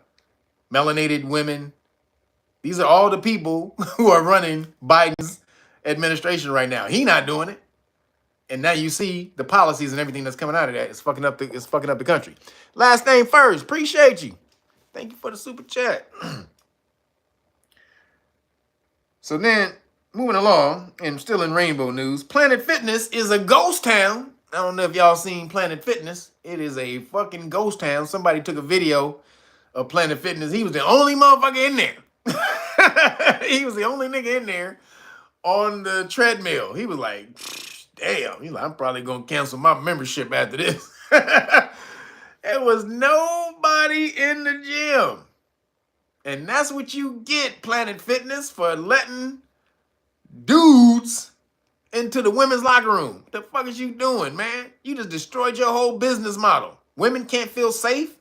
melanated women. These are all the people who are running Biden's administration right now. He not doing it. And now you see the policies and everything that's coming out of that. It's fucking up the country. Last thing first, appreciate you. Thank you for the super chat. So then, moving along, and still in rainbow news, Planet Fitness is a ghost town. I don't know if y'all seen Planet Fitness. It is a fucking ghost town. Somebody took a video of Planet Fitness. He was the only motherfucker in there. He was the only nigga in there on the treadmill. He was like, damn. He's like, I'm probably going to cancel my membership after this. There was nobody in the gym. And that's what you get, Planet Fitness, for letting dudes into the women's locker room. What the fuck is you doing, man? You just destroyed your whole business model. Women can't feel safe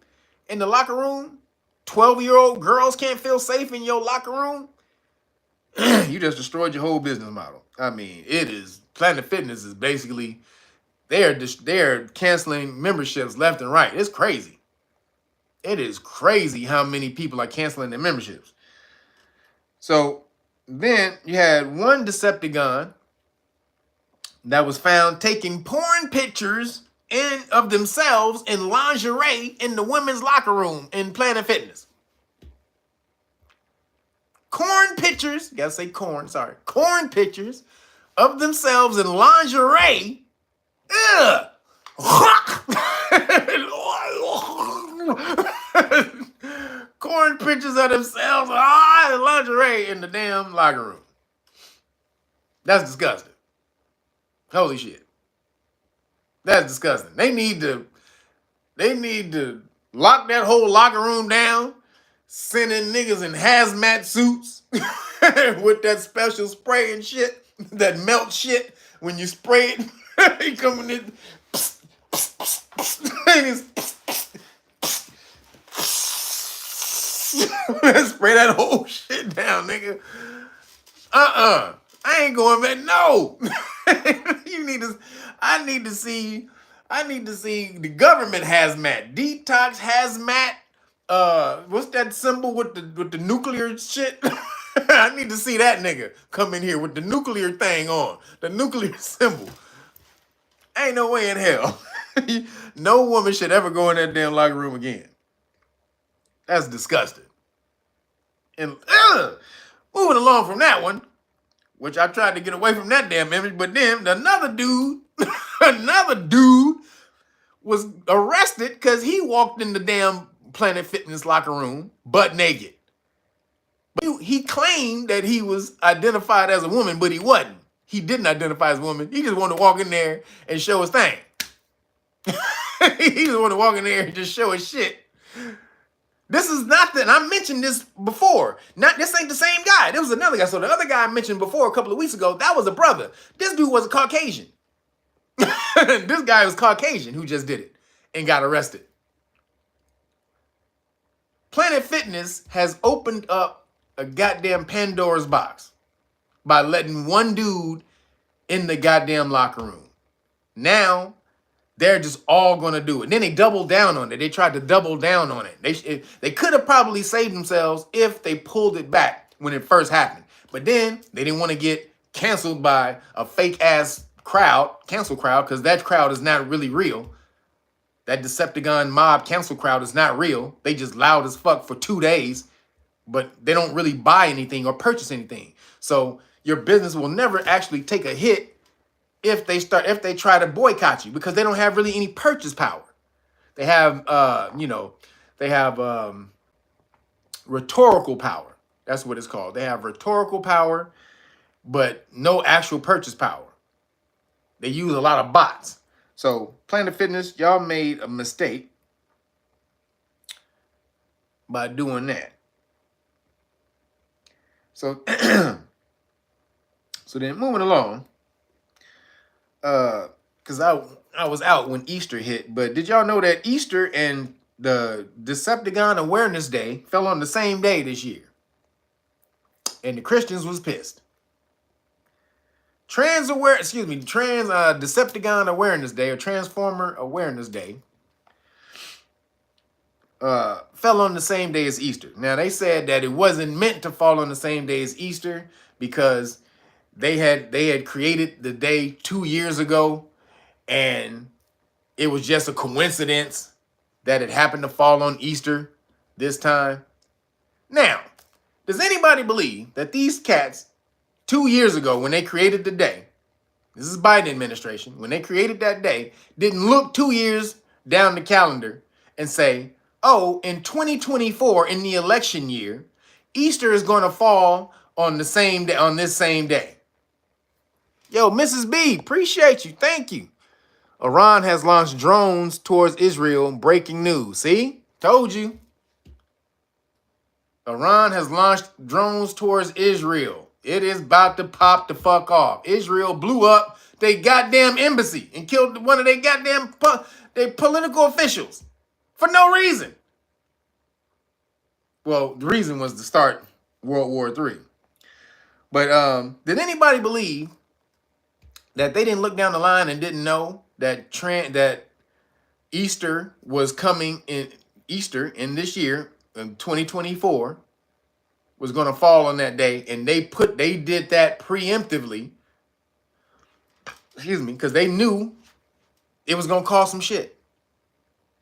in the locker room. 12-year-old girls can't feel safe in your locker room. You just destroyed your whole business model. I mean, Planet Fitness is basically, they're canceling memberships left and right. It's crazy. It is crazy how many people are canceling their memberships. So then you had one Decepticon that was found taking porn pictures of themselves in lingerie in the women's locker room in Planet Fitness. Corn pictures of themselves in lingerie. Ugh. Corn pictures of themselves in lingerie in the damn locker room. That's disgusting. Holy shit. That's disgusting. They need to lock that whole locker room down, send in niggas in hazmat suits with that special spray and shit, that melt shit when you spray it. He coming in, spray that whole shit down, nigga. I ain't going back. No. I need to see the government hazmat. Detox hazmat. What's that symbol with the nuclear shit? I need to see that nigga come in here with the nuclear thing on. The nuclear symbol. Ain't no way in hell. No woman should ever go in that damn locker room again. That's disgusting. And moving along from that one, which I tried to get away from that damn image, but then another dude was arrested because he walked in the damn Planet Fitness locker room butt naked. But he claimed that he was identified as a woman, but he wasn't. He didn't identify as a woman. He just wanted to walk in there and show his thing. He just wanted to walk in there and just show his shit. This is not that, I mentioned this before. This ain't the same guy. There was another guy. So the other guy I mentioned before a couple of weeks ago, that was a brother. This dude was a Caucasian. This guy was Caucasian who just did it and got arrested. Planet Fitness has opened up a goddamn Pandora's box by letting one dude in the goddamn locker room. Now, they're just all going to do it. And then they doubled down on it. They tried to double down on it. They could have probably saved themselves if they pulled it back when it first happened. But then they didn't want to get canceled by a fake-ass cancel crowd, because that crowd is not really real. That Decepticon mob cancel crowd is not real. They just loud as fuck for 2 days, but they don't really buy anything or purchase anything. So your business will never actually take a hit if they try to boycott you, because they don't have really any purchase power. They have they have rhetorical power. That's what it's called. They have rhetorical power, but no actual purchase power. They use a lot of bots. So Planet Fitness, y'all made a mistake by doing that. So so then moving along, because I was out when Easter hit, but did y'all know that Easter and the Decepticon Awareness Day fell on the same day this year? And the Christians was pissed. Decepticon Awareness Day, or Transformer Awareness Day, fell on the same day as Easter. Now, they said that it wasn't meant to fall on the same day as Easter because they had created the day 2 years ago, and it was just a coincidence that it happened to fall on Easter this time. Now, does anybody believe that these cats 2 years ago, when they created the day, this is Biden administration, when they created that day, didn't look 2 years down the calendar and say, oh, in 2024, in the election year, Easter is going to fall on the same day, on this same day? Yo, Mrs. B, appreciate you. Thank you. Iran has launched drones towards Israel. Breaking news. See? Told you. Iran has launched drones towards Israel. It is about to pop the fuck off. Israel blew up their goddamn embassy and killed one of their goddamn their political officials for no reason. Well, the reason was to start World War III. But did anybody believe that they didn't look down the line and didn't know that Easter was coming in? Easter in this year, in 2024, was going to fall on that day, and they did that preemptively. Excuse me, because they knew it was going to cause some shit.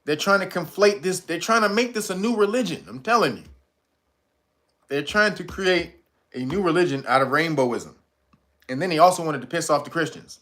They're trying to conflate this. They're trying to make this a new religion. I'm telling you. They're trying to create a new religion out of rainbowism. And then they also wanted to piss off the Christians,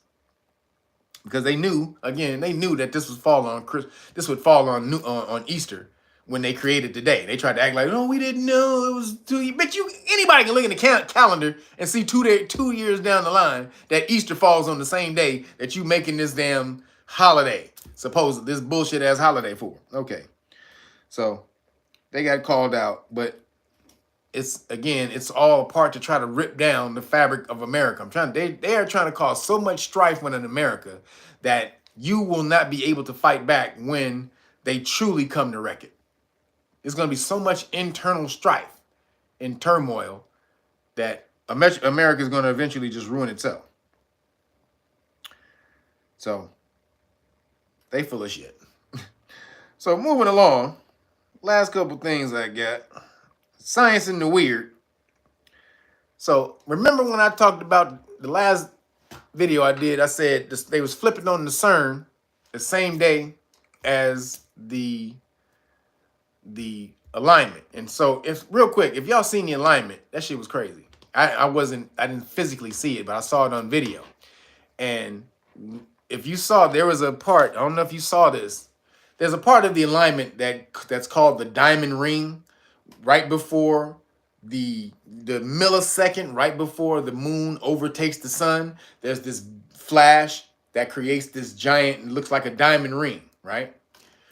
because they knew that this would fall on Easter when they created the day. They tried to act like, oh, we didn't know it was 2 years. But anybody can look in the calendar and see 2 years down the line that Easter falls on the same day that you making this damn holiday, this bullshit ass holiday for. Okay, so they got called out, but it's all a part to try to rip down the fabric of America. They are trying to cause so much strife within America that you will not be able to fight back when they truly come to wreck it. There's going to be so much internal strife and turmoil that America is going to eventually just ruin itself. So they full of shit. So moving along, last couple things I got. Science and the weird. So remember when I talked about the last video I did, I said they was flipping on the CERN the same day as the alignment. And so if y'all seen the alignment, that shit was crazy. I didn't physically see it, but I saw it on video. And if you saw, there was a part, I don't know if you saw this, there's a part of the alignment that's called the diamond ring, right before the millisecond, right before the moon overtakes the sun. There's this flash that creates this giant, looks like a diamond ring, right?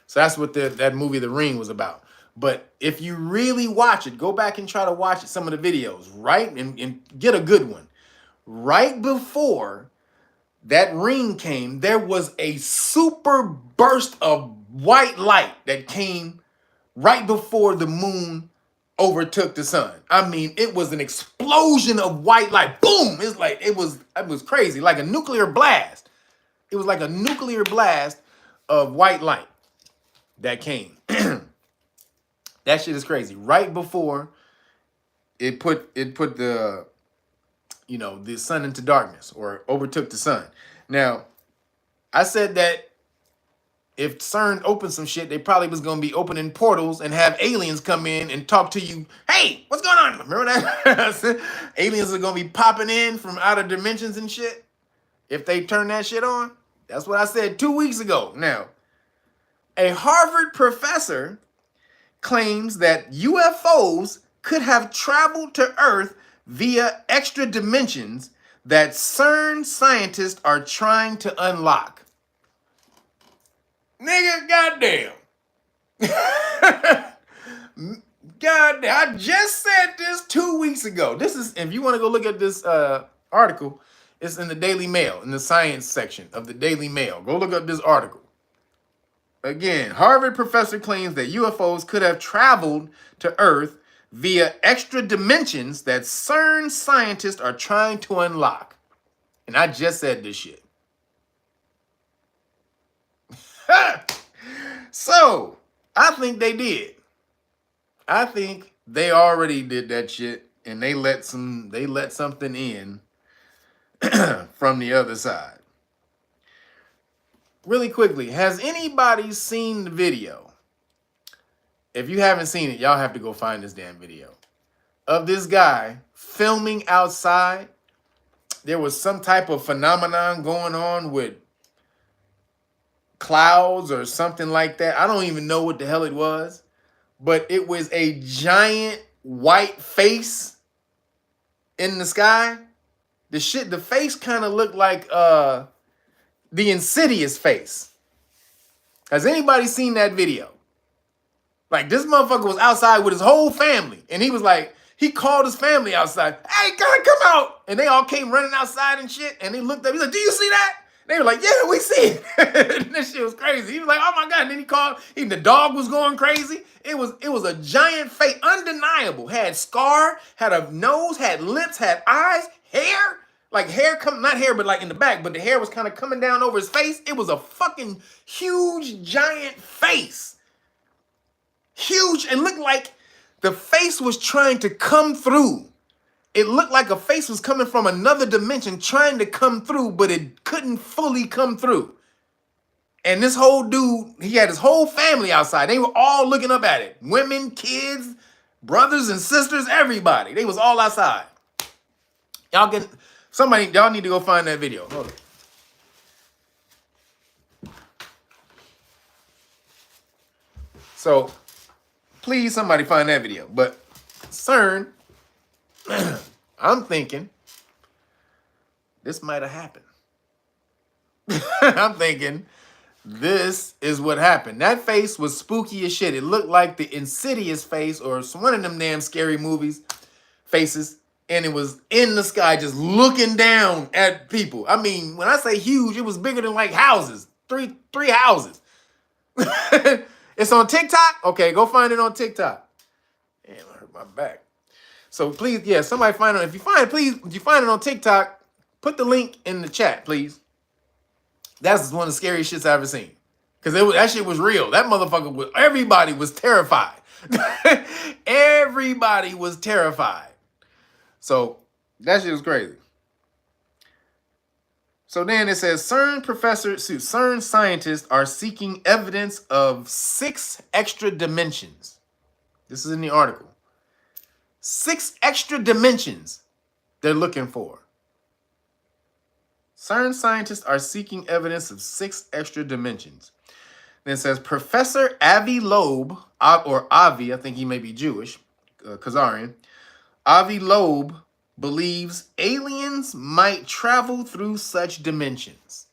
So that's what that movie The Ring was about. But if you really watch it, go back and try to watch some of the videos, right? And get a good one. Right before that ring came, there was a super burst of white light that came right before the moon overtook the sun. I mean, it was an explosion of white light. Boom! It was crazy, like a nuclear blast. It was like a nuclear blast of white light that came. That shit is crazy. Right before it put the the sun into darkness, or overtook the sun. Now, I said that if CERN opened some shit, they probably was gonna be opening portals and have aliens come in and talk to you. Hey, what's going on? Remember that? Aliens are gonna be popping in from outer dimensions and shit. If they turn that shit on, that's what I said 2 weeks ago. Now, a Harvard professor claims that UFOs could have traveled to Earth via extra dimensions that CERN scientists are trying to unlock. Nigga, goddamn. Goddamn. I just said this 2 weeks ago. This is, if you want to go look at this article, it's in the Daily Mail, in the science section of the Daily Mail. Go look up this article. Again, Harvard professor claims that UFOs could have traveled to Earth via extra dimensions that CERN scientists are trying to unlock. And I just said this shit. So, I think they did. I think they already did that shit, and they let something in from the other side. Really quickly, has anybody seen the video? If you haven't seen it, y'all have to go find this damn video of this guy filming outside. There was some type of phenomenon going on with clouds or something like that. I don't even know what the hell it was, but it was a giant white face in the sky. The face kind of looked like the Insidious face. Has anybody seen that video? Like, this motherfucker was outside with his whole family, and he was like, he called his family outside. Hey, gotta come out. And they all came running outside and shit, and they looked up. He's like, do you see that? They were like, yeah, we see it. And this shit was crazy. He was like, oh my God. And then he called, even the dog was going crazy. It was a giant face, undeniable. Had scar, had a nose, had lips, had eyes, hair. Like hair not hair, but like in the back, but the hair was kind of coming down over his face. It was a fucking huge, giant face. Huge. It looked like the face was trying to come through. It looked like a face was coming from another dimension trying to come through, but it couldn't fully come through. And this whole dude, he had his whole family outside. They were all looking up at it. Women, kids, brothers and sisters, everybody. They was all outside. Y'all need to go find that video. Hold on. So, please, somebody find that video. But CERN, I'm thinking this might have happened. I'm thinking this is what happened. That face was spooky as shit. It looked like the Insidious face or one of them damn scary movies faces. And it was in the sky just looking down at people. I mean, when I say huge, it was bigger than like houses. Three houses. It's on TikTok? Okay, go find it on TikTok. Damn, I hurt my back. So please, yeah, somebody find it. If you find it on TikTok, put the link in the chat, please. That's one of the scariest shits I ever seen. Because that shit was real. That motherfucker everybody was terrified. Everybody was terrified. So that shit was crazy. So then it says CERN scientists are seeking evidence of 6 extra dimensions. This is in the article. 6 extra dimensions they're looking for. CERN scientists are seeking evidence of 6 extra dimensions. Then it says Professor Avi Loeb, or Avi, I think he may be Jewish, Khazarian. Avi Loeb believes aliens might travel through such dimensions.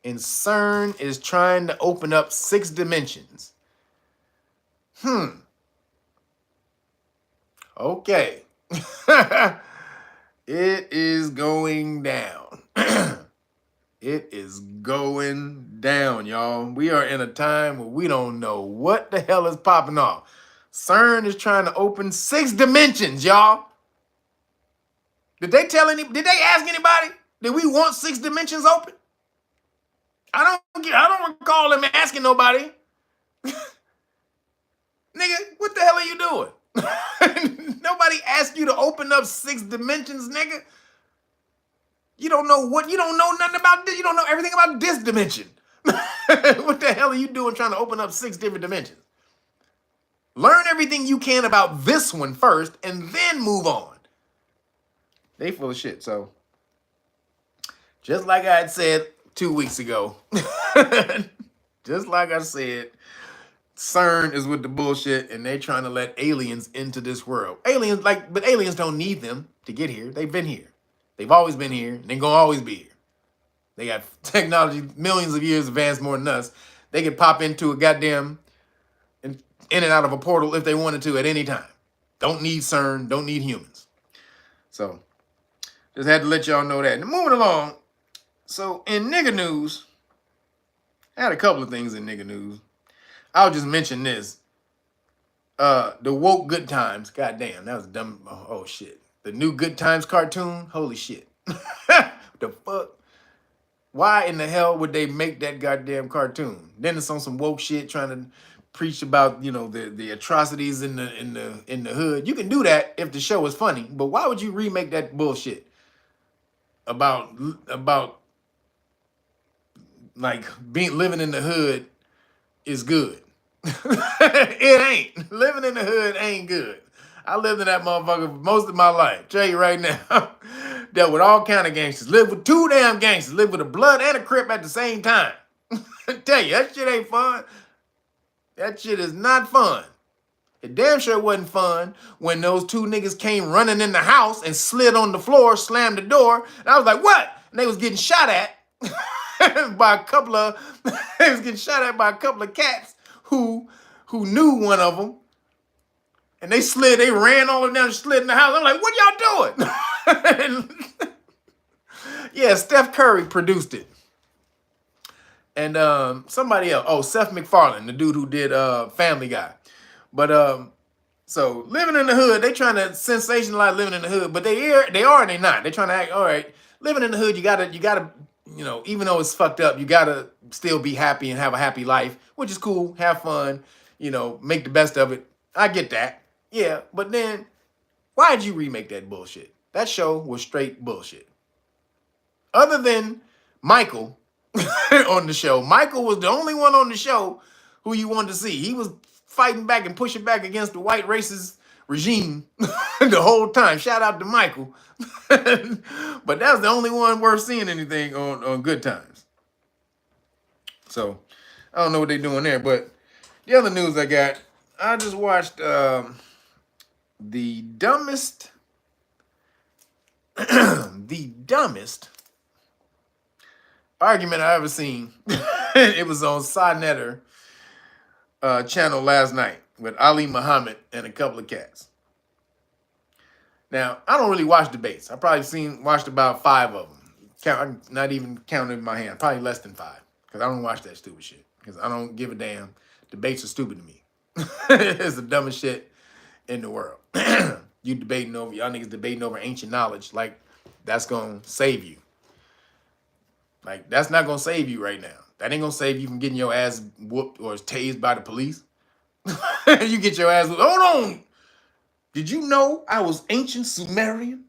And CERN is trying to open up 6 dimensions. Okay. It is going down. It is going down, y'all. We are in a time where we don't know what the hell is popping off. CERN is trying to open 6 dimensions, y'all. Did they ask anybody? Did we want 6 dimensions open? I don't recall them asking nobody. Nigga, what the hell are you doing? Nobody asked you to open up 6 dimensions, nigga. You don't know nothing about this. You don't know everything about this dimension. What the hell are you doing trying to open up 6 different dimensions? Learn everything you can about this one first and then move on. They full of shit. So, just like I had said 2 weeks ago, just like I said, CERN is with the bullshit and they trying to let aliens into this world. But aliens don't need them to get here. They've been here. They've always been here and they're going to always be here. They got technology millions of years advanced more than us. They could pop into a goddamn in and out of a portal if they wanted to at any time. Don't need CERN, don't need humans. So, just had to let y'all know that. And moving along, so in nigga news, I had a couple of things in nigga news. I'll just mention this. The woke Good Times. Goddamn, that was dumb. Oh, shit. The new Good Times cartoon. Holy shit. The fuck? Why in the hell would they make that goddamn cartoon? Then it's on some woke shit trying to preach about, you know, the atrocities in the hood. You can do that if the show is funny, but why would you remake that bullshit about like living in the hood is good? It ain't. Living in the hood ain't good. I lived in that motherfucker most of my life. Tell you right now. Dealt with all kind of gangsters. Lived with 2 damn gangsters. Lived with a blood and a crip at the same time. Tell you, that shit ain't fun. That shit is not fun. It damn sure wasn't fun when those 2 niggas came running in the house and slid on the floor, slammed the door. And I was like, what? And they was getting shot at by a couple of cats who knew one of them. And they ran all the way down and slid in the house. I'm like, what y'all doing? Yeah, Steph Curry produced it. And somebody else, Seth MacFarlane, the dude who did Family Guy. But so living in the hood, they trying to sensationalize living in the hood, but they are and they not. They trying to act, all right, living in the hood, you gotta, you know, even though it's fucked up, you gotta still be happy and have a happy life, which is cool, have fun, you know, make the best of it. I get that. Yeah, but then why'd you remake that bullshit? That show was straight bullshit. Other than Michael on the show. Michael was the only one on the show who you wanted to see. He was fighting back and pushing back against the white racist regime the whole time. Shout out to Michael. But that was the only one worth seeing anything on Good Times. So, I don't know what they're doing there. But the other news I got, I just watched the dumbest argument I ever seen. It was on Scinetter channel last night with Ali Muhammad and a couple of cats. Now, I don't really watch debates. I probably watched about 5 of them. I'm not even counting in my hand. Probably less than 5. Because I don't watch that stupid shit. Because I don't give a damn. Debates are stupid to me. It's the dumbest shit in the world. Y'all niggas debating over ancient knowledge like that's gonna save you. Like, that's not gonna save you right now. That ain't gonna save you from getting your ass whooped or tased by the police. You get your ass whooped. Hold on. Did you know I was ancient Sumerian?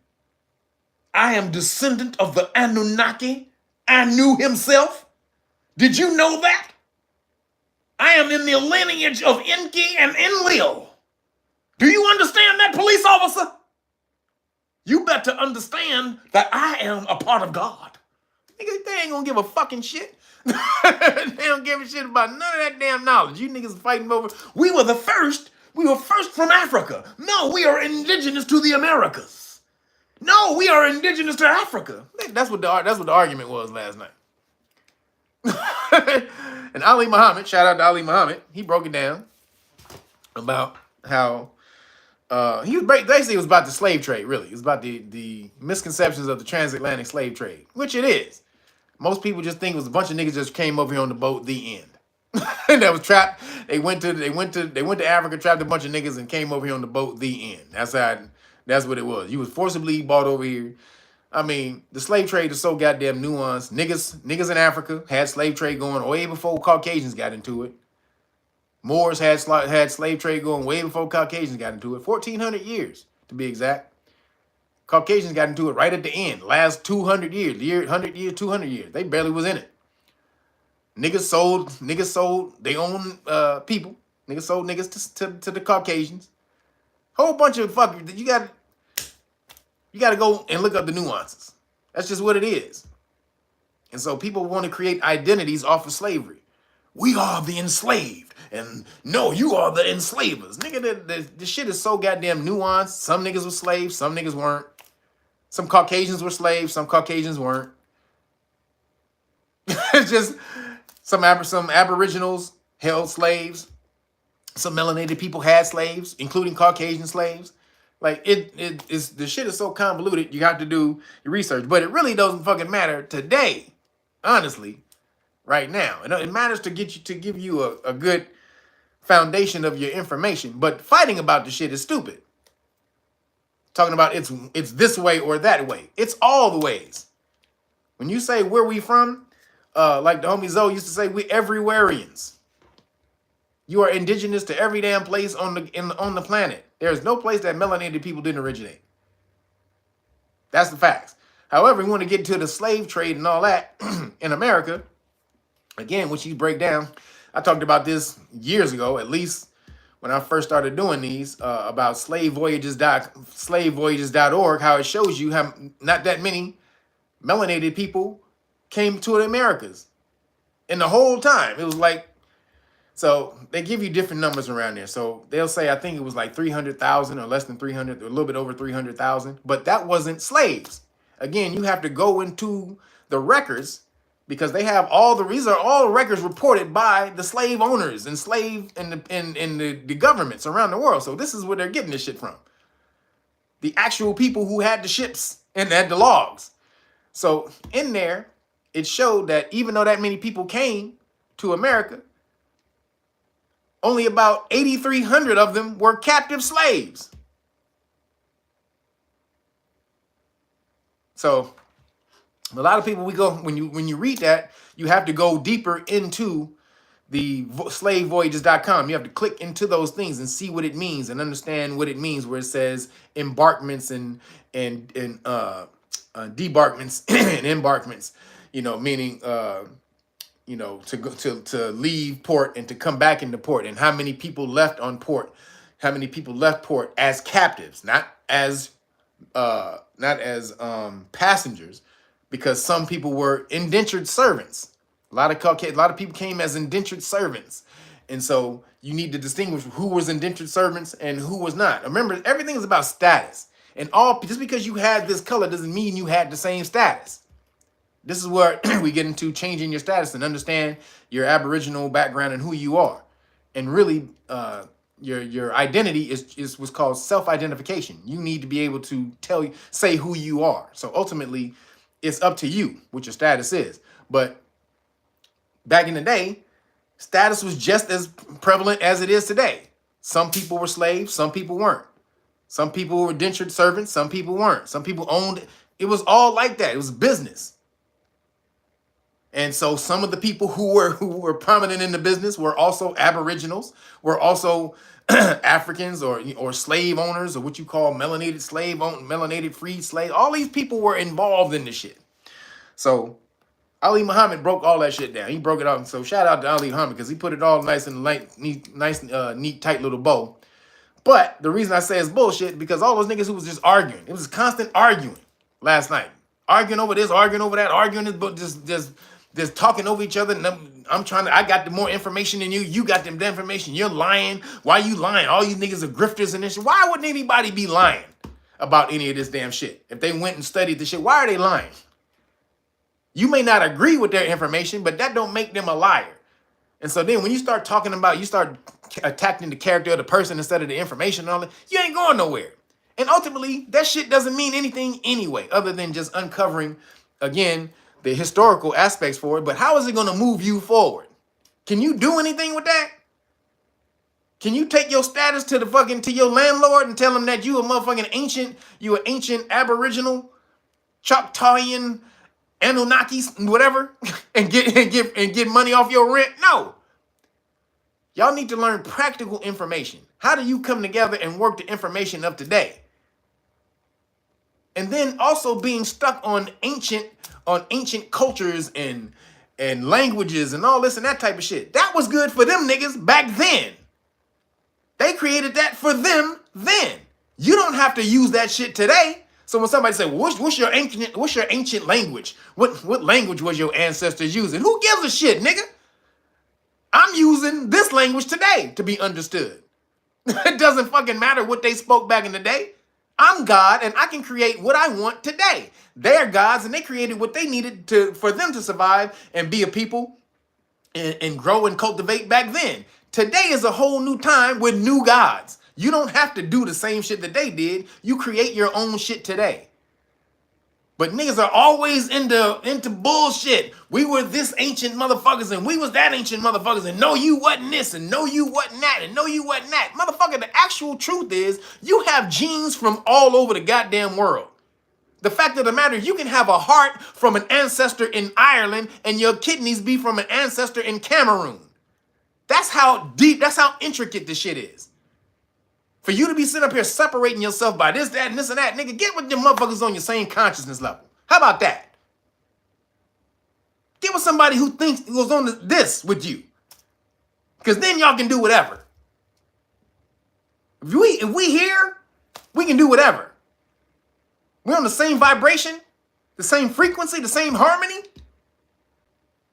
I am descendant of the Anunnaki. Anu himself. Did you know that? I am in the lineage of Enki and Enlil. Do you understand that, police officer? You better understand that I am a part of God. Niggas, they ain't gonna give a fucking shit. They don't give a shit about none of that damn knowledge. You niggas fighting over, we were first from Africa. No, we are indigenous to the Americas. No, we are indigenous to Africa. That's what the argument was last night. And Ali Muhammad, shout out to Ali Muhammad, he broke it down about how basically it was about the slave trade, really. It was about the misconceptions of the transatlantic slave trade, which it is. Most people just think it was a bunch of niggas just came over here on the boat, the end. That was trapped. They went to Africa, trapped a bunch of niggas and came over here on the boat, the end. That's what it was. You was forcibly brought over here. I mean, the slave trade is so goddamn nuanced. Niggas in Africa had slave trade going way before Caucasians got into it. Moors had slave trade going way before Caucasians got into it. 1,400 years, to be exact. Caucasians got into it right at the end. Last 200 years. 100 years, 200 years. They barely was in it. Niggas sold their own people. Niggas sold niggas to the Caucasians. Whole bunch of fuckers. You gotta go and look up the nuances. That's just what it is. And so people want to create identities off of slavery. We are the enslaved. And no, you are the enslavers. Nigga, the shit is so goddamn nuanced. Some niggas were slaves, some niggas weren't. Some Caucasians were slaves, some Caucasians weren't. It's just some Aboriginals held slaves. Some melanated people had slaves, including Caucasian slaves. Like it is, the shit is so convoluted. You have to do your research, but it really doesn't fucking matter today. Honestly, right now, it matters to give you a good foundation of your information. But fighting about the shit is stupid. Talking about it's this way or that way. It's all the ways. When you say where we from, like the homie Zoe used to say, we everywhereans. You are indigenous to every damn place on the planet. There is no place that melanated people didn't originate. That's the facts. However, we want to get to the slave trade and all that in America. Again, which you break down. I talked about this years ago, at least when I first started doing these, about slavevoyages.org, how it shows you how not that many melanated people came to the Americas. And the whole time, it was like, so they give you different numbers around there. So they'll say, I think it was like 300,000 or less than 300, or a little bit over 300,000. But that wasn't slaves. Again, you have to go into the records because they have these are all records reported by the slave owners and the governments around the world. So this is where they're getting this shit from. The actual people who had the ships and had the logs. So in there, it showed that even though that many people came to America, only about 8,300 of them were captive slaves. So a lot of people, when you read that, you have to go deeper into the slavevoyages.com. You have to click into those things and see what it means and understand what it means, where it says embarkments and debarkments and embarkments, meaning to go to leave port and to come back into port, and how many people left on port, how many people left port as captives, not as passengers, because some people were indentured servants. A lot of people came as indentured servants, and so you need to distinguish who was indentured servants and who was not. Remember, everything is about status, and just because you had this color doesn't mean you had the same status. This is where we get into changing your status and understand your Aboriginal background and who you are. And really, your identity is what's called self-identification. You need to be able to say who you are. So ultimately, it's up to you what your status is. But back in the day, status was just as prevalent as it is today. Some people were slaves, some people weren't. Some people were indentured servants, some people weren't. Some people owned. It was all like that. It was business. And so some of the people who were prominent in the business were also Aboriginals, were also Africans or slave owners, or what you call melanated freed slave. All these people were involved in this shit. So Ali Muhammad broke all that shit down. He broke it up. So shout out to Ali Muhammad because he put it all nice and neat, tight little bow. But the reason I say it's bullshit because all those niggas who was just arguing, it was constant arguing last night, arguing over this, arguing over that, arguing this, just talking over each other. And I got the more information than you. You got the information. You're lying. Why you lying? All you niggas are grifters and this shit. Why wouldn't anybody be lying about any of this damn shit? If they went and studied the shit, why are they lying? You may not agree with their information, but that don't make them a liar. And so then when you start you start attacking the character of the person instead of the information and all that, you ain't going nowhere. And ultimately, that shit doesn't mean anything anyway, other than just uncovering, again, the historical aspects for it. But how is it going to move you forward? Can you do anything with that? Can you take your status to your landlord and tell him that you a motherfucking ancient Aboriginal, Choctawian, Anunnakis, whatever, and get money off your rent? No. Y'all need to learn practical information. How do you come together and work the information of today? And then also being stuck on ancient cultures and and languages and all this and that type of shit. That was good for them niggas back then. They created that for them then. You don't have to use that shit today. So when somebody say, well, what's your ancient language? What language was your ancestors using? Who gives a shit, nigga? I'm using this language today to be understood. It doesn't fucking matter what they spoke back in the day. I'm God and I can create what I want today. They're gods and they created what they needed for them to survive and be a people and grow and cultivate back then. Today is a whole new time with new gods. You don't have to do the same shit that they did. You create your own shit today. But niggas are always into bullshit. We were this ancient motherfuckers and we was that ancient motherfuckers and no, you wasn't this and no, you wasn't that and no, you wasn't that. Motherfucker, the actual truth is you have genes from all over the goddamn world. The fact of the matter, you can have a heart from an ancestor in Ireland and your kidneys be from an ancestor in Cameroon. That's how deep, that's how intricate this shit is. For you to be sitting up here separating yourself by this, that, and this and that, nigga, get with them motherfuckers on your same consciousness level. How about that? Get with somebody who thinks goes on this with you. Because then y'all can do whatever. If we here, we can do whatever. We're on the same vibration, the same frequency, the same harmony.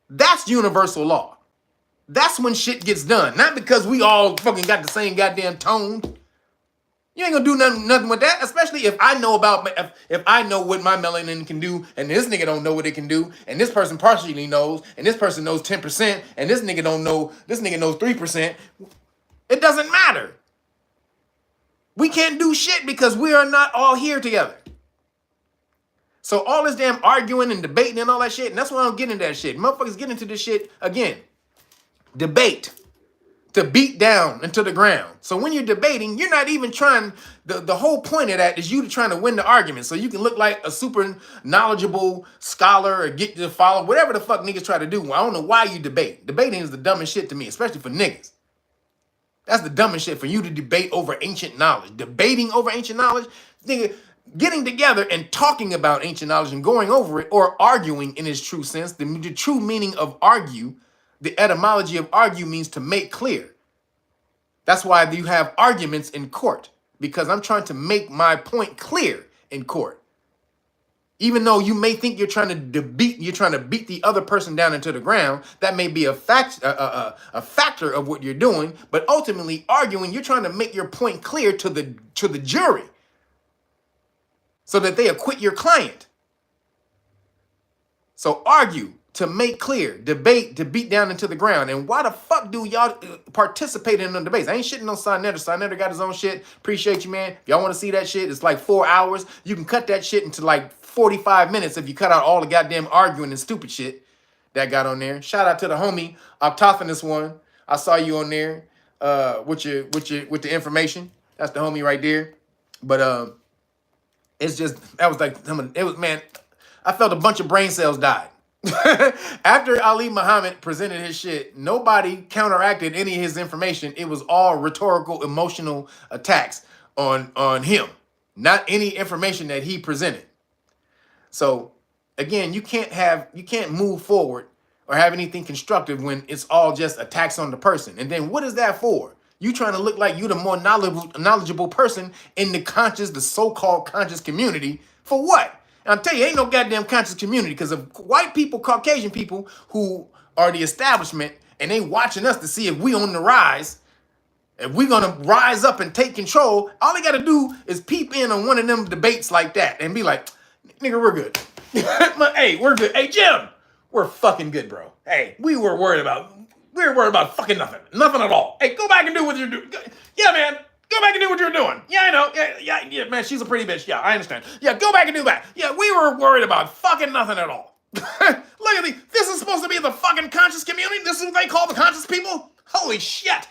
That's universal law. That's when shit gets done. Not because we all fucking got the same goddamn tone. You ain't gonna do nothing with that, especially if I know if I know what my melanin can do, and this nigga don't know what it can do, and this person partially knows, and this person knows 10%, and this nigga don't know, this nigga knows 3%. It doesn't matter. We can't do shit because we are not all here together. So all this damn arguing and debating and all that shit, and that's why I don't get into that shit. Motherfuckers get into this shit again. Debate. To beat down into the ground. So when you're debating, you're not even trying, the whole point of that is you trying to win the argument. So you can look like a super knowledgeable scholar or get to follow, whatever the fuck niggas try to do. I don't know why you debate. Debating is the dumbest shit to me, especially for niggas. That's the dumbest shit for you to debate over ancient knowledge. Debating over ancient knowledge, nigga, getting together and talking about ancient knowledge and going over it or arguing in its true sense, the true meaning of argue. The etymology of argue means to make clear. That's why you have arguments in court, because I'm trying to make my point clear in court. Even though you may think you're trying to beat the other person down into the ground, that may be a factor of what you're doing. But ultimately, arguing, you're trying to make your point clear to the jury, so that they acquit your client. So argue. To make clear, debate, to beat down into the ground. And why the fuck do y'all participate in the debates? I ain't shitting on Censorship. Censorship got his own shit. Appreciate you, man. If y'all want to see that shit, it's like 4 hours. You can cut that shit into like 45 minutes if you cut out all the goddamn arguing and stupid shit that got on there. Shout out to the homie, Octophanous one. I saw you on there with the information. That's the homie right there. But it's just, that was like, it was, man, I felt a bunch of brain cells died. After Ali Muhammad presented his shit, nobody counteracted any of his information. It was all rhetorical, emotional attacks on him, not any information that he presented. So again, you can't move forward or have anything constructive when it's all just attacks on the person. And then what is that for? You trying to look like you the more knowledgeable person in the so-called conscious community for what? And I'll tell you, ain't no goddamn conscious community, because of white people, Caucasian people who are the establishment, and they watching us to see if we on the rise, if we gonna rise up and take control. All they gotta do is peep in on one of them debates like that and be like, nigga, we're good. Hey, we're good. Hey, Jim, we're fucking good, bro. Hey, we were worried about fucking nothing. Nothing at all. Hey, go back and do what you're doing. Yeah, man. Go back and do what you're doing. Yeah, I know. Yeah, man, she's a pretty bitch. Yeah, I understand. Yeah, go back and do that. Yeah, we were worried about fucking nothing at all. Look at me. This is supposed to be the fucking conscious community? This is what they call the conscious people? Holy shit.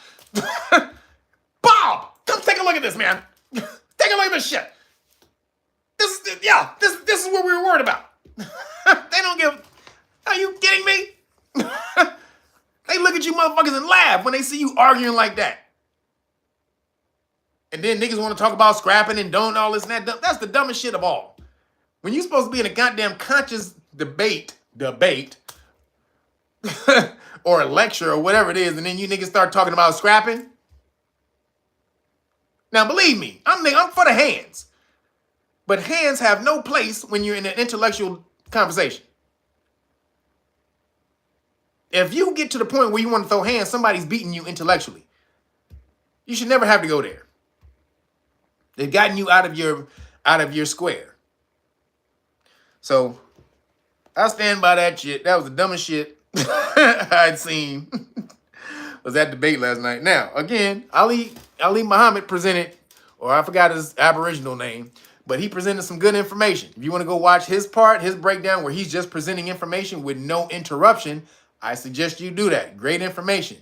Bob, come take a look at this, man. Take a look at this shit. This is what we were worried about. They don't give... Are you kidding me? They look at you motherfuckers and laugh when they see you arguing like that. And then niggas want to talk about scrapping and don't all this and that. That's the dumbest shit of all. When you're supposed to be in a goddamn conscious debate, or a lecture or whatever it is, and then you niggas start talking about scrapping. Now, believe me, I'm for the hands. But hands have no place when you're in an intellectual conversation. If you get to the point where you want to throw hands, somebody's beating you intellectually. You should never have to go there. They've gotten you out of your square. So I stand by that shit. That was the dumbest shit I'd seen. Was that debate last night. Now, again, Ali Muhammad presented, or I forgot his Aboriginal name, but he presented some good information. If you want to go watch his breakdown where he's just presenting information with no interruption, I suggest you do that. Great information.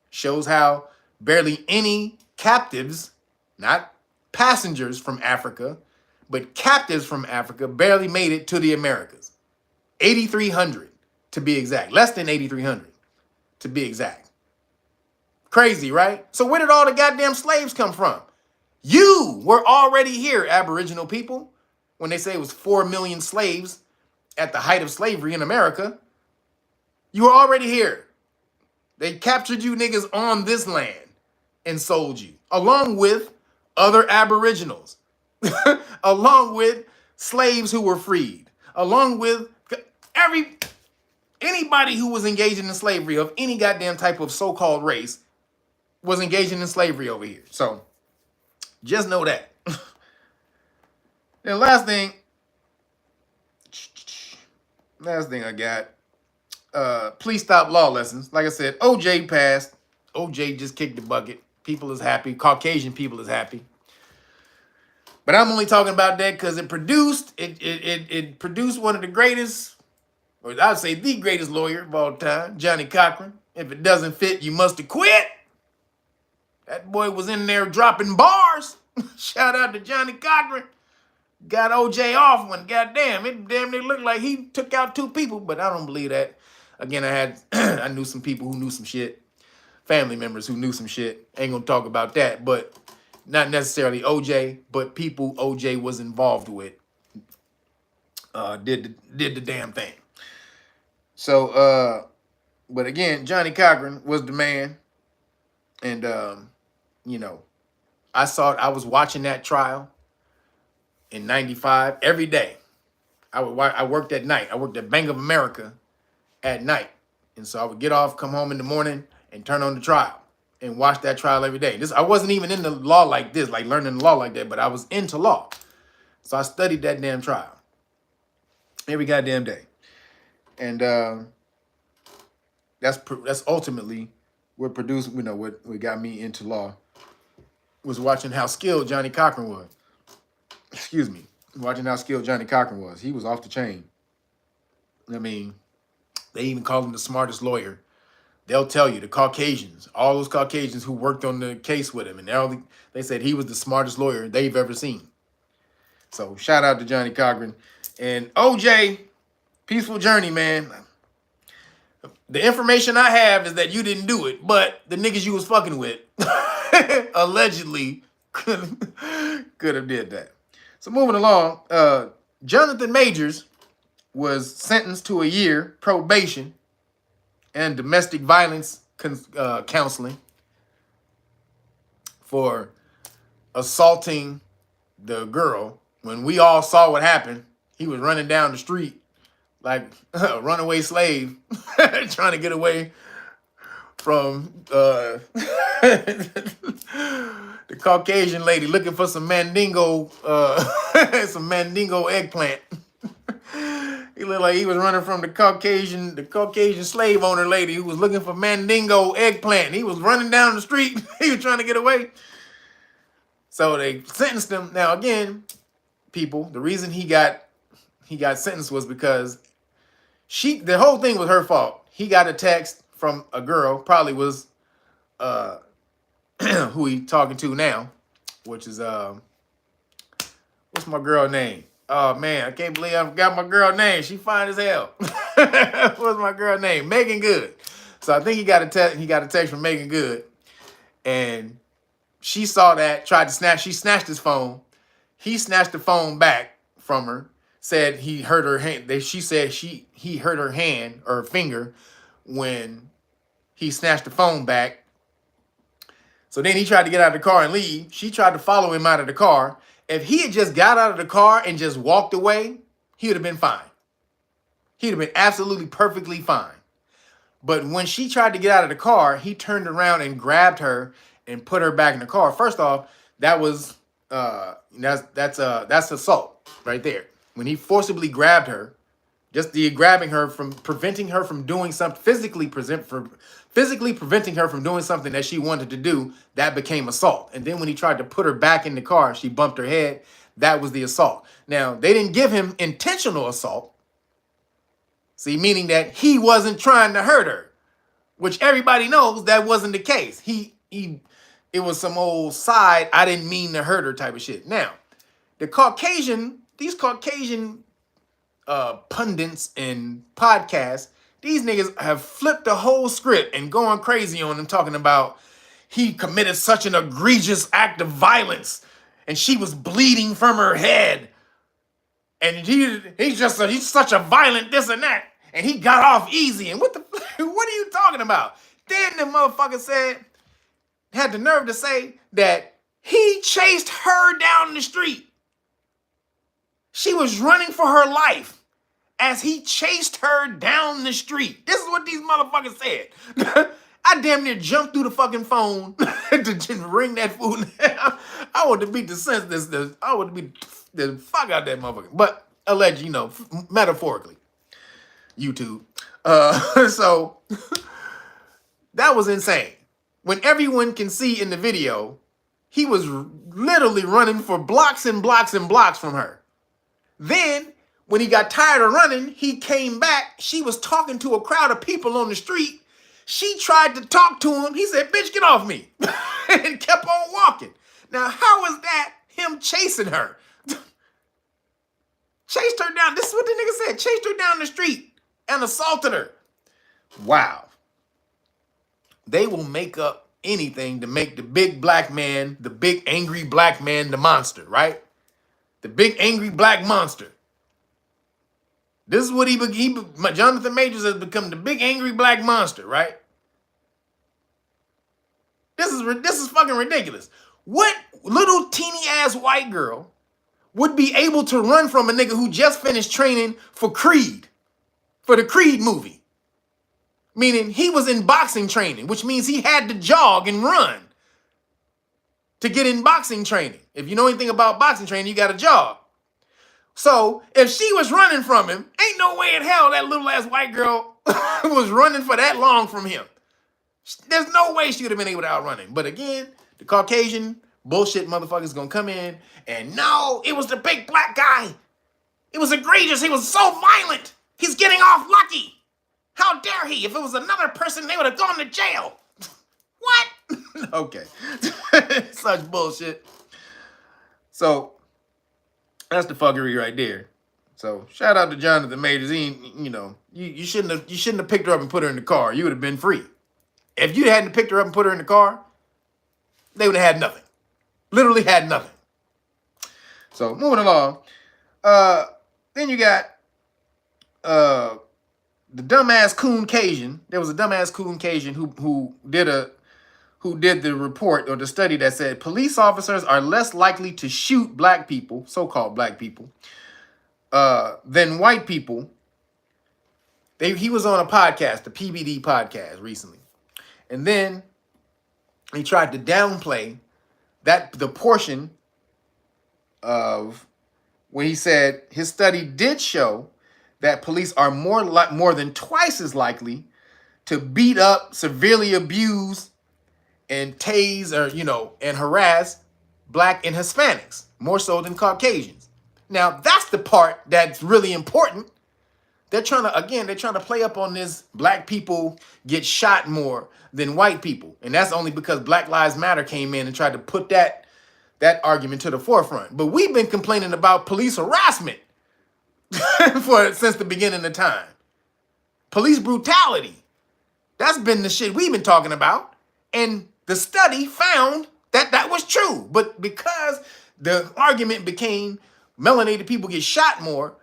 Shows how barely any captives, not passengers from Africa, but captives from Africa barely made it to the Americas. 8,300 to be exact. Less than 8,300 to be exact. Crazy, right? So where did all the goddamn slaves come from? You were already here, Aboriginal people, when they say it was 4 million slaves at the height of slavery in America. You were already here. They captured you niggas on this land and sold you, along with other Aboriginals, along with slaves who were freed, along with anybody who was engaging in slavery of any goddamn type of so-called race was engaging in slavery over here. So just know that. And last thing I got, please stop law lessons. Like I said, OJ passed. OJ just kicked the bucket. People is happy. Caucasian people is happy. But I'm only talking about that because it produced one of the greatest, or I'd say the greatest lawyer of all time, Johnny Cochran. If it doesn't fit, you must have quit. That boy was in there dropping bars. Shout out to Johnny Cochran. Got OJ off one. Goddamn, it damn near looked like he took out 2 people, but I don't believe that. Again, I knew some people who knew some shit. Family members who knew some shit. Ain't gonna talk about that, but not necessarily OJ, but people OJ was involved with did the damn thing. So, but again, Johnny Cochran was the man, and you know, I was watching that trial in '95 every day. I worked at night. I worked at Bank of America at night, and so I would get off, come home in the morning, and turn on the trial and watch that trial every day. I wasn't even into law like this, like learning the law like that, but I was into law. So I studied that damn trial every goddamn day. And that's ultimately what produced, what got me into law, was watching how skilled Johnny Cochran was. Excuse me. Watching how skilled Johnny Cochran was. He was off the chain. I mean, they even call him the smartest lawyer. They'll tell you, the Caucasians, all those Caucasians who worked on the case with him, and they said he was the smartest lawyer they've ever seen. So shout out to Johnny Cochran. And OJ, peaceful journey, man. The information I have is that you didn't do it, but the niggas you was fucking with allegedly could have did that. So moving along, Jonathan Majors was sentenced to a year probation and domestic violence counseling for assaulting the girl. When we all saw what happened, he was running down the street like a runaway slave, trying to get away from the Caucasian lady looking for some mandingo, some mandingo eggplant. He looked like he was running from the Caucasian slave owner lady who was looking for mandingo eggplant. He was running down the street. He was trying to get away. So they sentenced him. Now again, people, the reason he got sentenced was because the whole thing was her fault. He got a text from a girl, probably was who he talking to now, which is what's my girl name? Oh man, I can't believe I forgot my girl name. She fine as hell. What's my girl name? Megan Good. So I think he got a text from Megan Good, and she saw that, she snatched his phone. He snatched the phone back from her, said he hurt her hand. She said he hurt her hand or her finger when he snatched the phone back. So then he tried to get out of the car and leave. She tried to follow him out of the car. If he had just got out of the car and just walked away, he would have been fine. He'd have been absolutely perfectly fine. But when she tried to get out of the car, he turned around and grabbed her and put her back in the car. First off, that was that's assault right there. When he forcibly grabbed her, just the grabbing her from preventing her from doing something, physically preventing her from doing something that she wanted to do, that became assault. And then when he tried to put her back in the car, she bumped her head. That was the assault. Now, they didn't give him intentional assault. See, meaning that he wasn't trying to hurt her, which everybody knows that wasn't the case. It was some old side, I didn't mean to hurt her type of shit. Now, these Caucasian pundits and podcasts, these niggas have flipped the whole script and going crazy on him, talking about he committed such an egregious act of violence and she was bleeding from her head. And he's such a violent this and that. And he got off easy. And what are you talking about? Then the motherfucker had the nerve to say that he chased her down the street. She was running for her life as he chased her down the street. This is what these motherfuckers said. I damn near jumped through the fucking phone to ring that fool. I want to beat the sense. I want to beat the fuck out that motherfucker. But allegedly, metaphorically, YouTube. So that was insane. When everyone can see in the video, he was literally running for blocks and blocks and blocks from her. Then, when he got tired of running, he came back. She was talking to a crowd of people on the street. She tried to talk to him. He said, "Bitch, get off me." And kept on walking. Now, how is that him chasing her? Chased her down. This is what the nigga said. Chased her down the street and assaulted her. Wow. They will make up anything to make the big black man, the big angry black man, the monster, right? The big angry black monster. This is what Jonathan Majors has become, the big angry black monster, right? This is fucking ridiculous. What little teeny ass white girl would be able to run from a nigga who just finished training for Creed, for the Creed movie? Meaning he was in boxing training, which means he had to jog and run to get in boxing training. If you know anything about boxing training, you got to jog. So if she was running from him, ain't no way in hell that little ass white girl was running for that long from him. There's no way she would have been able to outrun him. But again, the Caucasian bullshit motherfuckers gonna come in and no, it was the big black guy. It was egregious. He was so violent. He's getting off lucky. How dare he? If it was another person, they would have gone to jail. What? Okay. Such bullshit. So that's the fuckery right there. So shout out to Jonathan Majors. You shouldn't have picked her up and put her in the car. You would have been free. If you hadn't picked her up and put her in the car, they would have had nothing. Literally had nothing. So moving along. Then you got the dumbass coon Cajun. There was a dumbass coon Cajun who did the report or the study that said police officers are less likely to shoot black people, so-called black people, than white people. He was on a podcast, the PBD podcast, recently. And then he tried to downplay the portion of when he said his study did show that police are more than twice as likely to beat up, severely abuse, and tase and harass black and Hispanics, more so than Caucasians. Now, that's the part that's really important. They're trying to play up on this black people get shot more than white people. And that's only because Black Lives Matter came in and tried to put that argument to the forefront. But we've been complaining about police harassment since the beginning of time. Police brutality. That's been the shit we've been talking about. And the study found that was true. But because the argument became melanated people get shot more,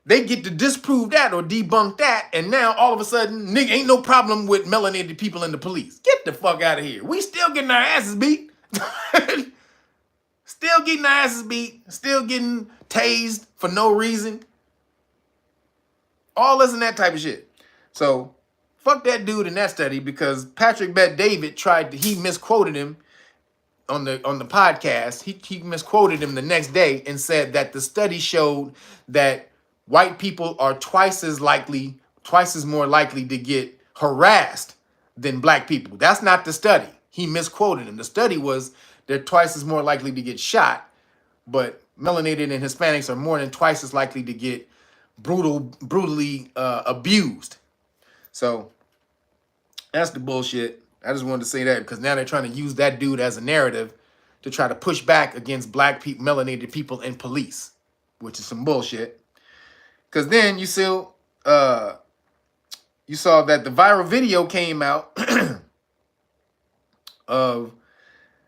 They get to disprove that or debunk that, and now all of a sudden, nigga, ain't no problem with melanated people in the police. Get the fuck out of here. We still getting our asses beat. Still getting our asses beat. Still getting tased for no reason. All this and that type of shit. So, fuck that dude in that study, because Patrick Bet David he misquoted him on the podcast. He misquoted him the next day and said that the study showed that white people are twice as more likely to get harassed than black people. That's not the study. He misquoted him. The study was they're twice as more likely to get shot, but melanated and Hispanics are more than twice as likely to get brutally abused. So that's the bullshit. I just wanted to say that because now they're trying to use that dude as a narrative to try to push back against black people, melanated people in police, which is some bullshit. Because then you saw that the viral video came out of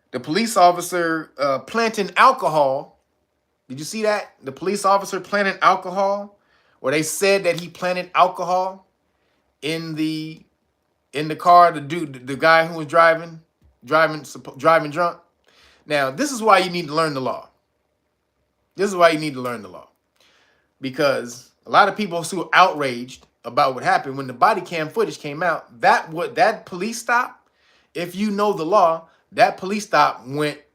the police officer planting alcohol. Did you see that? The police officer planted alcohol, or they said that he planted alcohol in the car. The guy who was driving drunk. Now, this is why you need to learn the law. This is why you need to learn the law, because a lot of people who were outraged about what happened when the body cam footage came out. That police stop, if you know the law, that police stop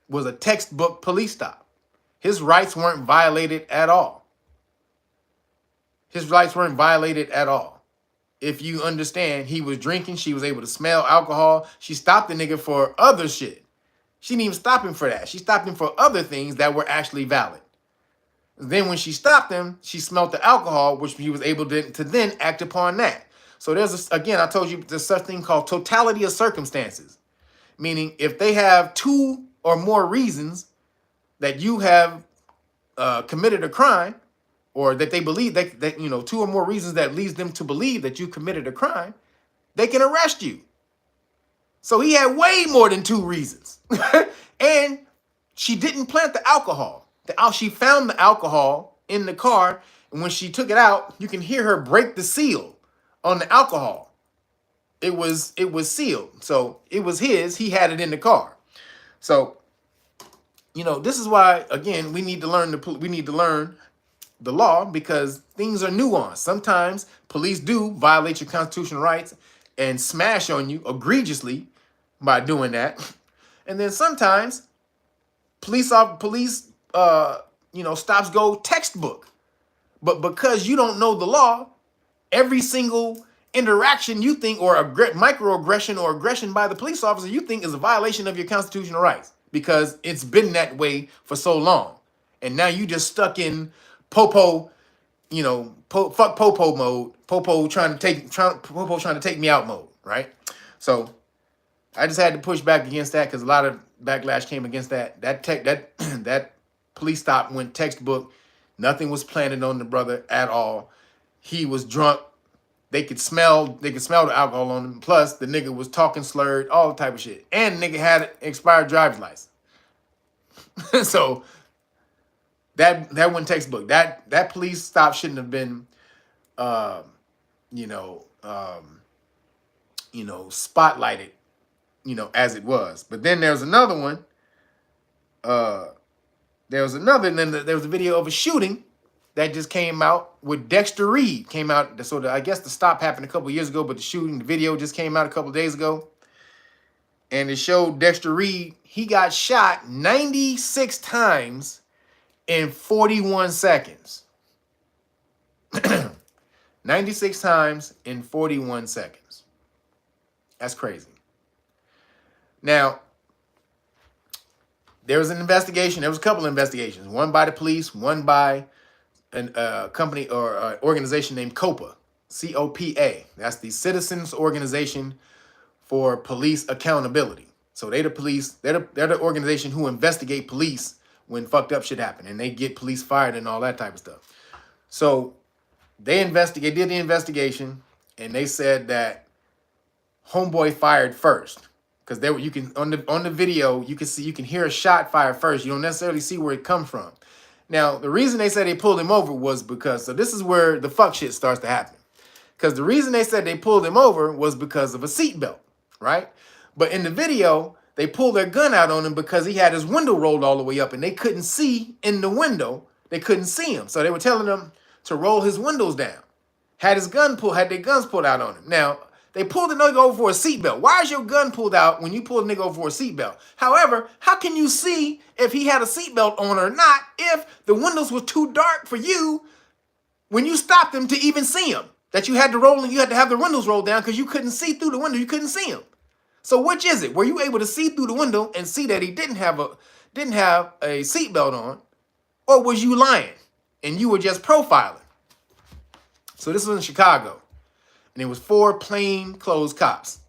was a textbook police stop. His rights weren't violated at all. His rights weren't violated at all. If you understand, he was drinking. She was able to smell alcohol. She stopped the nigga for other shit. She didn't even stop him for that. She stopped him for other things that were actually valid. Then when she stopped him, she smelled the alcohol, which he was able to then act upon that. So again, I told you there's such thing called totality of circumstances. Meaning if they have two or more reasons that you have committed a crime, or that they believe that two or more reasons that leads them to believe that you committed a crime, they can arrest you. So he had way more than two reasons. And she didn't plant the alcohol. She found the alcohol in the car, and when she took it out, you can hear her break the seal on the alcohol. It was sealed. So it was his. He had it in the car. So, this is why, again, we need to learn the law, because things are nuanced. Sometimes police do violate your constitutional rights and smash on you egregiously by doing that. And then sometimes police stops go textbook. But because you don't know the law, every single interaction you think, or microaggression or aggression by the police officer, you think is a violation of your constitutional rights, because it's been that way for so long. And now you just stuck in Popo, fuck Popo mode. Popo trying to take me out mode, right? So I just had to push back against that, because a lot of backlash came against that. That police stop went textbook. Nothing was planted on the brother at all. He was drunk. They could smell the alcohol on him. Plus, the nigga was talking slurred, all type of shit. And the nigga had an expired driver's license. So that went textbook. That police stop shouldn't have been, spotlighted, as it was. But then there's another one. And then there was a video of a shooting that just came out with Dexter Reed. Came out, so I guess the stop happened a couple years ago, but the video just came out a couple days ago. And it showed Dexter Reed, he got shot 96 times in 41 seconds. 96 times in 41 seconds. That's crazy. Now, there was an investigation. There was a couple of investigations. One by the police, one by a company or organization named COPA, C-O-P-A. That's the Citizens Organization for Police Accountability. So they're the organization who investigate police when fucked up shit happen, and they get police fired and all that type of stuff. So they did the investigation, and they said that homeboy fired first. Because on the video, you can hear a shot fired first. You don't necessarily see where it come from. Now, the reason they said they pulled him over was because, so this is where the fuck shit starts to happen. Because the reason they said they pulled him over was because of a seatbelt, right? But in the video, they pulled their gun out on him because he had his window rolled all the way up and they couldn't see in the window. They couldn't see him. So they were telling him to roll his windows down. Had their guns pulled out on him. Now, they pulled the nigga over for a seatbelt. Why is your gun pulled out when you pull the nigga over for a seatbelt? However, how can you see if he had a seatbelt on or not if the windows were too dark for you when you stopped him to even see him? That you had to have the windows rolled down because you couldn't see through the window. You couldn't see him. So which is it? Were you able to see through the window and see that he didn't have a seatbelt on, or was you lying and you were just profiling? So this was in Chicago, and it was 4 plainclothes cops.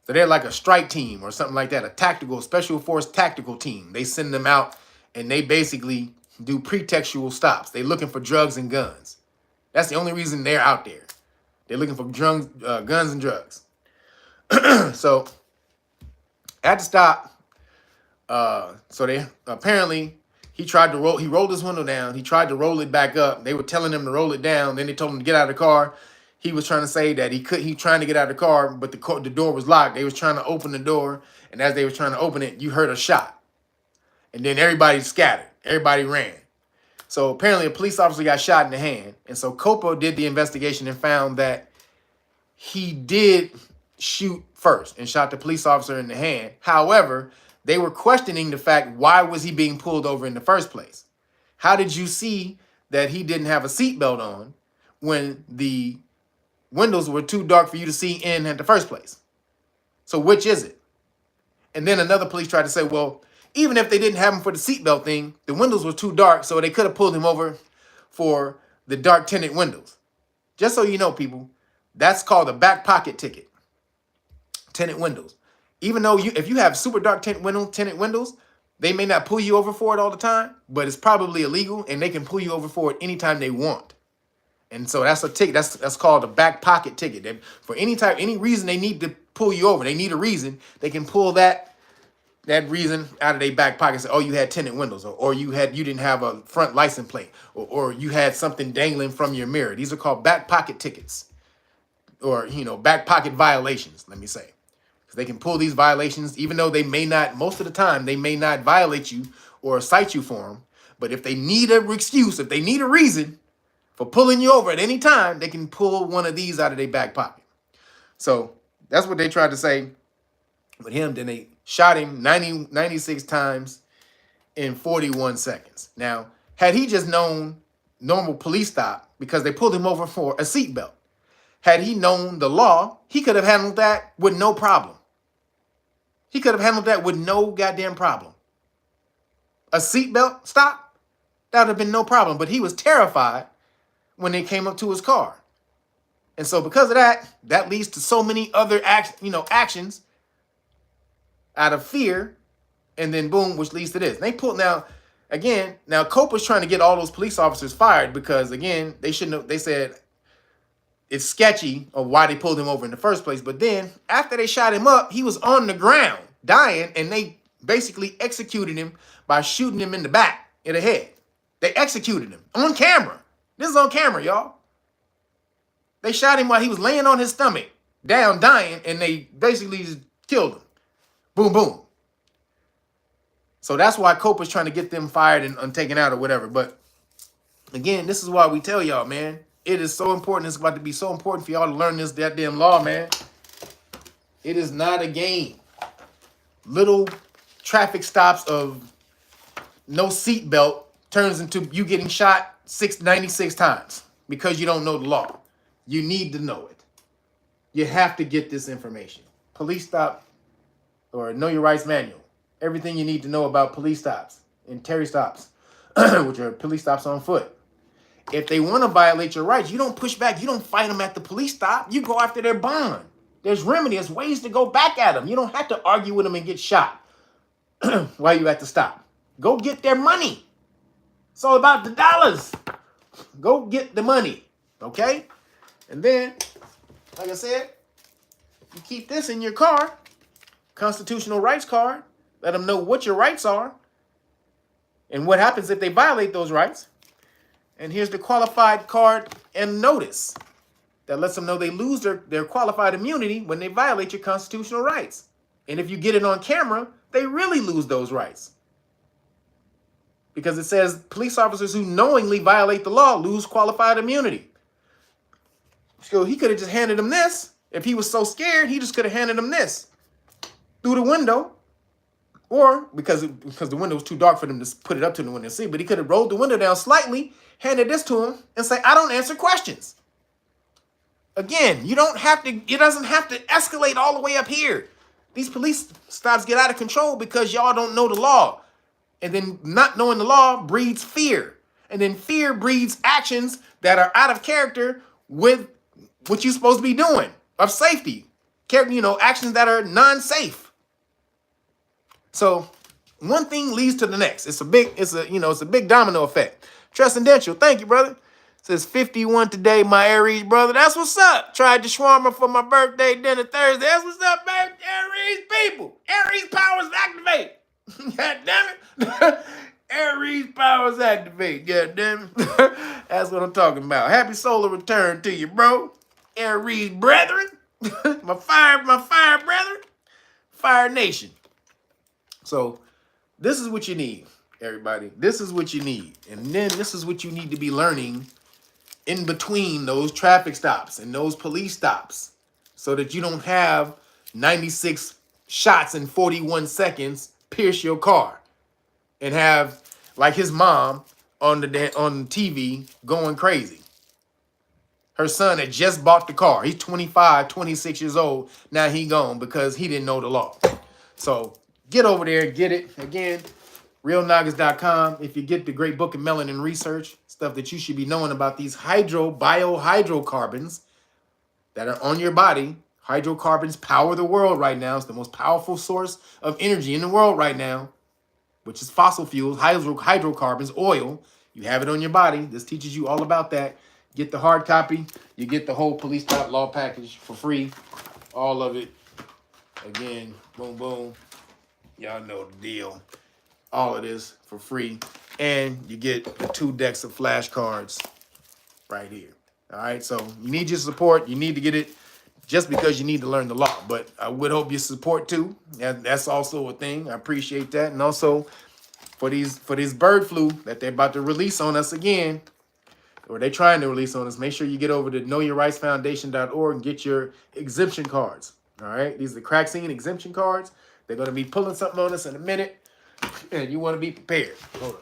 So they're like a strike team or something like that, a special force tactical team. They send them out and they basically do pretextual stops. They're looking for drugs and guns. That's the only reason they're out there. They're looking for guns and drugs. So at the stop, so they apparently he rolled his window down. He tried to roll it back up. They were telling him to roll it down. Then they told him to get out of the car. He was trying to say that he trying to get out of the car, but the door was locked. They was trying to open the door, and as they were trying to open it, you heard a shot. And then everybody scattered. Everybody ran. So apparently a police officer got shot in the hand. And so Copo did the investigation and found that he did shoot first and shot the police officer in the hand. However, they were questioning the fact, why was he being pulled over in the first place? How did you see that he didn't have a seatbelt on when the windows were too dark for you to see in the first place? So which is it? And then another police tried to say, well, even if they didn't have him for the seatbelt thing, the windows were too dark, so they could have pulled him over for the dark tinted windows. Just so you know, people, that's called a back pocket ticket. Tinted windows. Even though if you have super dark tinted windows, they may not pull you over for it all the time, but it's probably illegal, and they can pull you over for it anytime they want. And so that's a ticket. That's called a back pocket ticket. For any reason they need to pull you over, they need a reason, they can pull that reason out of their back pocket. Say, oh, you had tinted windows, or you didn't have a front license plate, or you had something dangling from your mirror. These are called back pocket tickets, or back pocket violations. Let me say, because they can pull these violations, even though they may not. Most of the time, they may not violate you or cite you for them. But if they need an excuse, if they need a reason for pulling you over at any time, they can pull one of these out of their back pocket. So that's what they tried to say with him. Then they shot him 96 times in 41 seconds. Now, had he just known normal police stop because they pulled him over for a seatbelt, had he known the law, he could have handled that with no problem. He could have handled that with no goddamn problem. A seatbelt stop, that would have been no problem. But he was terrified when they came up to his car. And so because of that, that leads to so many other actions out of fear, and then boom, which leads to this. They pulled now Cope was trying to get all those police officers fired because again, they shouldn't have, they said it's sketchy of why they pulled him over in the first place. But then after they shot him up, he was on the ground dying, and they basically executed him by shooting him in the back, in the head. They executed him on camera. This is on camera, y'all. They shot him while he was laying on his stomach, down, dying, and they basically just killed him. Boom, boom. So that's why Cope was trying to get them fired and taken out or whatever. But again, this is why we tell y'all, man, it is so important. It's about to be so important for y'all to learn this goddamn law, man. It is not a game. Little traffic stops of no seatbelt turns into you getting shot 96 times because you don't know the law. You need to know it. You have to get this information. Police stop or Know Your Rights manual. Everything you need to know about police stops and Terry stops, which are police stops on foot. If they want to violate your rights, you don't push back. You don't fight them at the police stop. You go after their bond. There's remedy. There's ways to go back at them. You don't have to argue with them and get shot while you at the stop. Go get their money. It's all about the dollars. Go get the money, okay? And then, like I said, you keep this in your car, constitutional rights card. Let them know what your rights are. And what happens if they violate those rights? And here's the qualified card and notice that lets them know they lose their qualified immunity when they violate your constitutional rights. And if you get it on camera, they really lose those rights. Because it says police officers who knowingly violate the law lose qualified immunity. So he could have just handed him this. If he was so scared, he just could have handed him this through the window. Or because the window was too dark for them to put it up to the window and see, but he could have rolled the window down slightly, handed this to him, and say, I don't answer questions. Again, it doesn't have to escalate all the way up here. These police stops get out of control because y'all don't know the law. And then not knowing the law breeds fear. And then fear breeds actions that are out of character with what you're supposed to be doing of safety. Actions that are non-safe. So one thing leads to the next. It's a big domino effect. Transcendental, thank you, brother. Says 51 today, my Aries brother. That's what's up. Tried to shawarma for my birthday dinner Thursday. That's what's up, baby. Aries people. Aries powers activate. God damn it. Aries powers activate. God damn it. That's what I'm talking about. Happy solar return to you, bro. Aries brethren. my fire brethren. Fire nation. So this is what you need, everybody. This is what you need. And then this is what you need to be learning in between those traffic stops and those police stops so that you don't have 96 shots in 41 seconds pierce your car and have, like his mom on TV going crazy. Her son had just bought the car. He's 25, 26 years old. Now he gone because he didn't know the law. So get over there and get it. Again, realnoggers.com. If you get the great book of melanin research, stuff that you should be knowing about these biohydrocarbons that are on your body. Hydrocarbons power the world right now. It's the most powerful source of energy in the world right now, which is fossil fuels, hydrocarbons, oil. You have it on your body. This teaches you all about that. Get the hard copy. You get the whole police stop law package for free. All of it. Again, boom, boom. Y'all know the deal. All of this for free. And you get the 2 decks of flashcards right here. All right, so you need your support. You need to get it just because you need to learn the law. But I would hope you support too. That's also a thing. I appreciate that. And also for this bird flu that they're about to release on us again, or they're trying to release on us, make sure you get over to knowyourrightsfoundation.org and get your exemption cards. All right, these are the crack scene exemption cards. They're going to be pulling something on us in a minute, and you want to be prepared. Hold on.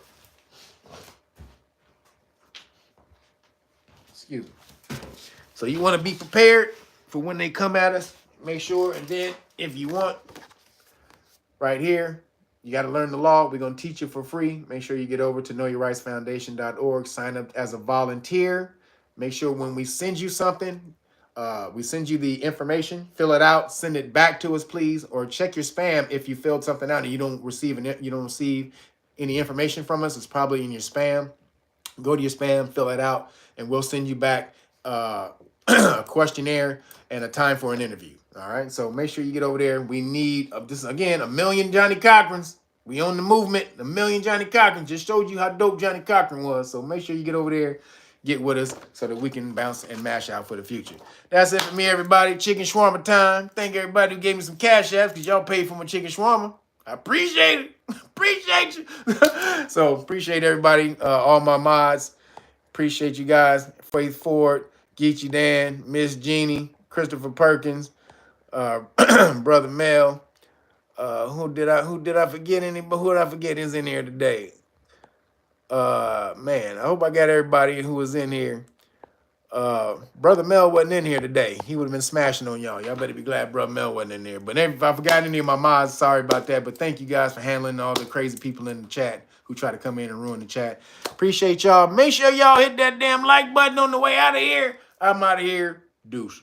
Excuse me. So you want to be prepared for when they come at us. Make sure, and then if you want, right here, you got to learn the law. We're going to teach you for free. Make sure you get over to knowyourrightsfoundation.org. Sign up as a volunteer. Make sure when we send you something, we send you the information, fill it out, send it back to us, please, or check your spam if you filled something out and you don't receive any information from us. It's probably in your spam. Go to your spam, fill it out, and we'll send you back a questionnaire and a time for an interview. All right, so make sure you get over there. We need this again, 1 million Johnny Cochrans. We own the movement. 1 million Johnny Cochrans. Just showed you how dope Johnny Cochran was. So make sure you get over there. Get with us so that we can bounce and mash out for the future. That's it for me, everybody. Chicken shawarma time. Thank everybody who gave me some cash apps because y'all paid for my chicken shawarma. I appreciate it. Appreciate you. So appreciate everybody, all my mods. Appreciate you guys. Faith Ford, Geechee Dan, Miss Jeannie, Christopher Perkins, Brother Mel. Who did I forget? Who did I forget is in here today? Man, I hope I got everybody who was in here. Brother Mel wasn't in here today. He would have been smashing on y'all. Y'all better be glad Brother Mel wasn't in there. But if I forgot any of my mods, sorry about that. But thank you guys for handling all the crazy people in the chat who try to come in and ruin the chat. Appreciate y'all. Make sure y'all hit that damn like button on the way out of here. I'm out of here. Deuces.